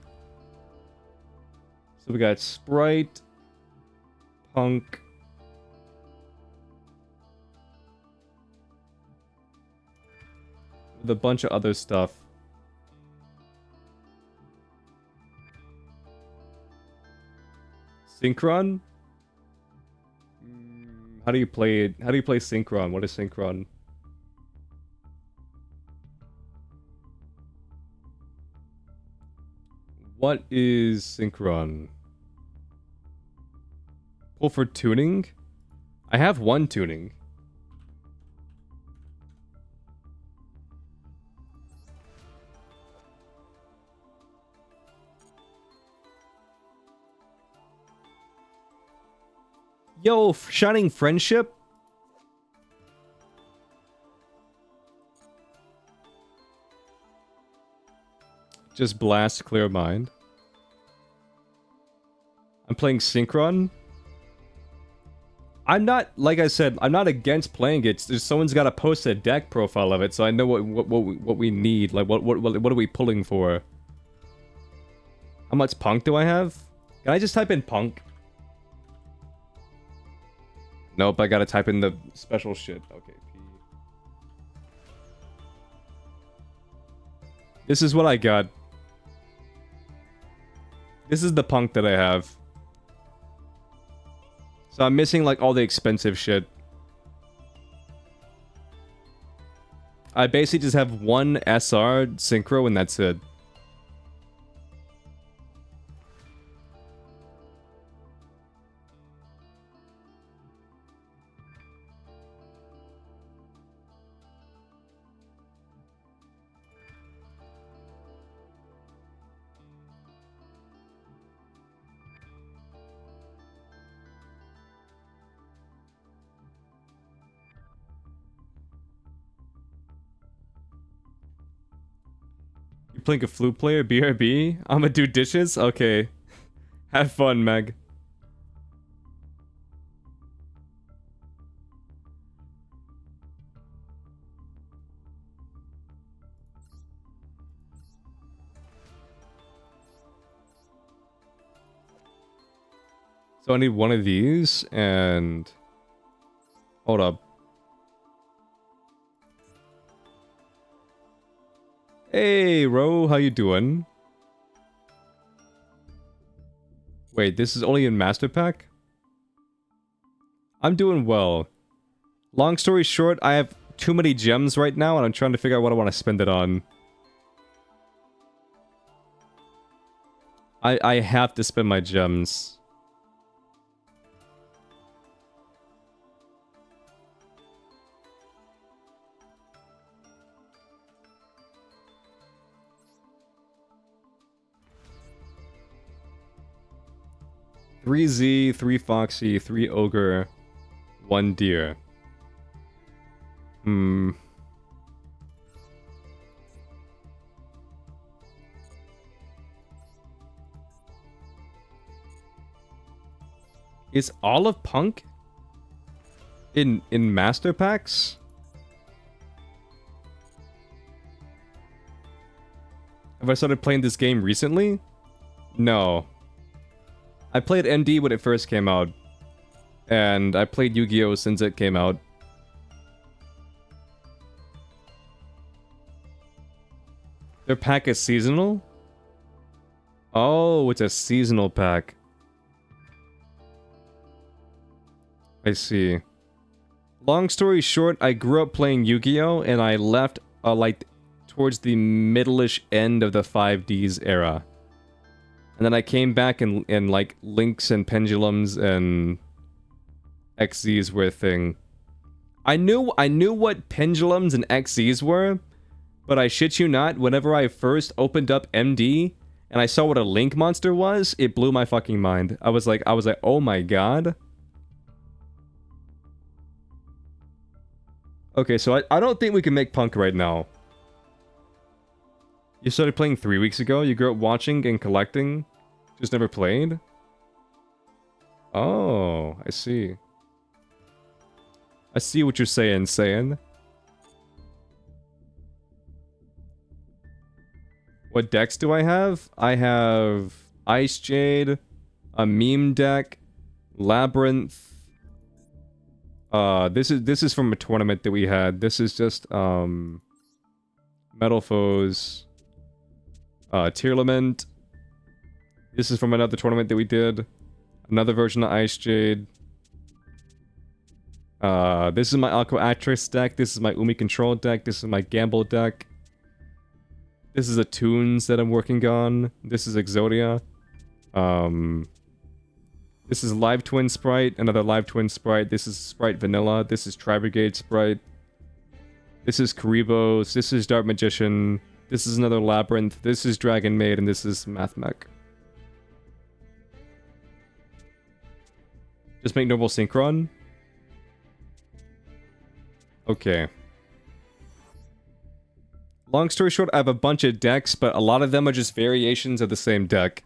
[SPEAKER 1] So we got Sprite, Punk, with a bunch of other stuff. Synchron? How do you play it? How do you play Synchron? What is Synchron? What is Synchron? Pull for tuning? I have 1 tuning. Yo, Shining Friendship? Just blast, clear mind. I'm playing Synchron. I'm not, like I said, I'm not against playing it. Just someone's got to post a deck profile of it, so I know what we need. Like, what are we pulling for? How much Punk do I have? Can I just type in Punk? Nope, I gotta type in the special shit. Okay, P. This is what I got. This is the Punk that I have. So I'm missing like all the expensive shit. I basically just have 1 SR Synchro and that's it. You playing a flute player? BRB? I'ma do dishes? Okay. Have fun, Meg. So I need one of these, and... Hold up. Hey, Ro, how you doing? Wait, this is only in Master Pack? I'm doing well. Long story short, I have too many gems right now, and I'm trying to figure out what I want to spend it on. I have to spend my gems. Three Z, 3 Foxy, 3 Ogre, 1 Deer. Is all of Punk in Master Packs? Have I started playing this game recently? No. I played ND when it first came out. And I played Yu-Gi-Oh! Since it came out. Their pack is seasonal? Oh, it's a seasonal pack. I see. Long story short, I grew up playing Yu-Gi-Oh! And I left, like, towards the middle-ish end of the 5Ds era. And then I came back and like, Links and Pendulums and XZs were a thing. I knew what Pendulums and XZs were, but I shit you not, whenever I first opened up MD and I saw what a Link monster was, it blew my fucking mind. I was like, oh my god. Okay, so I don't think we can make Punk right now. You started playing 3 weeks ago? You grew up watching and collecting? Just never played? Oh, I see. I see what you're saying. What decks do I have? I have Ice Jade, a meme deck, Labyrinth. This is from a tournament that we had. This is just Metal Foes. Tearlament. This is from another tournament that we did. Another version of Ice Jade. This is my Aqua Actress deck. This is my Umi Control deck. This is my Gamble deck. This is a Toons that I'm working on. This is Exodia. This is Live Twin Sprite. Another Live Twin Sprite. This is Sprite Vanilla. This is Tri-Brigade Sprite. This is Karibos. This is Dark Magician. This is another Labyrinth. This is Dragon Maid, and this is Mathmech. Just make normal Synchron? Okay. Long story short, I have a bunch of decks, but a lot of them are just variations of the same deck.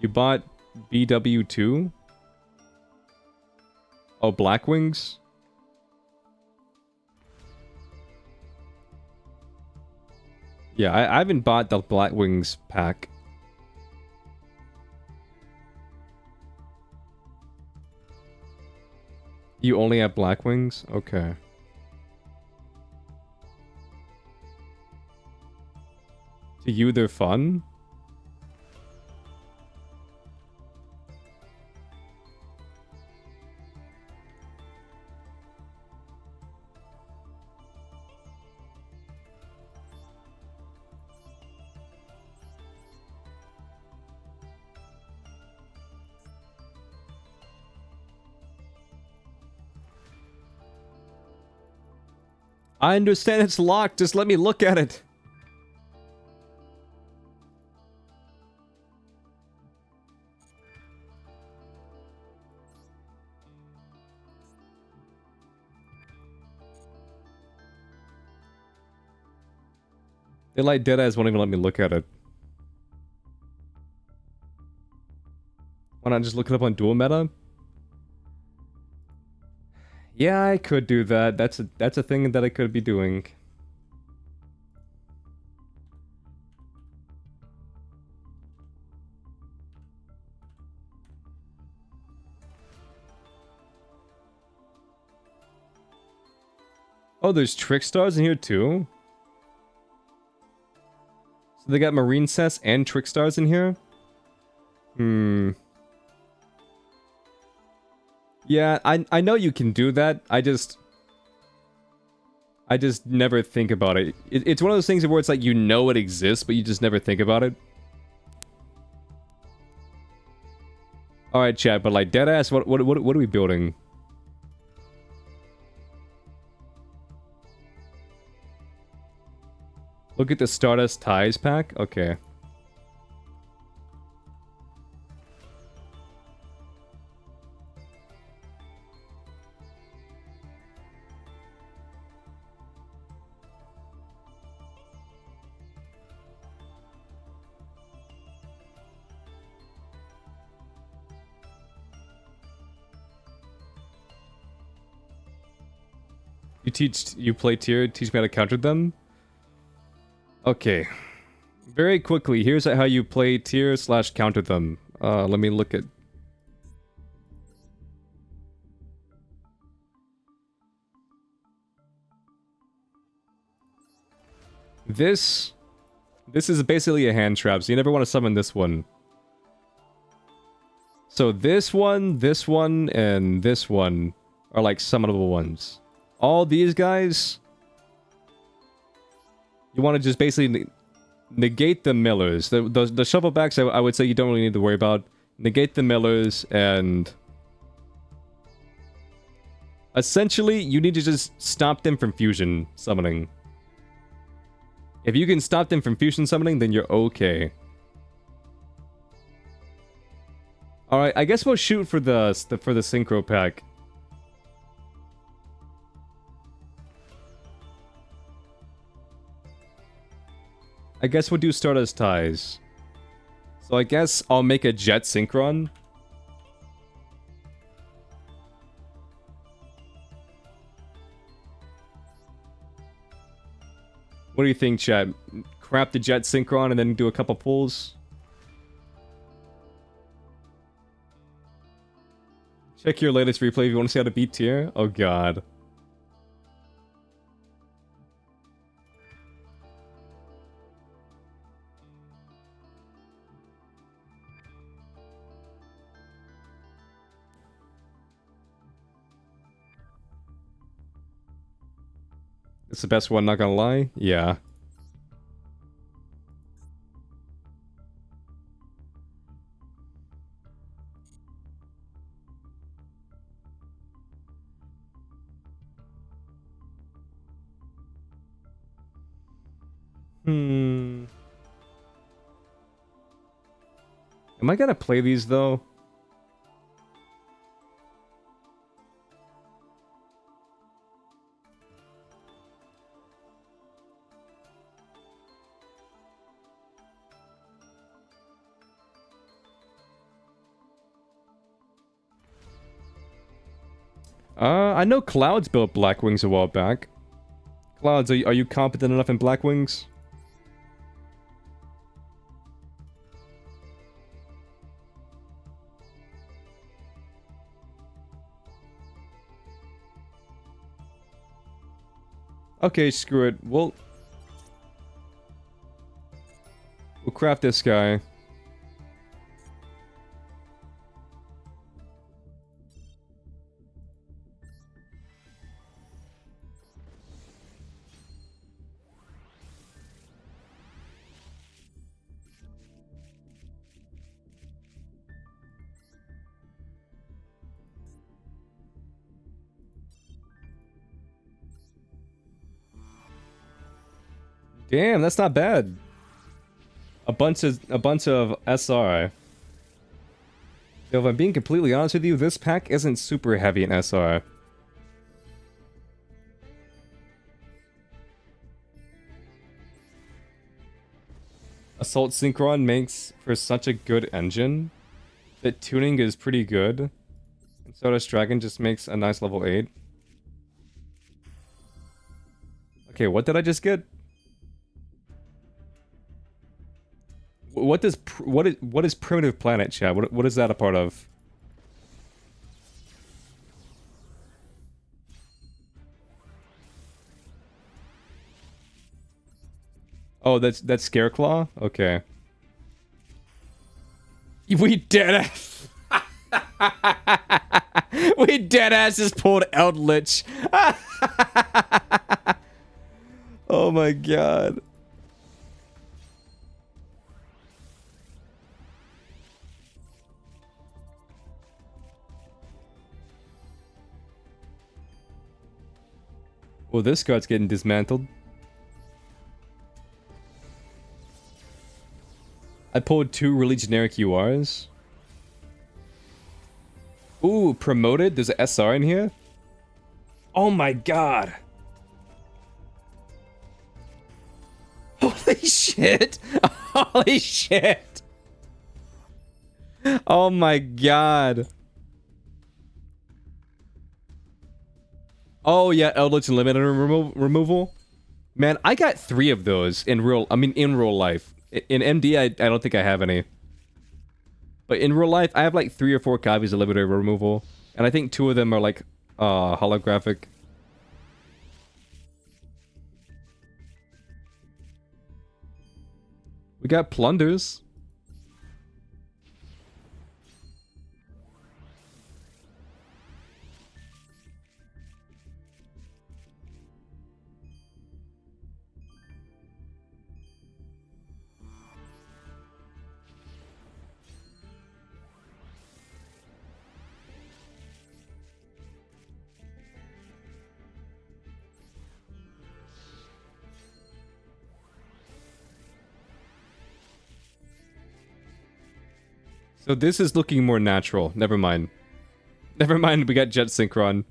[SPEAKER 1] You bought BW2? Oh, Blackwings? Yeah, I haven't bought the Blackwings pack. You only have Blackwings? Okay. To you, they're fun? I understand it's locked, just let me look at it. It like deadass won't even let me look at it. Why not just look it up on Duel Meta? Yeah, I could do that. That's a thing that I could be doing. Oh, there's Trick Stars in here too? So they got Marine Cess and Trick Stars in here? Yeah, I know you can do that. I just never think about it. It's one of those things where it's like you know it exists, but you just never think about it. Alright, chat, but like deadass, what are we building? Look at the Stardust Ties pack? Okay. You play tier, teach me how to counter them? Okay. Very quickly, here's how you play tier / counter them. Let me look at... This is basically a hand trap, so you never want to summon this one. So this one, and this one are like summonable ones. All these guys... You want to just basically negate the millers. The shovelbacks, I would say you don't really need to worry about. Negate the millers, and... Essentially, you need to just stop them from fusion summoning. If you can stop them from fusion summoning, then you're okay. Alright, I guess we'll shoot for the synchro pack. I guess we'll do Stardust Ties. So I guess I'll make a Jet Synchron. What do you think, chat? Crap the Jet Synchron and then do a couple pulls? Check your latest replay if you want to see how to beat tier. Oh god. It's the best one, not gonna lie. Yeah. Am I gonna play these though? I know Clouds built Black Wings a while back. Clouds, are you competent enough in Black Wings? Okay, screw it. We'll craft this guy. Damn, that's not bad. A bunch of SR. Yo, if I'm being completely honest with you, this pack isn't super heavy in SR. Assault Synchron makes for such a good engine that tuning is pretty good. And so does Dragon just makes a nice level 8. Okay, what did I just get? What is Primitive Planet, chat? What is that a part of? Oh, that's Scareclaw? Okay. We deadass. We deadass just pulled Eldritch. Oh my god. Well, this card's getting dismantled. I pulled 2 really generic URs. Ooh, promoted? There's an SR in here? Oh my god. Holy shit. Holy shit. Oh my god. Oh yeah, Eldritch Unlimited removal. Man, I got 3 of those in real life. In MD, I don't think I have any. But in real life, I have like 3 or 4 copies of limited removal. And I think 2 of them are like, holographic. We got plunders. So this is looking more natural. Never mind. Never mind, we got Jet Synchron.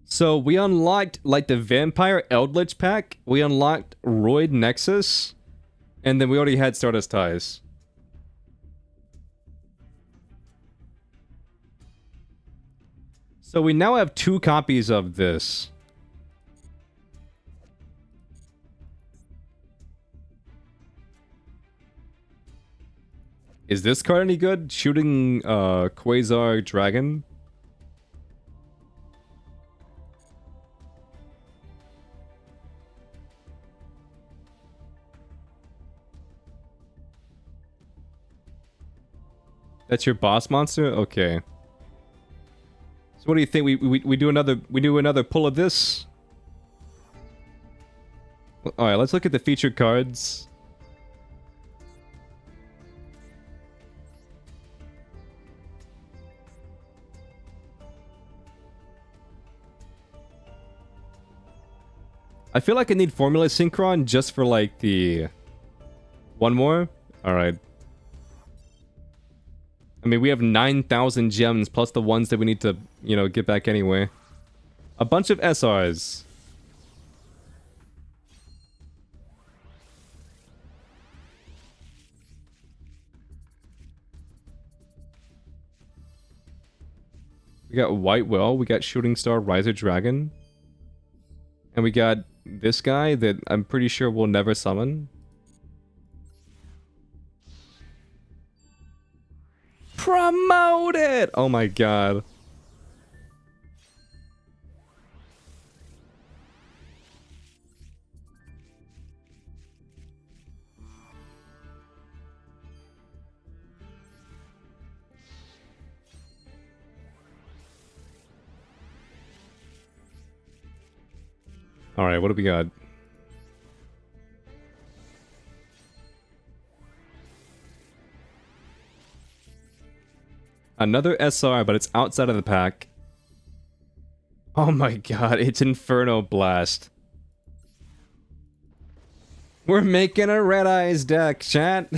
[SPEAKER 1] So we unlocked, like, the Vampire Eldritch pack. We unlocked Roid Nexus. And then we already had Stardust Ties. So we now have 2 copies of this. Is this card any good? Shooting Quasar Dragon? That's your boss monster? Okay. So what do you think? We do another pull of this? Alright, let's look at the featured cards. I feel like I need Formula Synchron just for, like, the... One more? Alright. I mean, we have 9,000 gems plus the ones that we need to, you know, get back anyway. A bunch of SRs. We got White Well, we got Shooting Star Riser Dragon. And we got this guy that I'm pretty sure we'll never summon. Promoted! Oh my god. Alright, what do we got? Another SR, but it's outside of the pack. Oh my god, it's Inferno Blast. We're making a Red Eyes deck, chat.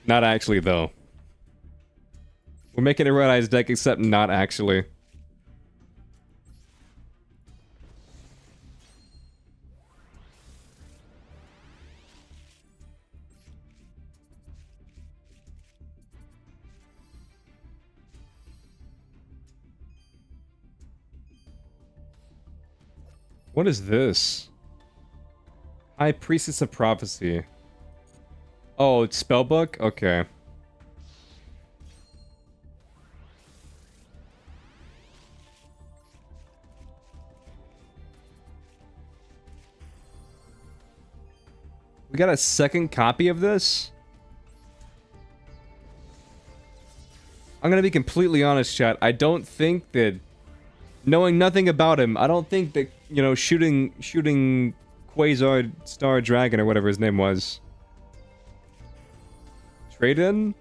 [SPEAKER 1] Not actually, though. We're making a Red Eyes deck, except not actually. What is this? High Priestess of Prophecy. Oh, it's spellbook? Okay. We got a second copy of this? I'm gonna be completely honest, chat. I don't think that, knowing nothing about him, I don't think that, you know, shooting Quasar Star Dragon or whatever his name was. Trade in?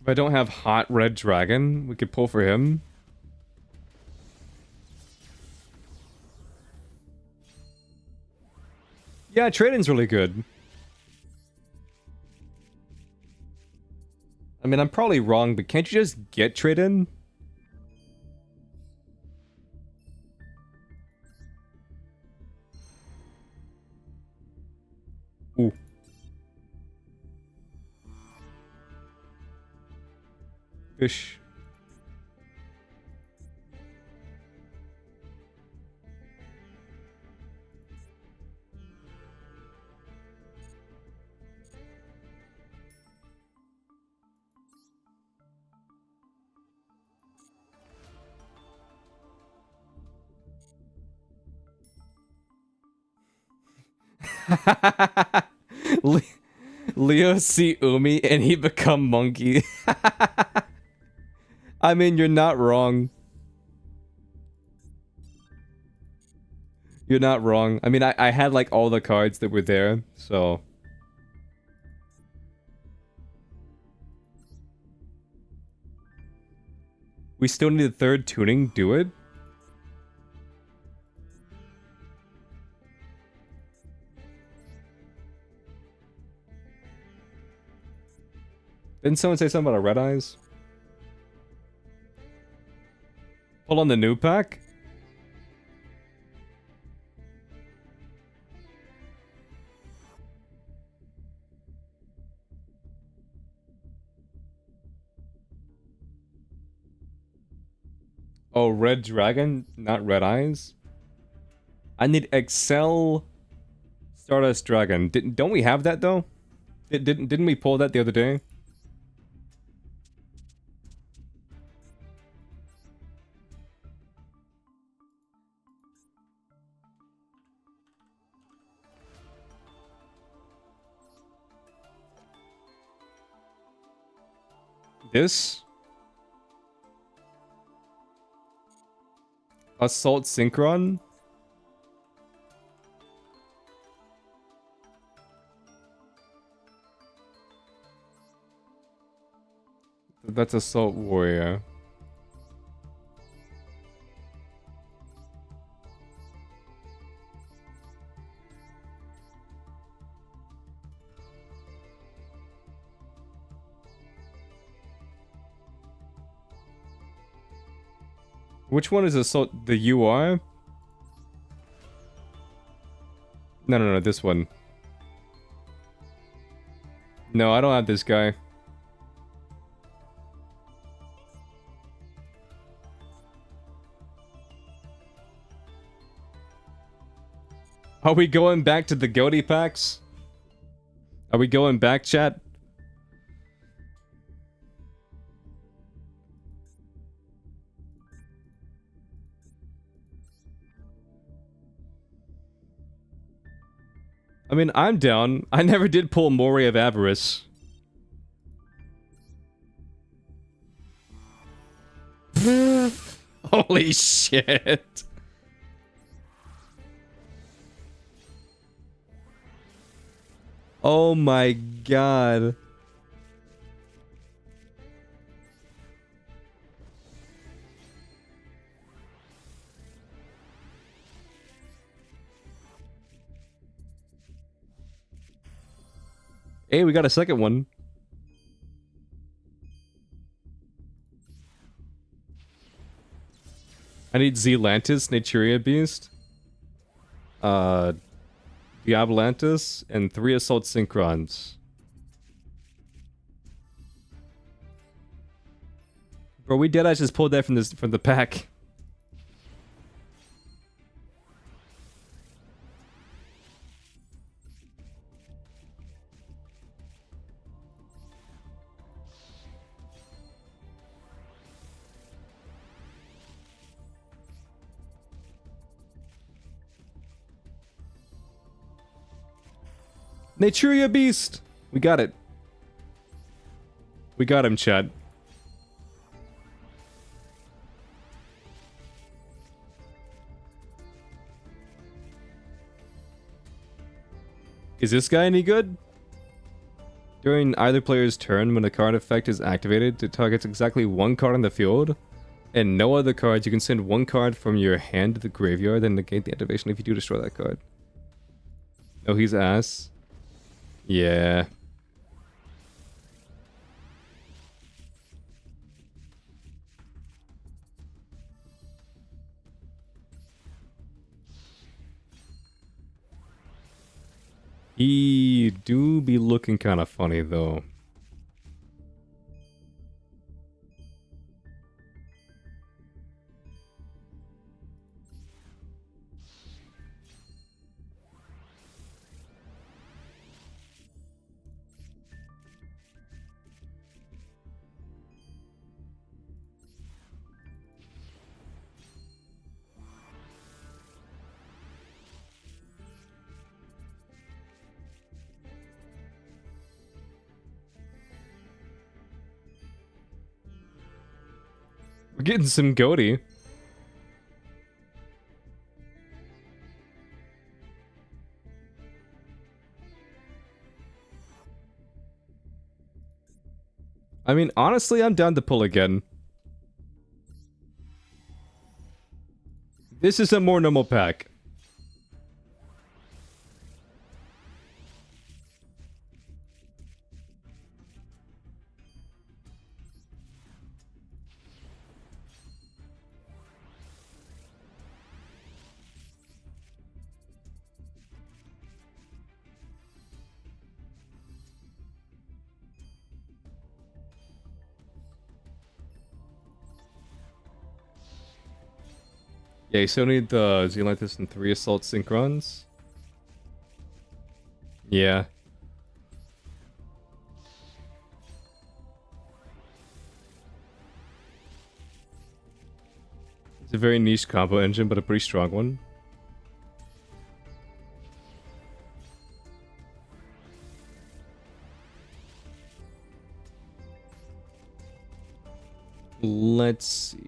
[SPEAKER 1] If I don't have Hot Red Dragon, we could pull for him. Yeah, trading's really good. I mean, I'm probably wrong, but can't you just get trade-in? Ooh. Fish. Leo see Umi and he become monkey. I mean, you're not wrong. You're not wrong. I mean, I had like all the cards that were there, so... We still need a third tuning, do it? Didn't someone say something about a red eyes? Pull on the new pack? Oh, red dragon, not red eyes? I need Excel Stardust Dragon. Don't we have that though? Didn't we pull that the other day? This? Assault Synchron? That's Assault Warrior. Which one is Assault? The UR? No, this one. No, I don't have this guy. Are we going back to the Goaty packs? Are we going back, chat? I mean, I'm down. I never did pull Mori of Avarice. Holy shit. Oh my god. Hey, we got a second one. I need Zealantis, Naturia Beast, Diablantis, and 3 Assault Synchrons. Bro, we deadass just pulled that from the pack. Naturia Beast! We got it. We got him, chat. Is this guy any good? During either player's turn, when a card effect is activated, it targets exactly 1 card on the field, and no other cards. You can send 1 card from your hand to the graveyard, then negate the activation if you do destroy that card. Oh, he's ass. Yeah. He do be looking kind of funny, though. We're getting some goatee. I mean, honestly, I'm down to pull again. This is a more normal pack. Yeah, you still need the Zealantis and 3 Assault Synchrons. Yeah. It's a very niche combo engine, but a pretty strong one. Let's see.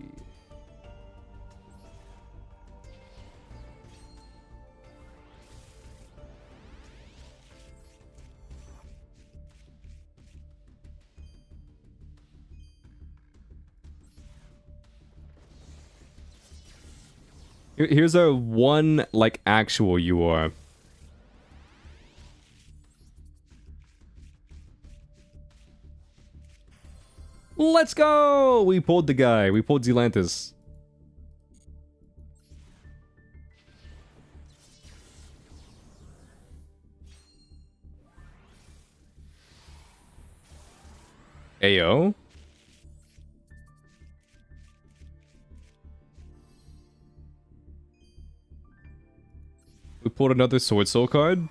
[SPEAKER 1] Here's our one, like, actual UR. Let's go! We pulled the guy. We pulled Zealantis. Ayo. We pulled another Sword Soul card.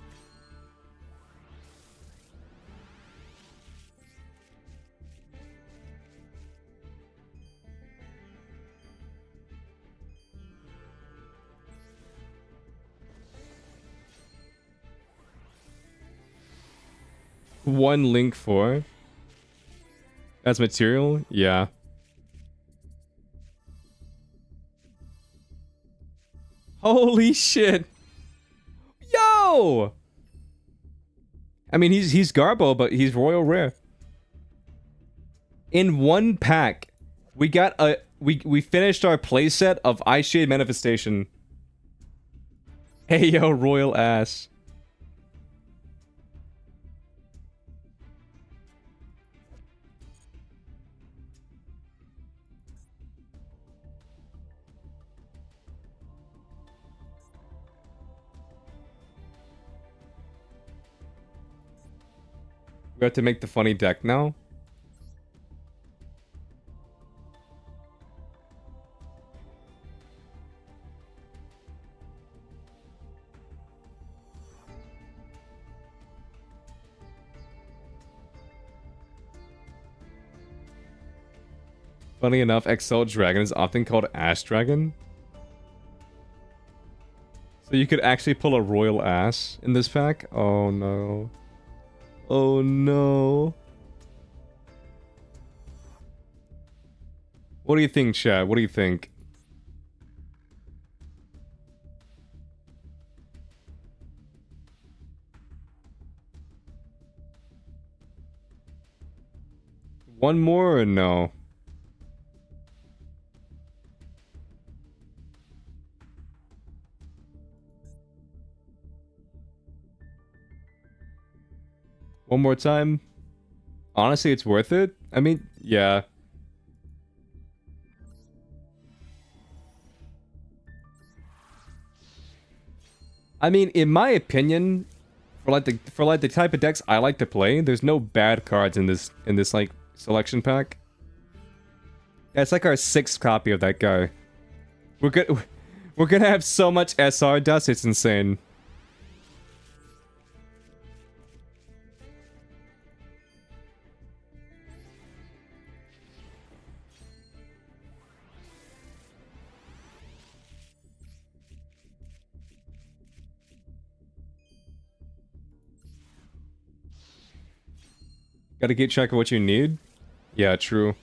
[SPEAKER 1] One Link 4. As material? Yeah. Holy shit! Yo! I mean, he's Garbo, but he's Royal Rare. In one pack, we got a... We finished our playset of Ice Shade Manifestation. Hey yo, Royal Ass. We have to make the funny deck now. Funny enough, Excel Dragon is often called Ass Dragon. So you could actually pull a Royal Ass in this pack? Oh no. Oh no. What do you think, chat? What do you think? One more or no? One more time? Honestly, it's worth it? I mean, yeah. I mean, in my opinion, for like the type of decks I like to play, there's no bad cards in this like selection pack. Yeah, it's like our 6th copy of that guy. We're gonna have so much SR dust, it's insane. Gotta keep track of what you need. Yeah, true.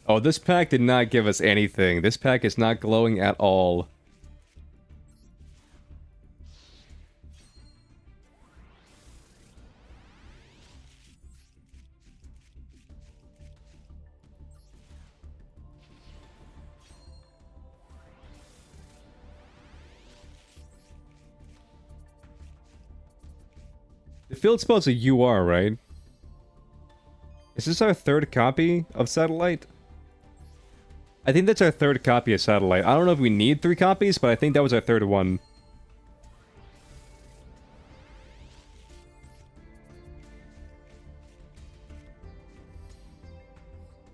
[SPEAKER 1] Oh, this pack did not give us anything. This pack is not glowing at all. The field spell's a UR, right? Is this our 3rd copy of Satellite? I think that's our 3rd copy of Satellite. I don't know if we need 3 copies, but I think that was our 3rd one.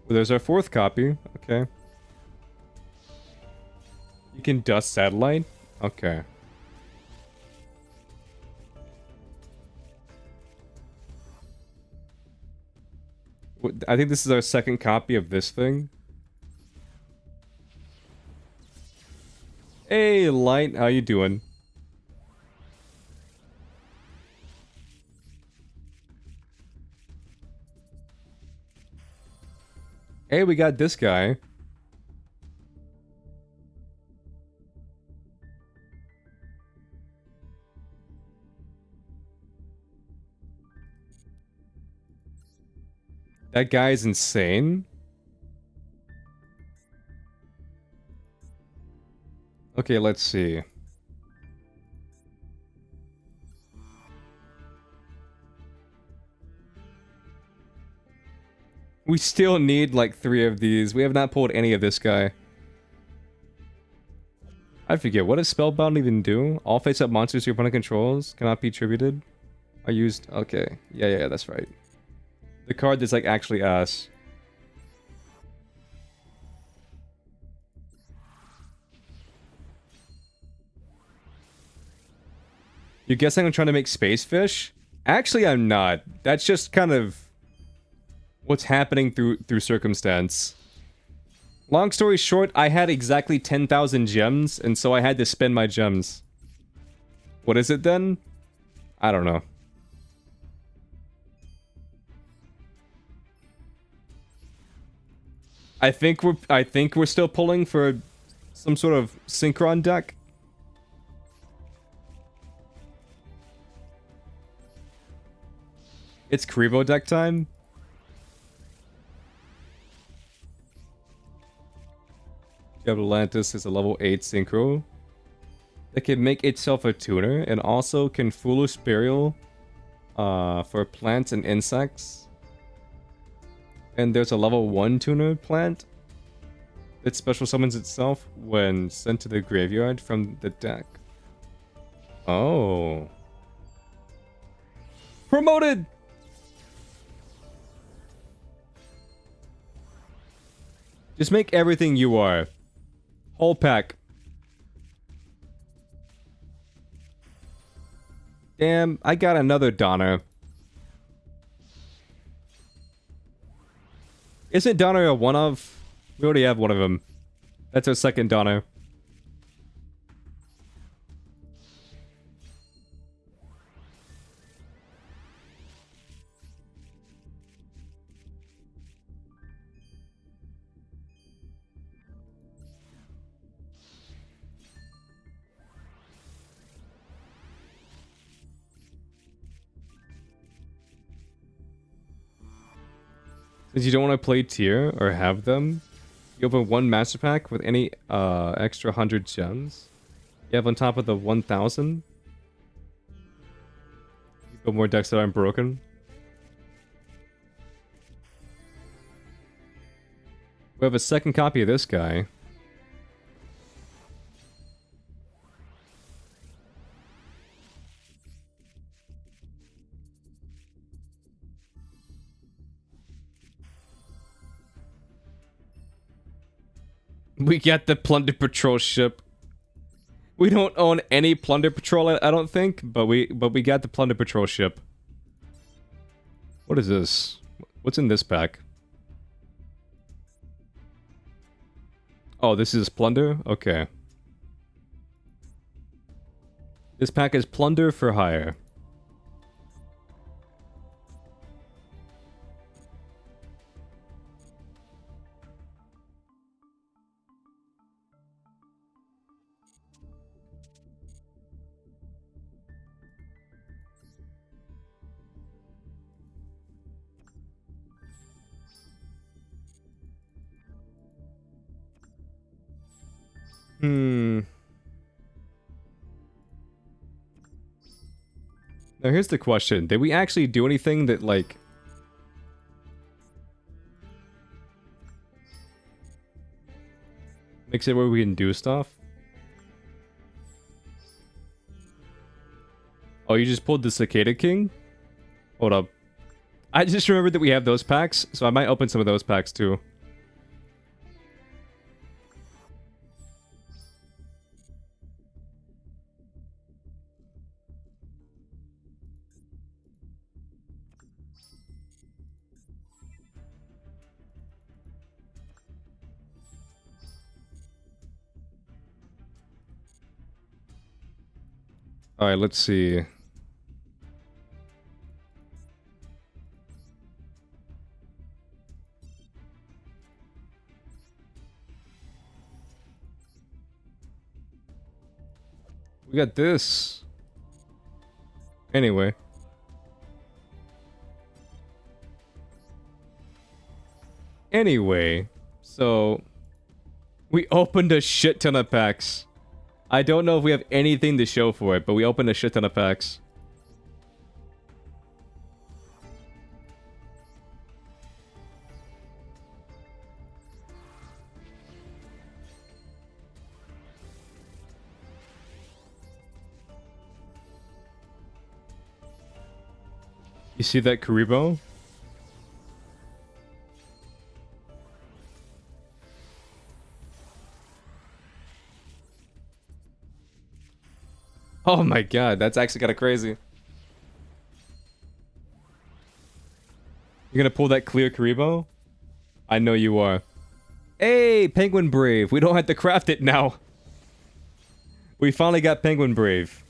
[SPEAKER 1] Well, there's our 4th copy. Okay. You can dust Satellite? Okay. I think this is our 2nd copy of this thing. Hey, Light, how you doing? Hey, we got this guy. That guy is insane. Okay, let's see. We still need like 3 of these. We have not pulled any of this guy. I forget, what does Spellbound even do? All face-up monsters your opponent controls cannot be attributed. Are used... Okay. Yeah, that's right. The card that's like actually ass. You're guessing I'm trying to make Space Fish? Actually, I'm not. That's just kind of what's happening through circumstance. Long story short, I had exactly 10,000 gems, and so I had to spend my gems. What is it then? I don't know. I think we're still pulling for some sort of Synchron deck. It's Krivo deck time. Atlantis is a level 8 synchro that can make itself a tuner and also can Foolish Burial for plants and insects. And there's a level 1 tuner plant It special summons itself when sent to the graveyard from the deck. Oh. Promoted! Just make everything you are. Whole pack. Damn, I got another Donner. Isn't Donner a one-of? We already have one of them. That's our second Donner. Since you don't want to play tier or have them, you open one master pack with any extra 100 gems you have on top of the 1,000. You build more decks that aren't broken. We have a second copy of this guy. We get the Plunder Patrol ship. We don't own any Plunder Patrol, I don't think, but we got the Plunder Patrol ship. What is this? What's in this pack? Oh, this is Plunder? Okay. This pack is Plunder for hire. Now here's the question. Did we actually do anything that, like... makes it where we can do stuff? Oh, you just pulled the Cicada King? Hold up. I just remembered that we have those packs, so I might open some of those packs too. Alright, let's see. We got this. Anyway. So... we opened a shit ton of packs. I don't know if we have anything to show for it, but we opened a shit ton of packs. You see that Karibo? Oh my god, that's actually kind of crazy. You're gonna pull that clear Karibo? I know you are. Hey, Penguin Brave! We don't have to craft it now! We finally got Penguin Brave.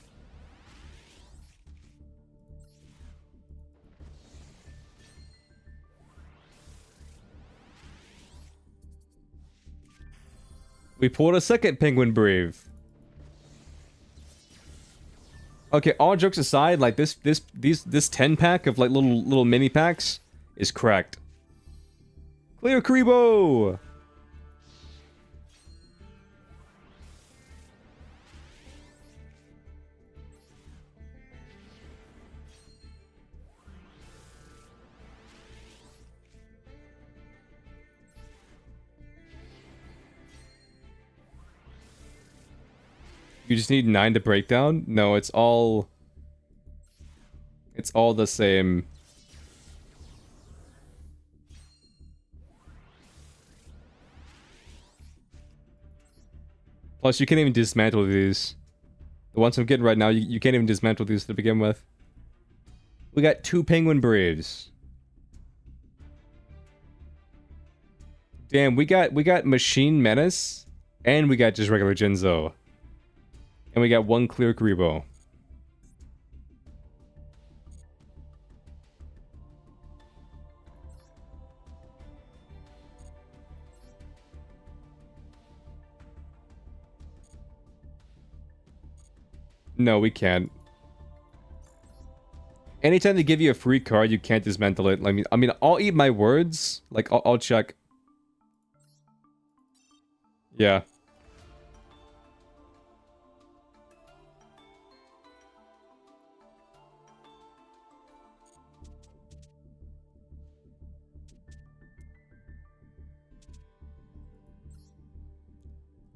[SPEAKER 1] We pulled a second Penguin Brave. Okay, all jokes aside, like this 10 pack of like little mini packs is cracked. Clear Karibo! You just need 9 to break down? No, it's all the same. Plus, you can't even dismantle these. The ones I'm getting right now, you can't even dismantle these to begin with. We got 2 penguin braves. Damn, we got Machine Menace, and we got just regular Jinzo. And we got 1 clear Grebo. No, we can't. Anytime they give you a free card, you can't dismantle it. I mean, I'll eat my words. Like, I'll check. Yeah.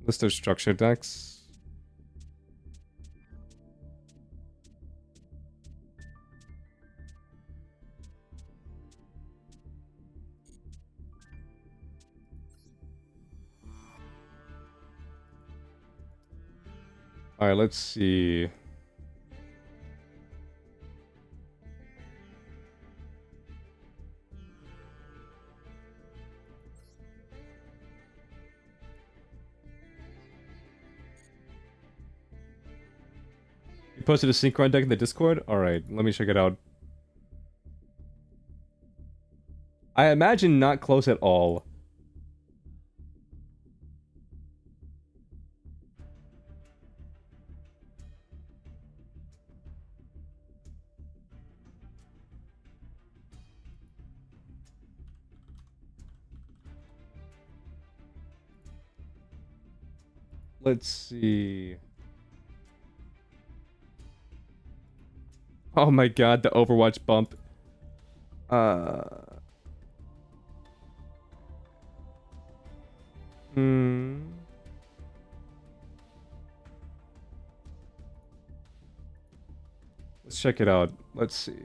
[SPEAKER 1] List of structure decks. Alright, let's see. You posted a Synchron deck in the Discord? Alright, let me check it out. I imagine not close at all. Let's see. Oh my god, the Overwatch bump. Let's check it out. Let's see.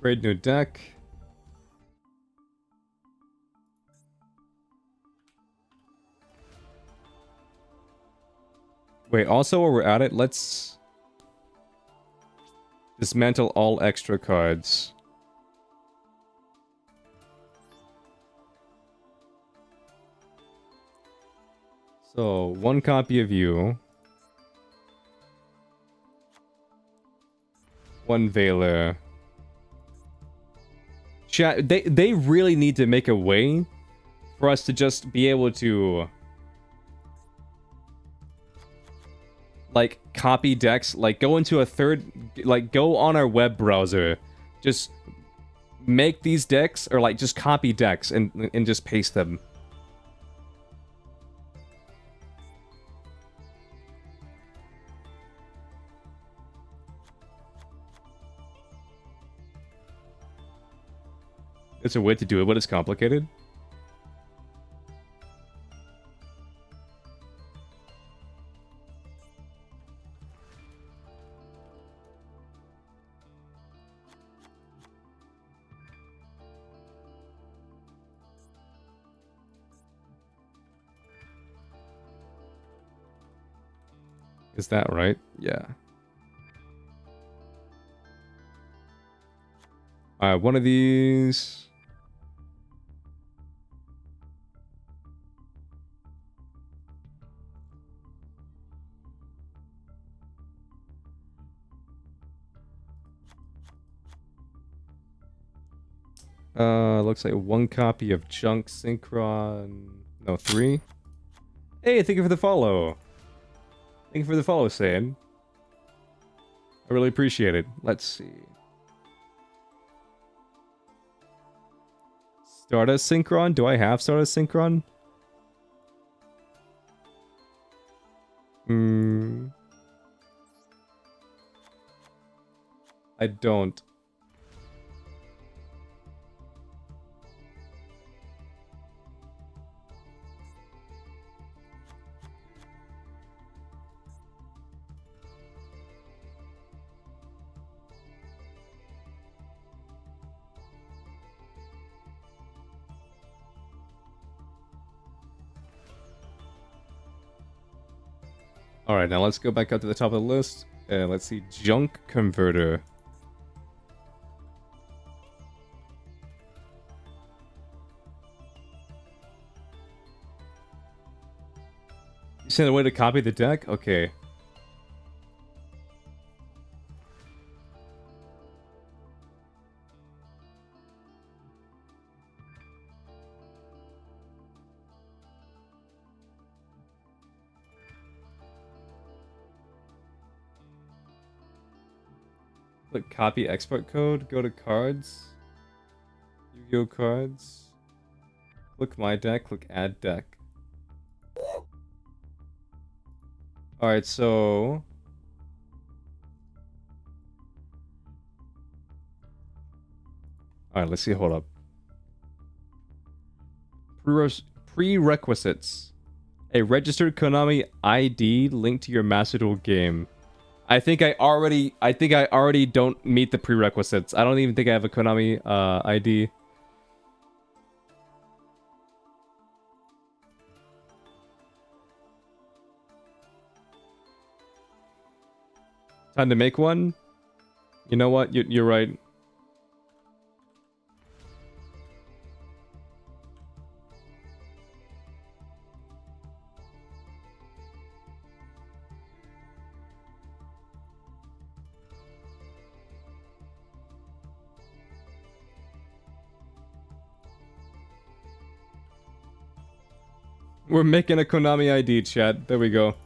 [SPEAKER 1] Create new deck. Wait, also while we're at it, let's dismantle all extra cards. So, 1 copy of you. 1 Veiler. Chat, they really need to make a way for us to just be able to like copy decks, like go into a go on our web browser, just make these decks, or like just copy decks and just paste them. It's a way to do it, but it's complicated. Is that right? Yeah. One of these. Looks like 1 copy of Junk Synchron. No, 3. Hey, thank you for the follow. Thank you for the follow, Sam. I really appreciate it. Let's see. Stardust Synchron? Do I have Stardust Synchron? I don't. Alright, now let's go back up to the top of the list. Let's see, Junk Converter. You sent a way to copy the deck? Okay. Click copy export code, go to cards, Yu-Gi-Oh cards, click my deck, click add deck. Alright, so... Alright, let's see, hold up. Prerequisites. A registered Konami ID linked to your Master Duel game. I think I already don't meet the prerequisites. I don't even think I have a Konami ID. Time to make one? You know what? You're right. We're making a Konami ID, chat. There we go.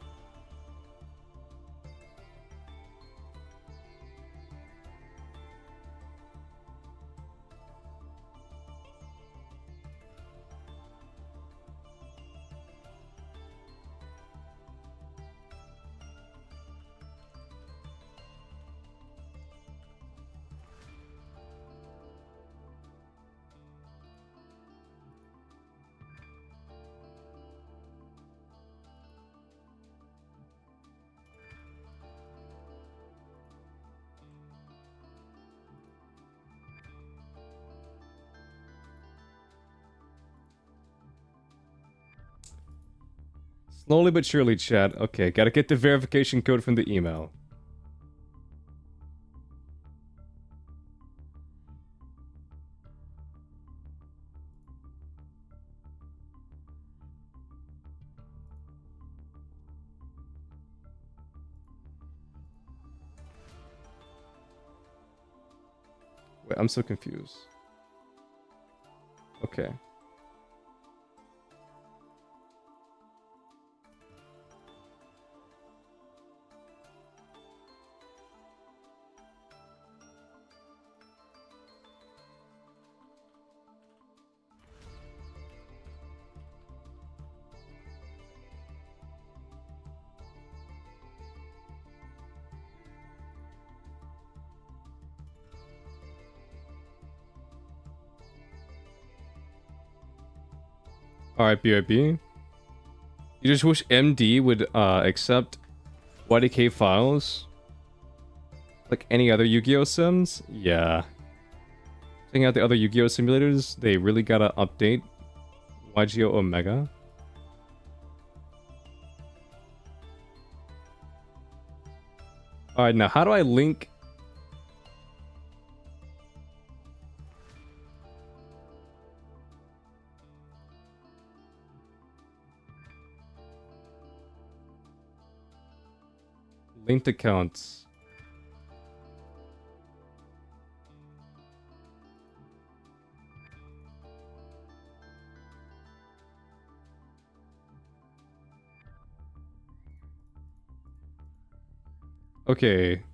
[SPEAKER 1] Slowly but surely, chat. Okay, gotta get the verification code from the email. Wait, I'm so confused. Okay. Alright, BRB. You just wish MD would accept YDK files? Like any other Yu-Gi-Oh sims? Yeah. Checking out the other Yu-Gi-Oh simulators, they really gotta update YGO Omega. Alright, now how do I link... linked accounts? Okay.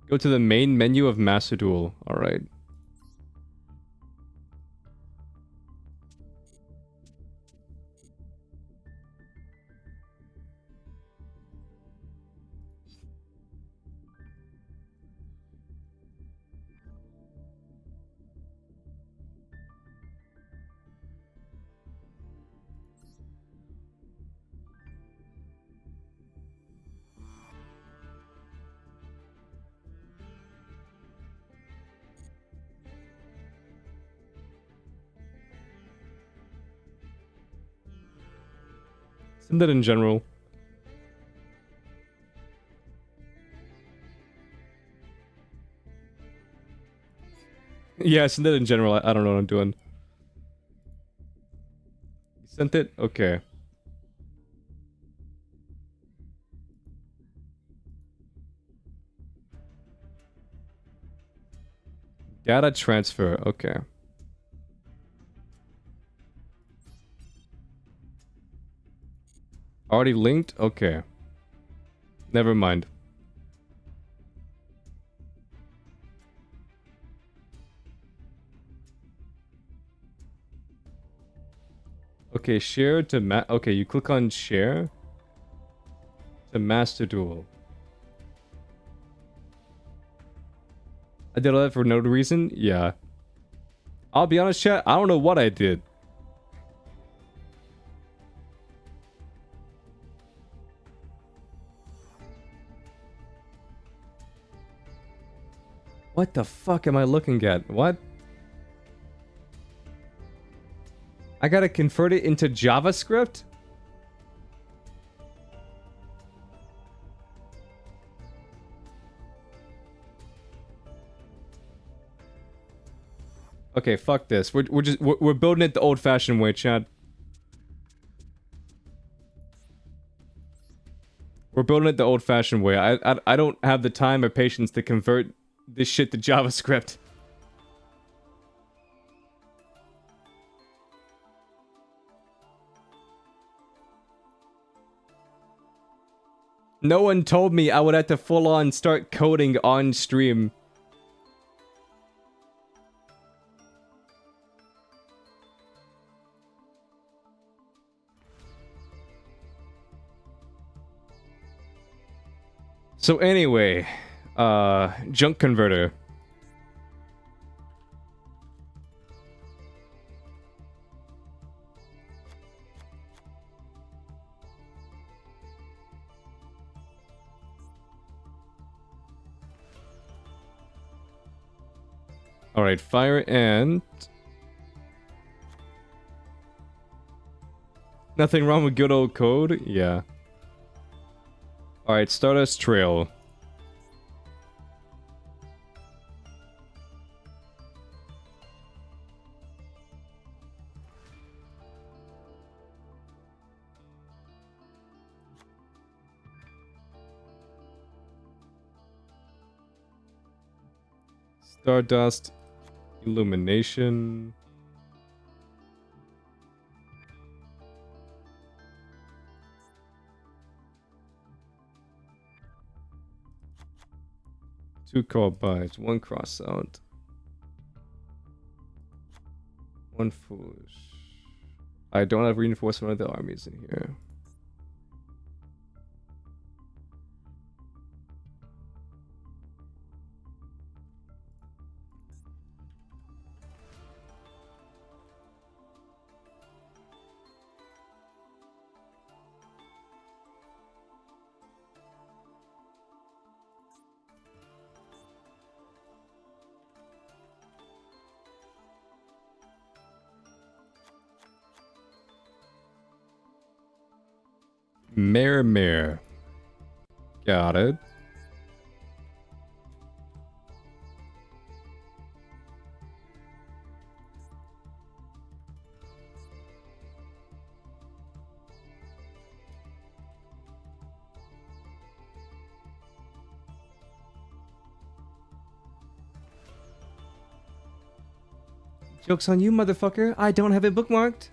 [SPEAKER 1] Go to the main menu of Master Duel. Alright. Send that in general. Yeah, I sent it in general. I don't know what I'm doing. You sent it? Okay. Data transfer. Okay. Already linked? Okay. Never mind. Okay, share to okay, you click on share to master duel. I did all that for no reason? Yeah. I'll be honest, chat, I don't know what I did. What the fuck am I looking at? What? I gotta convert it into JavaScript? Okay, fuck this. We're building it the old-fashioned way, Chad. We're building it the old-fashioned way. I don't have the time or patience to convert this shit to JavaScript. No one told me I would have to full-on start coding on stream. So anyway, junk converter. Alright, fire and... Nothing wrong with good old code? Yeah. Alright, Stardust Trail. Stardust Illumination. Two call bytes, one cross out. One foolish. I don't have reinforcement of the armies in here. Mare. Got it. Joke's on you, motherfucker. I don't have it bookmarked.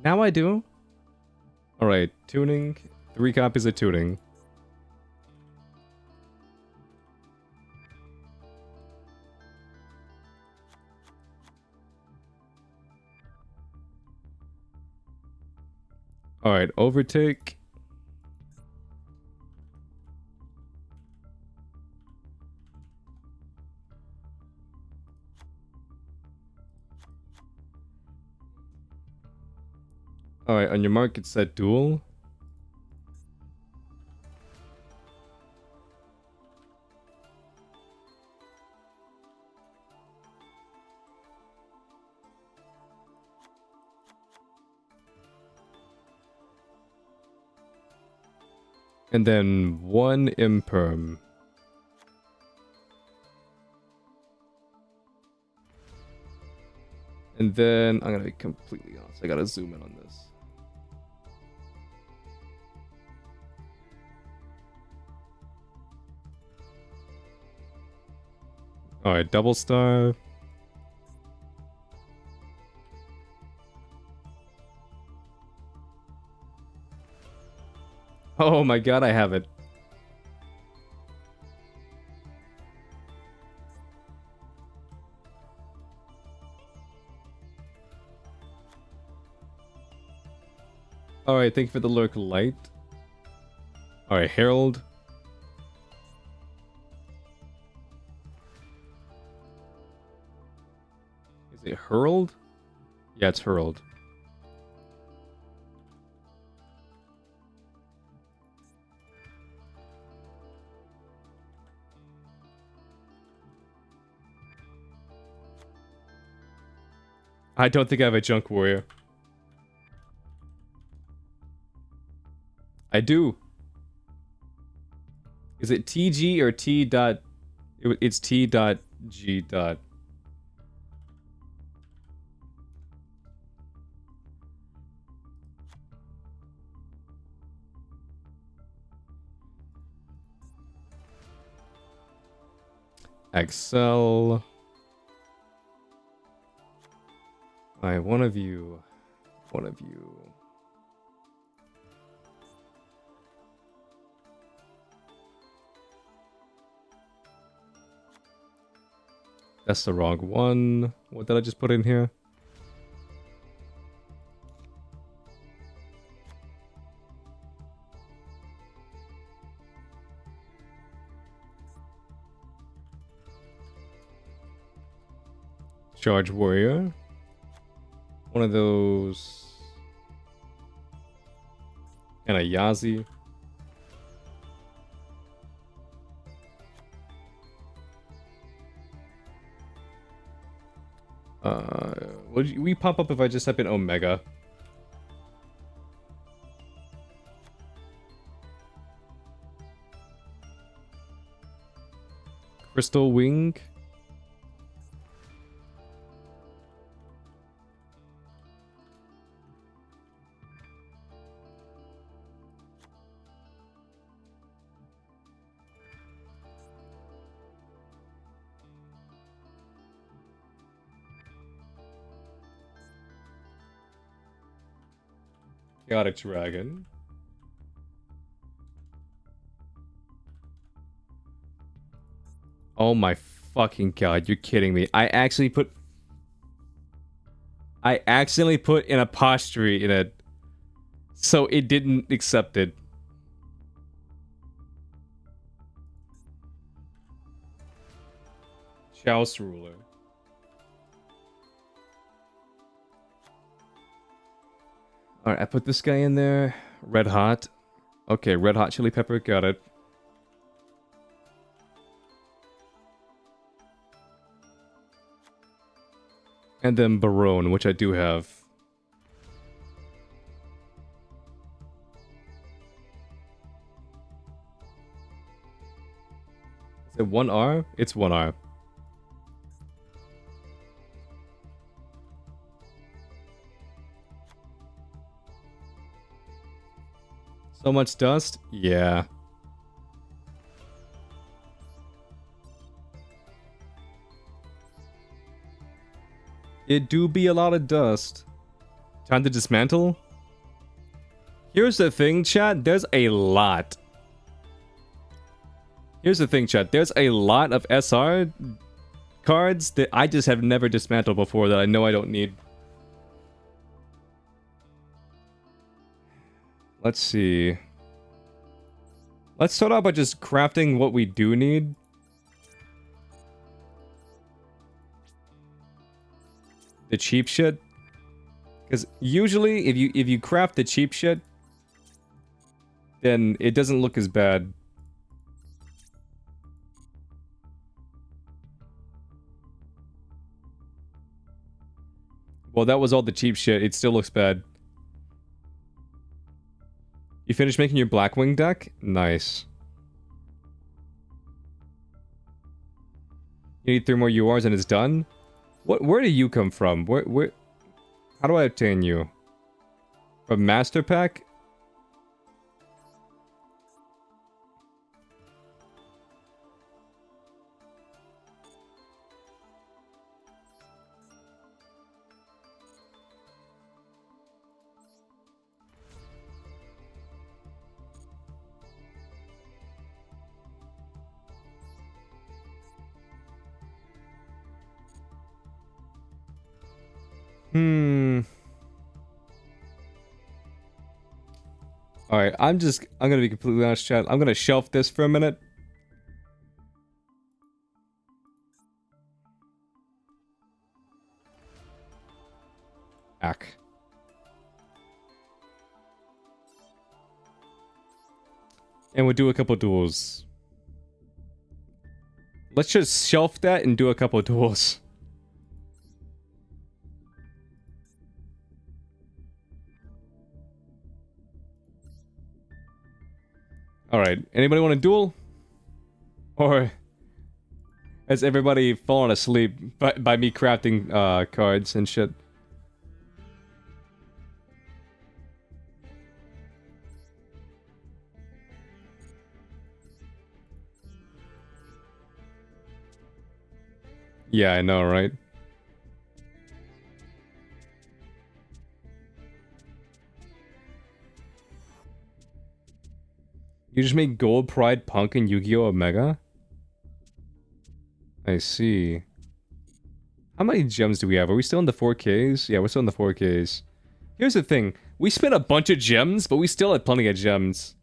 [SPEAKER 1] Now I do. Alright, tuning. 3 copies of tuning. Alright, overtake. Alright. Alright, on your mark, get set, duel. And then 1 imperm. And then, I'm gonna be completely honest, I gotta zoom in on this. Alright, double star. Oh my god, I have it. Alright, thank you for the lurk light. Alright, Herald. Is it Hurled? Yeah, it's Hurled. I don't think I have a junk warrior. I do. Is it TG or T dot? It's T dot G dot. Excel. Alright, one of you. That's the wrong one. What did I just put in here? Charge warrior. One of those. And a Yazi. Would we pop up if I just type in Omega? Crystal Wing. Chaotic Dragon. Oh my fucking god, you're kidding me. I accidentally put an apostrophe in it. So it didn't accept it. Chouse Ruler. Alright, I put this guy in there. Red Hot. Okay, Red Hot Chili Pepper, got it. And then Barone, which I do have. Is it 1R? It's 1R. So much dust? Yeah. It do be a lot of dust. Time to dismantle? Here's the thing, chat. There's a lot. Here's the thing, chat. There's a lot of SR cards that I just have never dismantled before that I know I don't need. Let's see. Let's start out by just crafting what we do need. The cheap shit. Because usually, if you craft the cheap shit, then it doesn't look as bad. Well, that was all the cheap shit. It still looks bad. You finished making your Blackwing deck? Nice. You need 3 more URs and it's done? Where do you come from? Where how do I obtain you? From Master Pack? Alright, I'm gonna be completely honest, chat. I'm gonna shelf this for a minute. Back. And we'll do a couple duels. Let's just shelf that and do a couple duels. Alright, anybody want a duel? Or has everybody fallen asleep by me crafting cards and shit? Yeah, I know, right? You just make Gold, Pride, Punk, and Yu-Gi-Oh! Omega? I see. How many gems do we have? Are we still in the 4Ks? Yeah, we're still in the 4Ks. Here's the thing. We spent a bunch of gems, but we still had plenty of gems.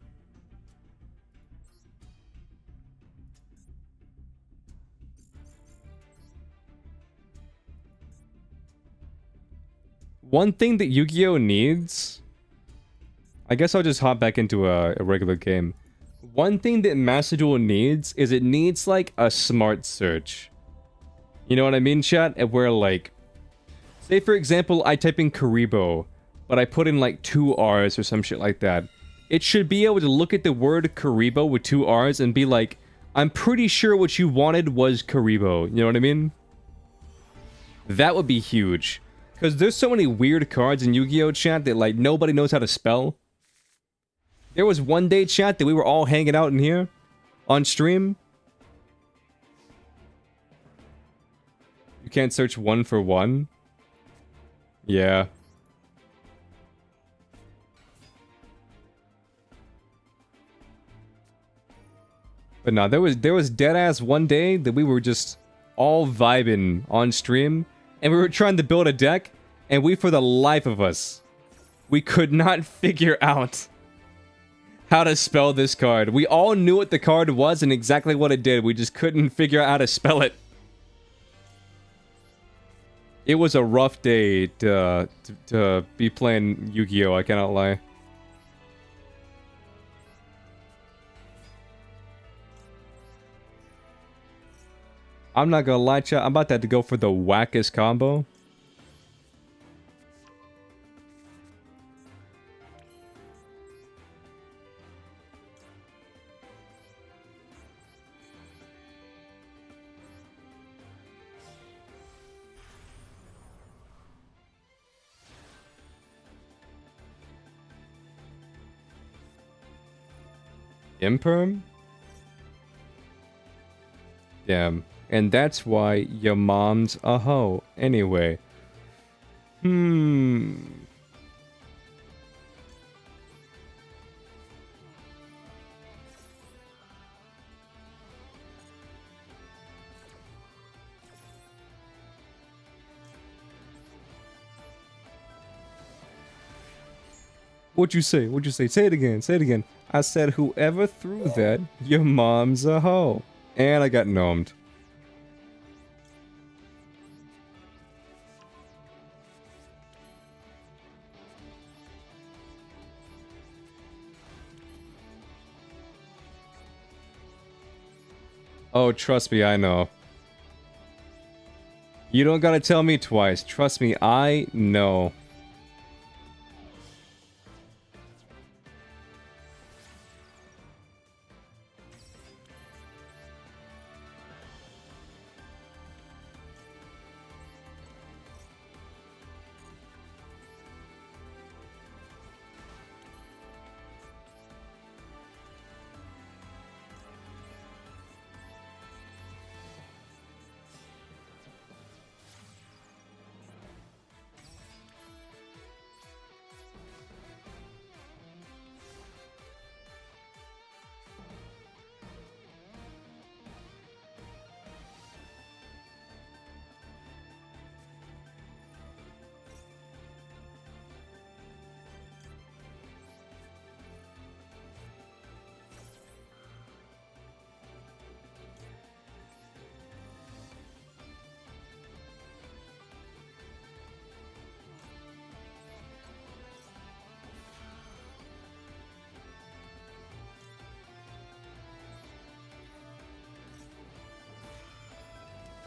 [SPEAKER 1] One thing that Yu-Gi-Oh! Needs... I guess I'll just hop back into a regular game. One thing that Master Duel needs is it needs, like, a smart search. You know what I mean, chat? Where, like... Say, for example, I type in Karibo, but I put in, like, 2 R's or some shit like that. It should be able to look at the word Karibo with 2 R's and be like, I'm pretty sure what you wanted was Karibo. You know what I mean? That would be huge. Because there's so many weird cards in Yu-Gi-Oh! Chat that, like, nobody knows how to spell. There was one day, chat, that we were all hanging out in here on stream. You can't search 1 for 1? Yeah. But no, there was deadass one day that we were just all vibing on stream, and we were trying to build a deck, and we, for the life of us, we could not figure out how to spell this card. We all knew what the card was and exactly what it did. We just couldn't figure out how to spell it. It was a rough day to be playing Yu-Gi-Oh! I cannot lie. I'm not gonna lie, chat. I'm about to have to go for the wackest combo. Imperm? Damn. And that's why your mom's a hoe. Anyway. What'd you say? What'd you say? Say it again. Say it again. I said whoever threw that, your mom's a hoe. And I got gnomed. Oh, trust me, I know. You don't gotta tell me twice. Trust me, I know.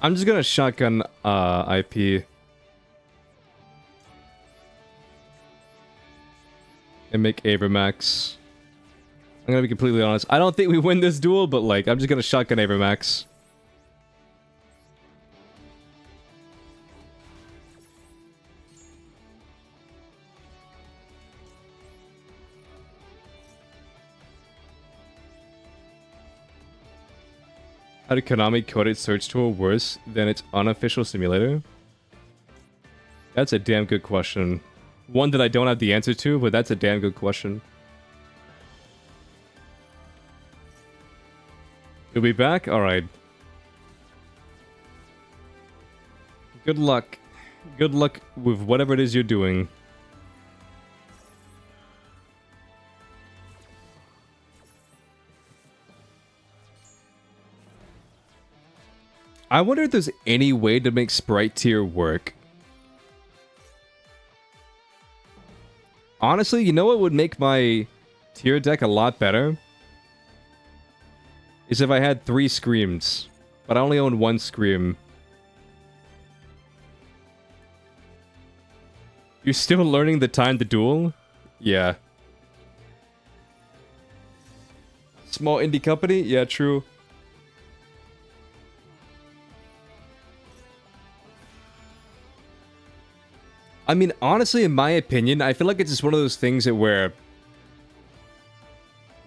[SPEAKER 1] I'm just gonna shotgun IP. And make Abramax. I'm gonna be completely honest. I don't think we win this duel, but like, I'm just gonna shotgun Abramax. How did Konami code its search tool worse than its unofficial simulator? That's a damn good question. One that I don't have the answer to, but that's a damn good question. You'll be back? Alright. Good luck. Good luck with whatever it is you're doing. I wonder if there's any way to make sprite tier work. Honestly, you know what would make my tier deck a lot better? Is if I had 3 Screams, but I only own 1 Scream. You're still learning the time to duel? Yeah. Small indie company? Yeah, true. I mean, honestly, in my opinion, I feel like it's just one of those things that where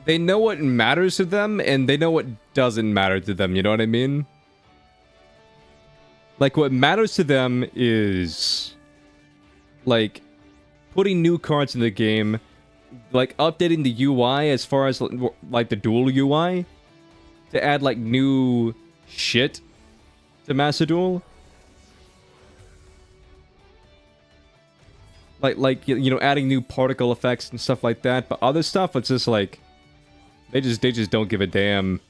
[SPEAKER 1] they know what matters to them and they know what doesn't matter to them, you know what I mean? Like, what matters to them is, like, putting new cards in the game, like, updating the UI as far as, like, the dual UI, to add, like, new shit to Master Duel. Like you know, adding new particle effects and stuff like that, but other stuff, it's just like they just don't give a damn.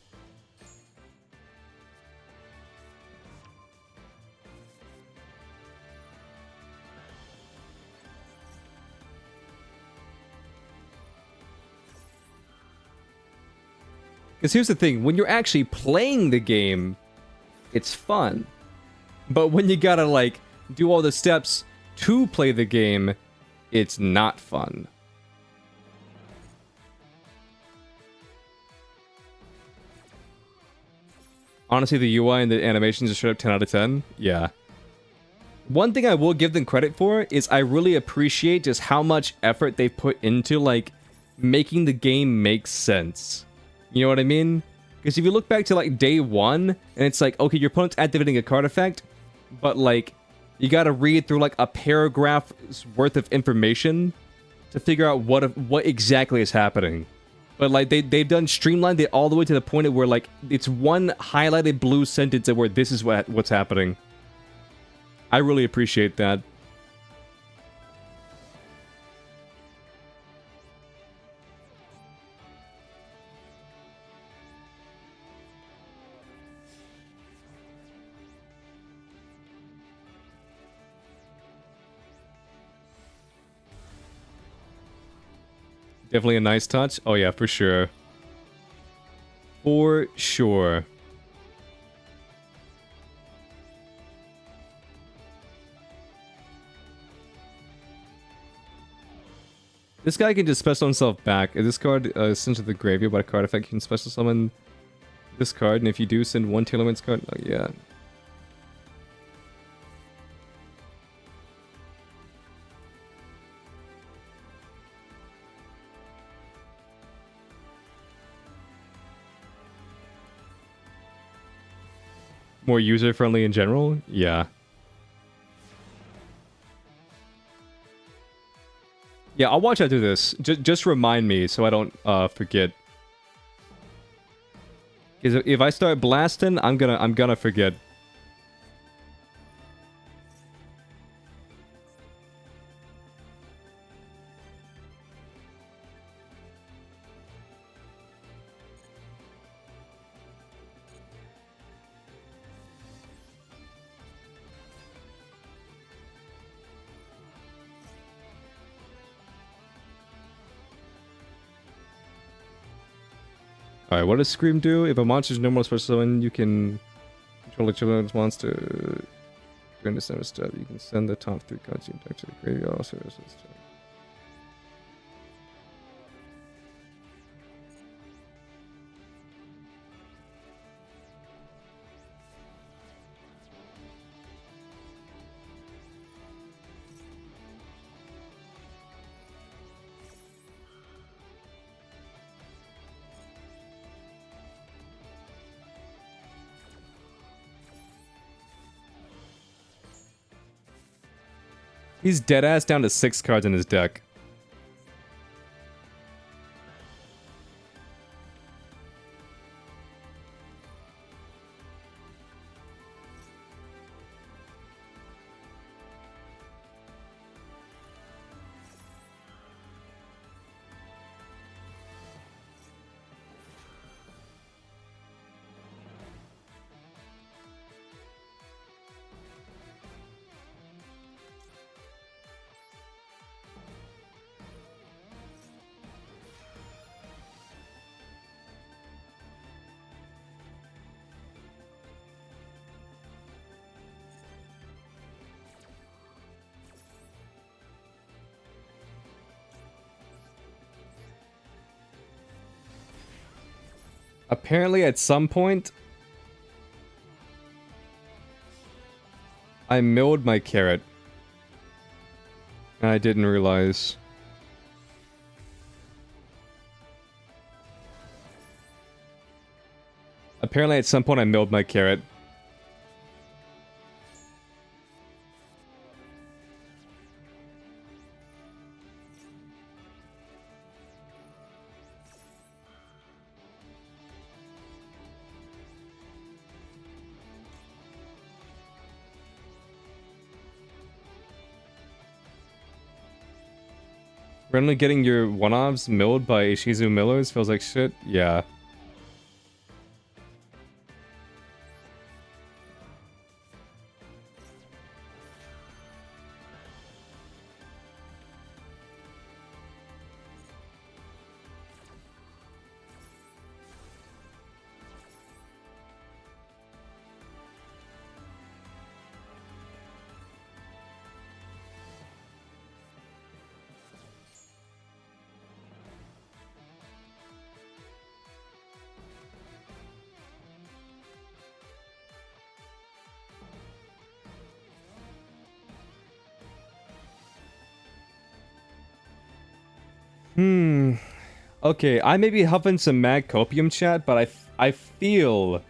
[SPEAKER 1] Because here's the thing, when you're actually playing the game, it's fun. But when you gotta, like, do all the steps to play the game, it's not fun. Honestly, the UI and the animations are straight up 10 out of 10. Yeah. One thing I will give them credit for is I really appreciate just how much effort they put into, like, making the game make sense. You know what I mean? Because if you look back to, like, day 1, and it's like, okay, your opponent's activating a card effect, but, like, you gotta read through, like, a paragraph's worth of information to figure out what exactly is happening. But, like, they've done streamlined it all the way to the point of where, like, it's one highlighted blue sentence of where this is what's happening. I really appreciate that. Definitely a nice touch. Oh yeah, for sure. For sure. This guy can just special himself back. If this card is sent to the graveyard by a card effect, you can special summon this card, and if you do, send one Tailormans card. Oh, yeah. More user-friendly in general? Yeah. Yeah, I'll watch out do this. Just remind me so I don't forget. Because if I start blasting, I'm gonna forget. Alright, what does Scream do? If a monster's normal special summon, you can control a children's monster during the center step. You can send the top 3 cards you deck to the graveyard. Also, he's deadass down to 6 cards in his deck. Apparently, at some point, I milled my carrot. And I didn't realize. Apparently, at some point, I milled my carrot. Randomly getting your one-offs milled by Ishizu Millers feels like shit? Yeah. Okay, I may be huffing some mad copium chat, but I feel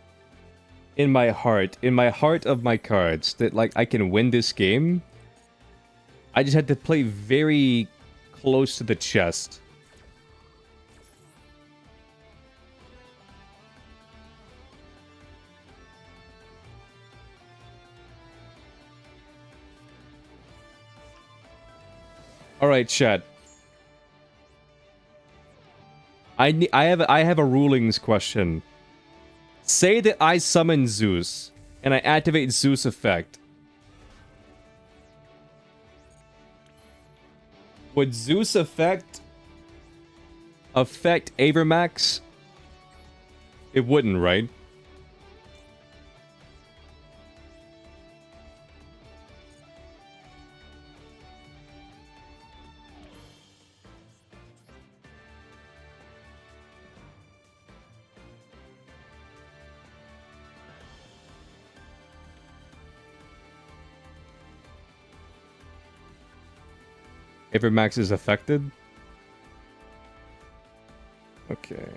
[SPEAKER 1] in my heart of my cards, that like I can win this game. I just had to play very close to the chest. Alright, chat. I have a rulings question. Say that I summon Zeus, and I activate Zeus effect. Would Zeus effect Avermax? It wouldn't, right? Avermax is affected? Okay.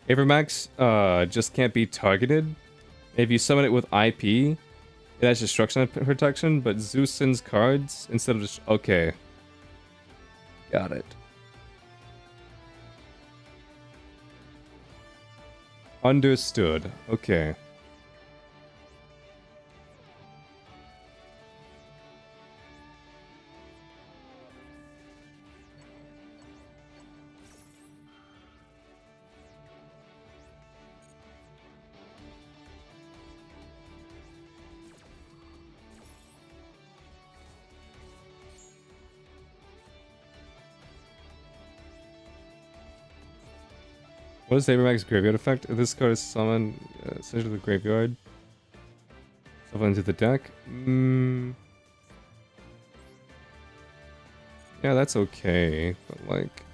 [SPEAKER 1] Avermax just can't be targeted. If you summon it with IP, it has destruction protection, but Zeus sends cards instead of just... Okay. Got it. Understood. Okay. What is Avermax's graveyard effect? If this card is summoned, essentially the graveyard. Shuffle into the deck. Yeah, that's okay, but like...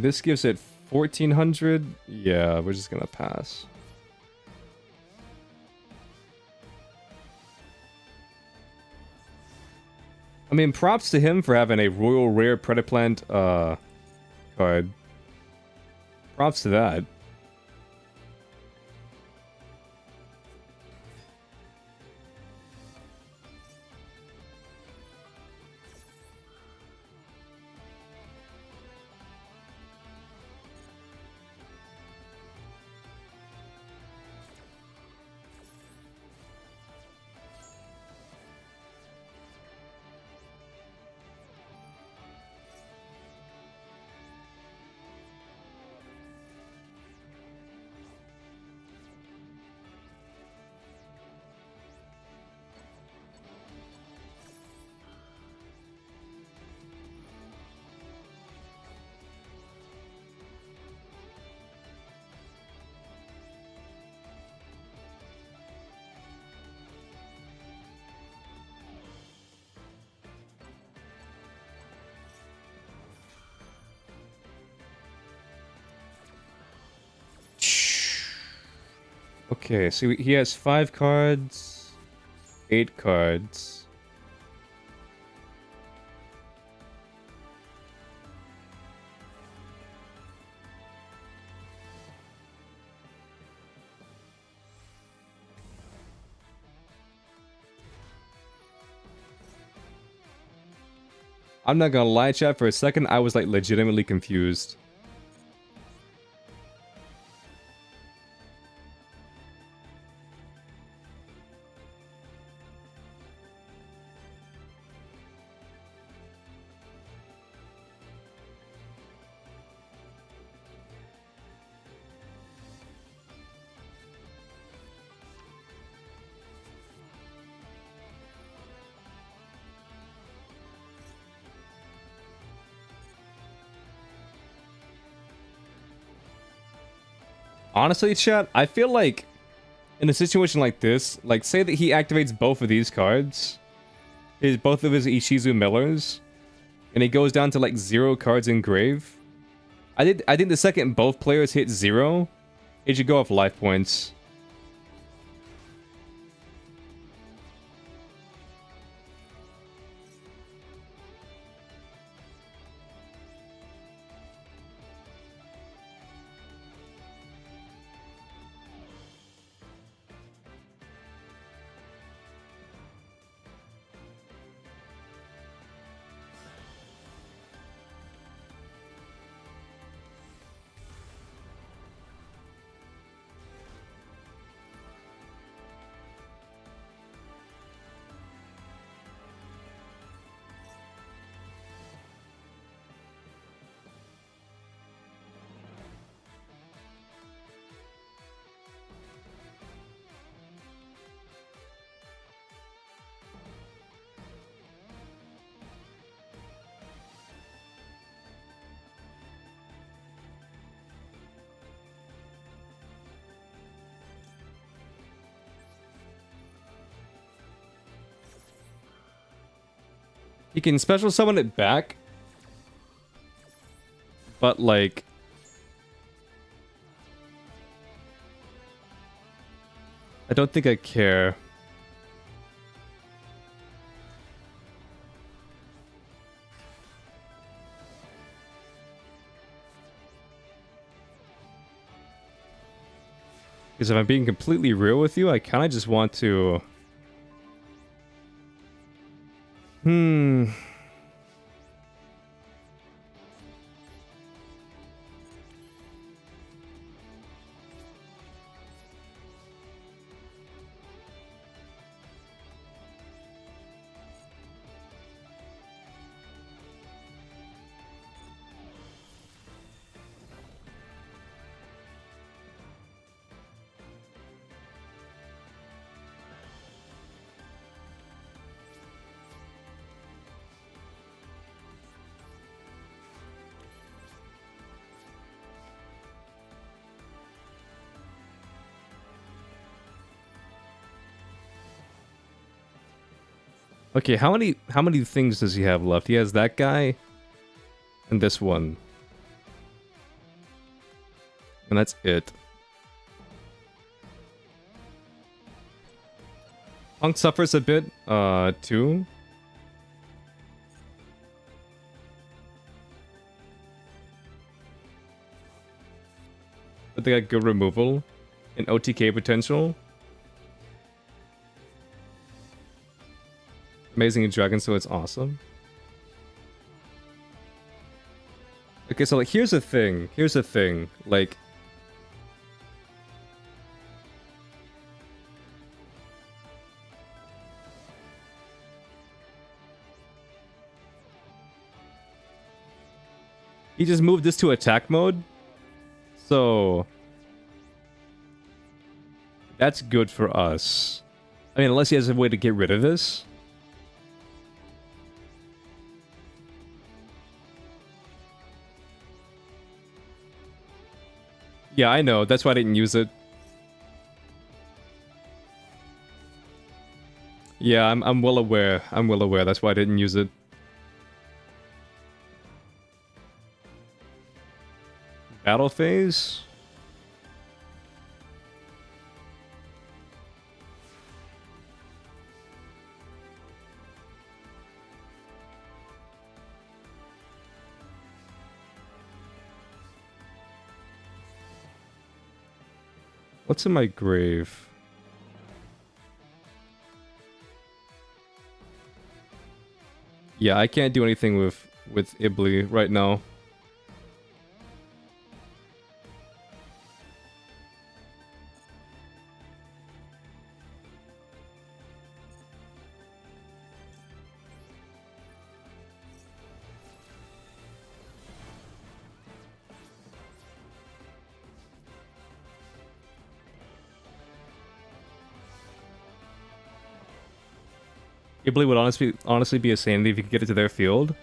[SPEAKER 1] This gives it 1400. Yeah, we're just gonna pass. I mean, props to him for having a Royal Rare Predaplant card. Props to that. Okay, so he has 5 cards, 8 cards. I'm not gonna lie, chat, for a second I was like legitimately confused. Honestly, chat, I feel like in a situation like this, like say that he activates both of these cards, both of his Ishizu Millers, and he goes down to like 0 cards in grave. I think the second both players hit 0, it should go off life points. You can special summon it back, but like, I don't think I care. Because if I'm being completely real with you, I kind of just want to... Okay, how many things does he have left? He has that guy and this one. And that's it. Punk suffers a bit, too. But they got good removal and OTK potential. Amazing in Dragon, so it's awesome. Okay, so like here's the thing. Here's the thing. Like he just moved this to attack mode. So that's good for us. I mean, unless he has a way to get rid of this. Yeah, I know. That's why I didn't use it. Yeah, I'm well aware. I'm well aware. That's why I didn't use it. Battle phase? What's in my grave? Yeah, I can't do anything with Ibli right now. Ibli would honestly be a sanity if you could get it to their field.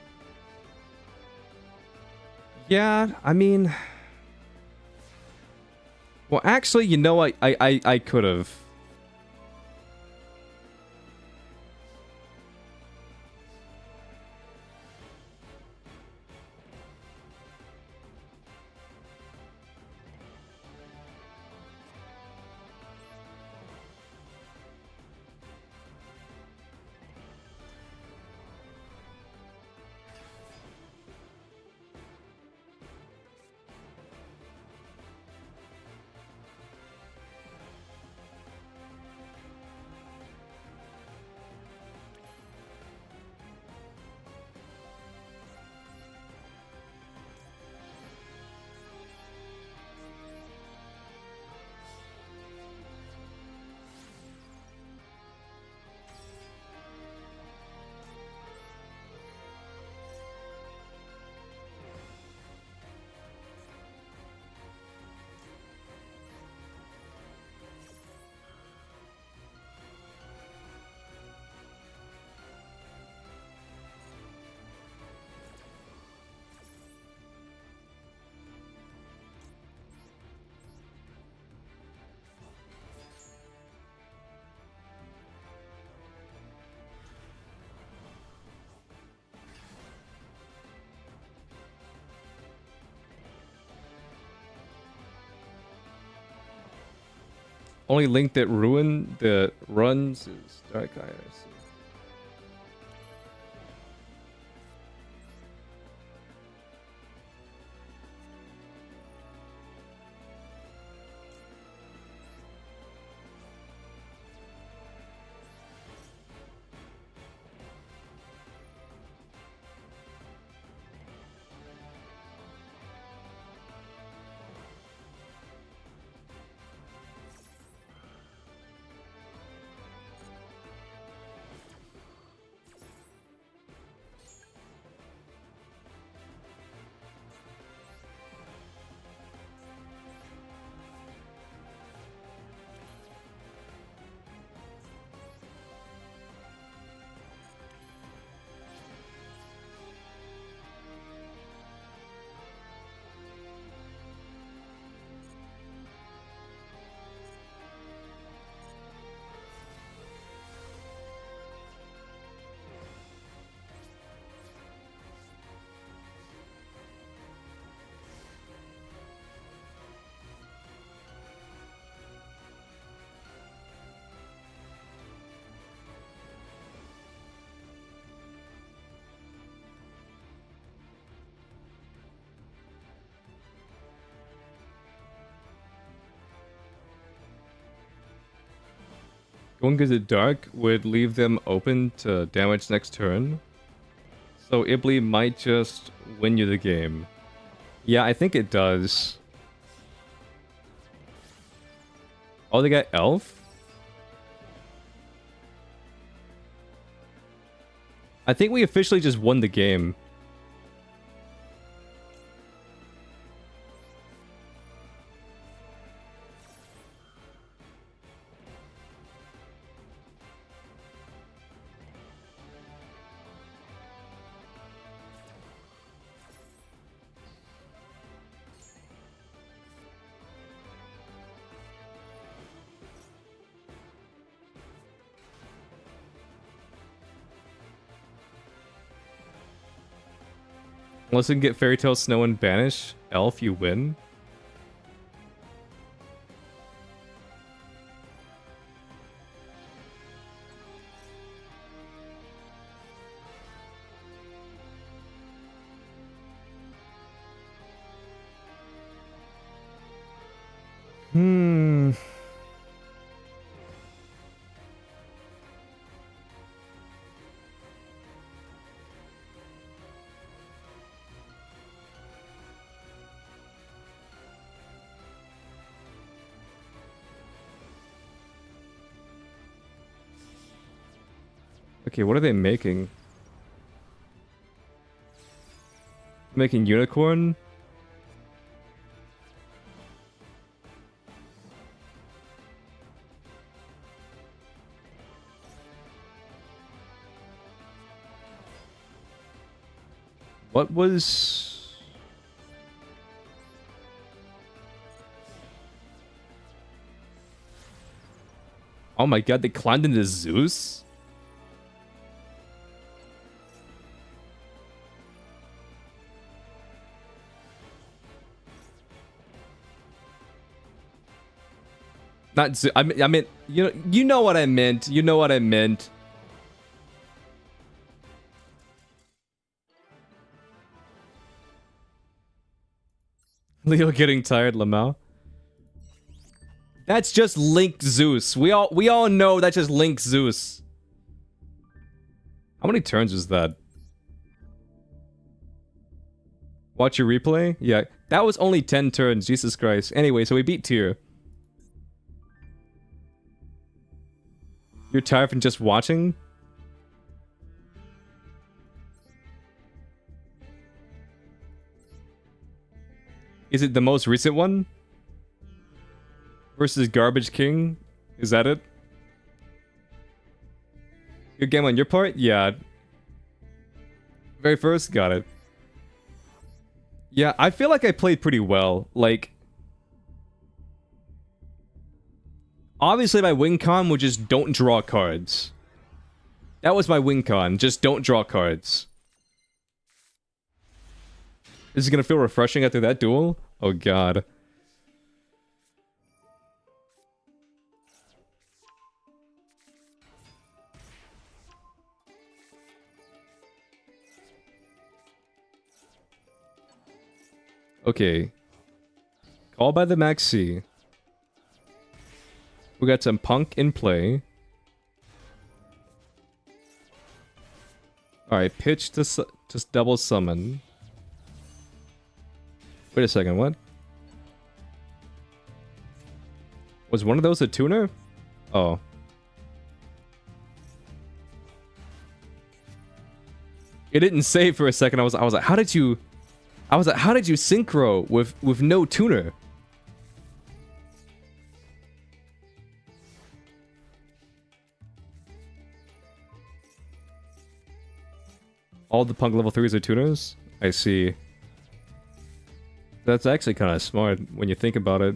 [SPEAKER 1] Yeah, I mean... Well, actually, you know, I could have. Only link that runs is Dark Iris. Going to the dark would leave them open to damage next turn. So Ibli might just win you the game. Yeah, I think it does. Oh, they got Elf? I think we officially just won the game. Unless you can get Fairy Tale Snow and Banish Elf, you win. Okay, what are they making? Making unicorn? What was... Oh my god, they climbed into Zeus? Not Zeus. I meant, you know what I meant. You know what I meant. Leo getting tired, Lamau. That's just Link Zeus. We all know that's just Link Zeus. How many turns was that? Watch your replay? Yeah, that was only 10 turns. Jesus Christ. Anyway, so we beat tier. You're tired from just watching? Is it the most recent one? Versus Garbage King? Is that it? Good game on your part? Yeah. Very first? Got it. Yeah, I feel like I played pretty well. Like... Obviously my win con was just don't draw cards. That was my win con, just don't draw cards. This is gonna feel refreshing after that duel? Oh god. Okay. Call by the Maxi. We got some Punk in play. Alright, pitch to double summon. Wait a second, what? Was one of those a tuner? Oh. It didn't say for a second. I was like, how did you synchro with no tuner? All the Punk level 3s are tuners? I see. That's actually kind of smart when you think about it.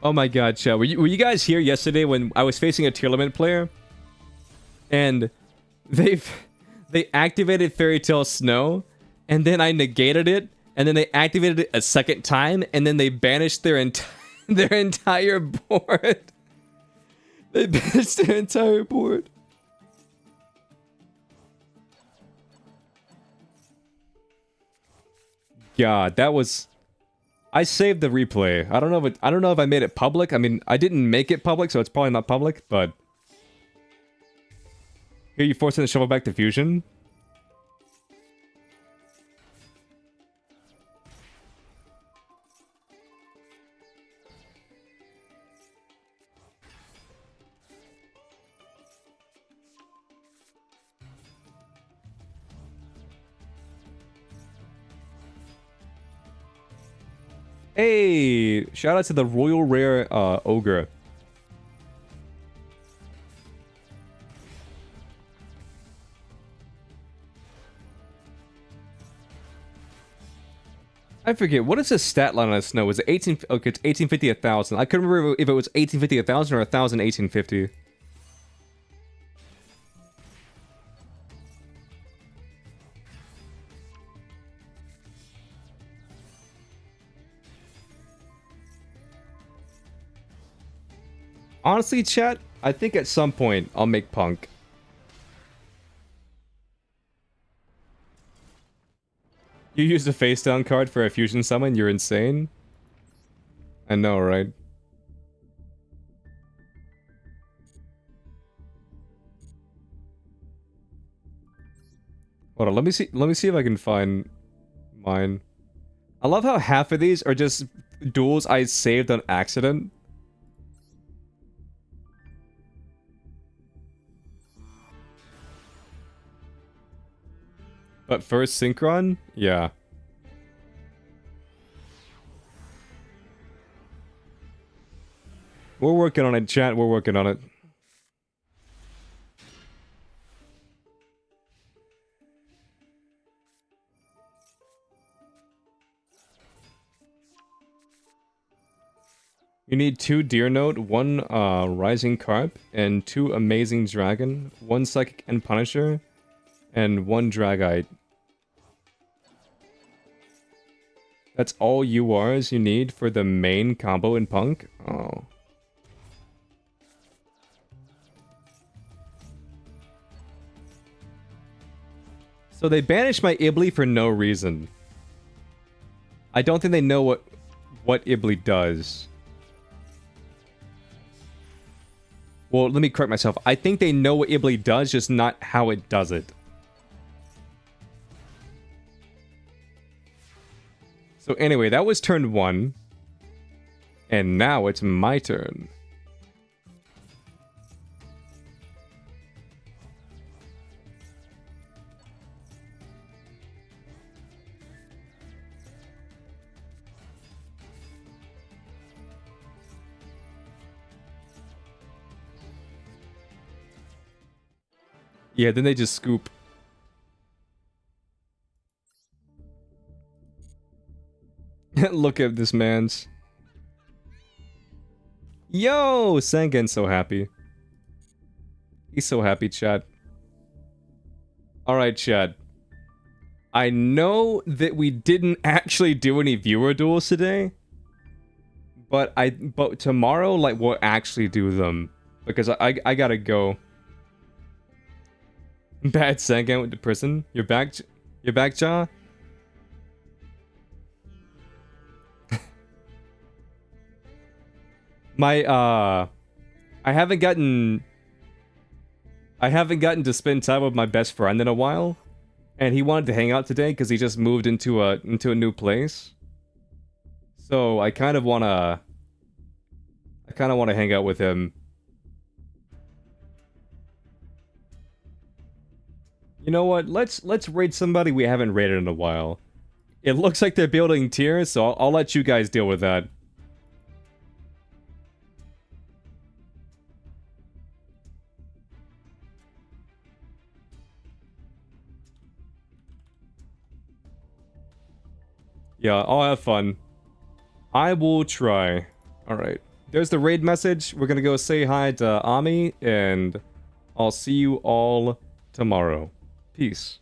[SPEAKER 1] Oh my god, chat. Were you guys here yesterday when I was facing a tournament player? And they activated Fairy Tale Snow, and then I negated it, and then they activated it a second time, and then they banished their entire board. They banished their entire board. God, that was. I saved the replay. I don't know if I made it public. I mean, I didn't make it public, so it's probably not public, but. Here, you forcing the shovel back to fusion? Hey! Shout out to the Royal Rare Ogre. I forget, what is the stat line on Snow? Was it 18? Okay, it's 1850 1,000. I couldn't remember if it was 1850 1,000 or 1,000 1850. Honestly, chat, I think at some point I'll make Punk. You used a face down card for a fusion summon? You're insane. I know, right? Hold on, let me see if I can find mine. I love how half of these are just duels I saved on accident. But first Synchron? Yeah. We're working on it, chat. We're working on it. You need 2 Deer Note, 1 Rising Carp, and 2 Amazing Dragon, 1 Psychic and Punisher, and 1 Dragite. That's all URs you need for the main combo in Punk? Oh. So they banished my Ibli for no reason. I don't think they know what Ibli does. Well, let me correct myself. I think they know what Ibli does, just not how it does it. So anyway, that was turn 1. And now it's my turn. Yeah, then they just scoop. Look at this man's. Yo! Sangen's so happy. He's so happy, chat. Alright, chat. I know that we didn't actually do any viewer duels today, but tomorrow, like, we'll actually do them because I gotta go. Bad second with the prison. You're back, Jaw. I haven't gotten to spend time with my best friend in a while, and he wanted to hang out today because he just moved into a new place. So I kind of wanna hang out with him. You know what? Let's raid somebody we haven't raided in a while. It looks like they're building tiers, so I'll let you guys deal with that. Yeah, I'll have fun. I will try. Alright. There's the raid message. We're gonna go say hi to Ami, and I'll see you all tomorrow. Peace.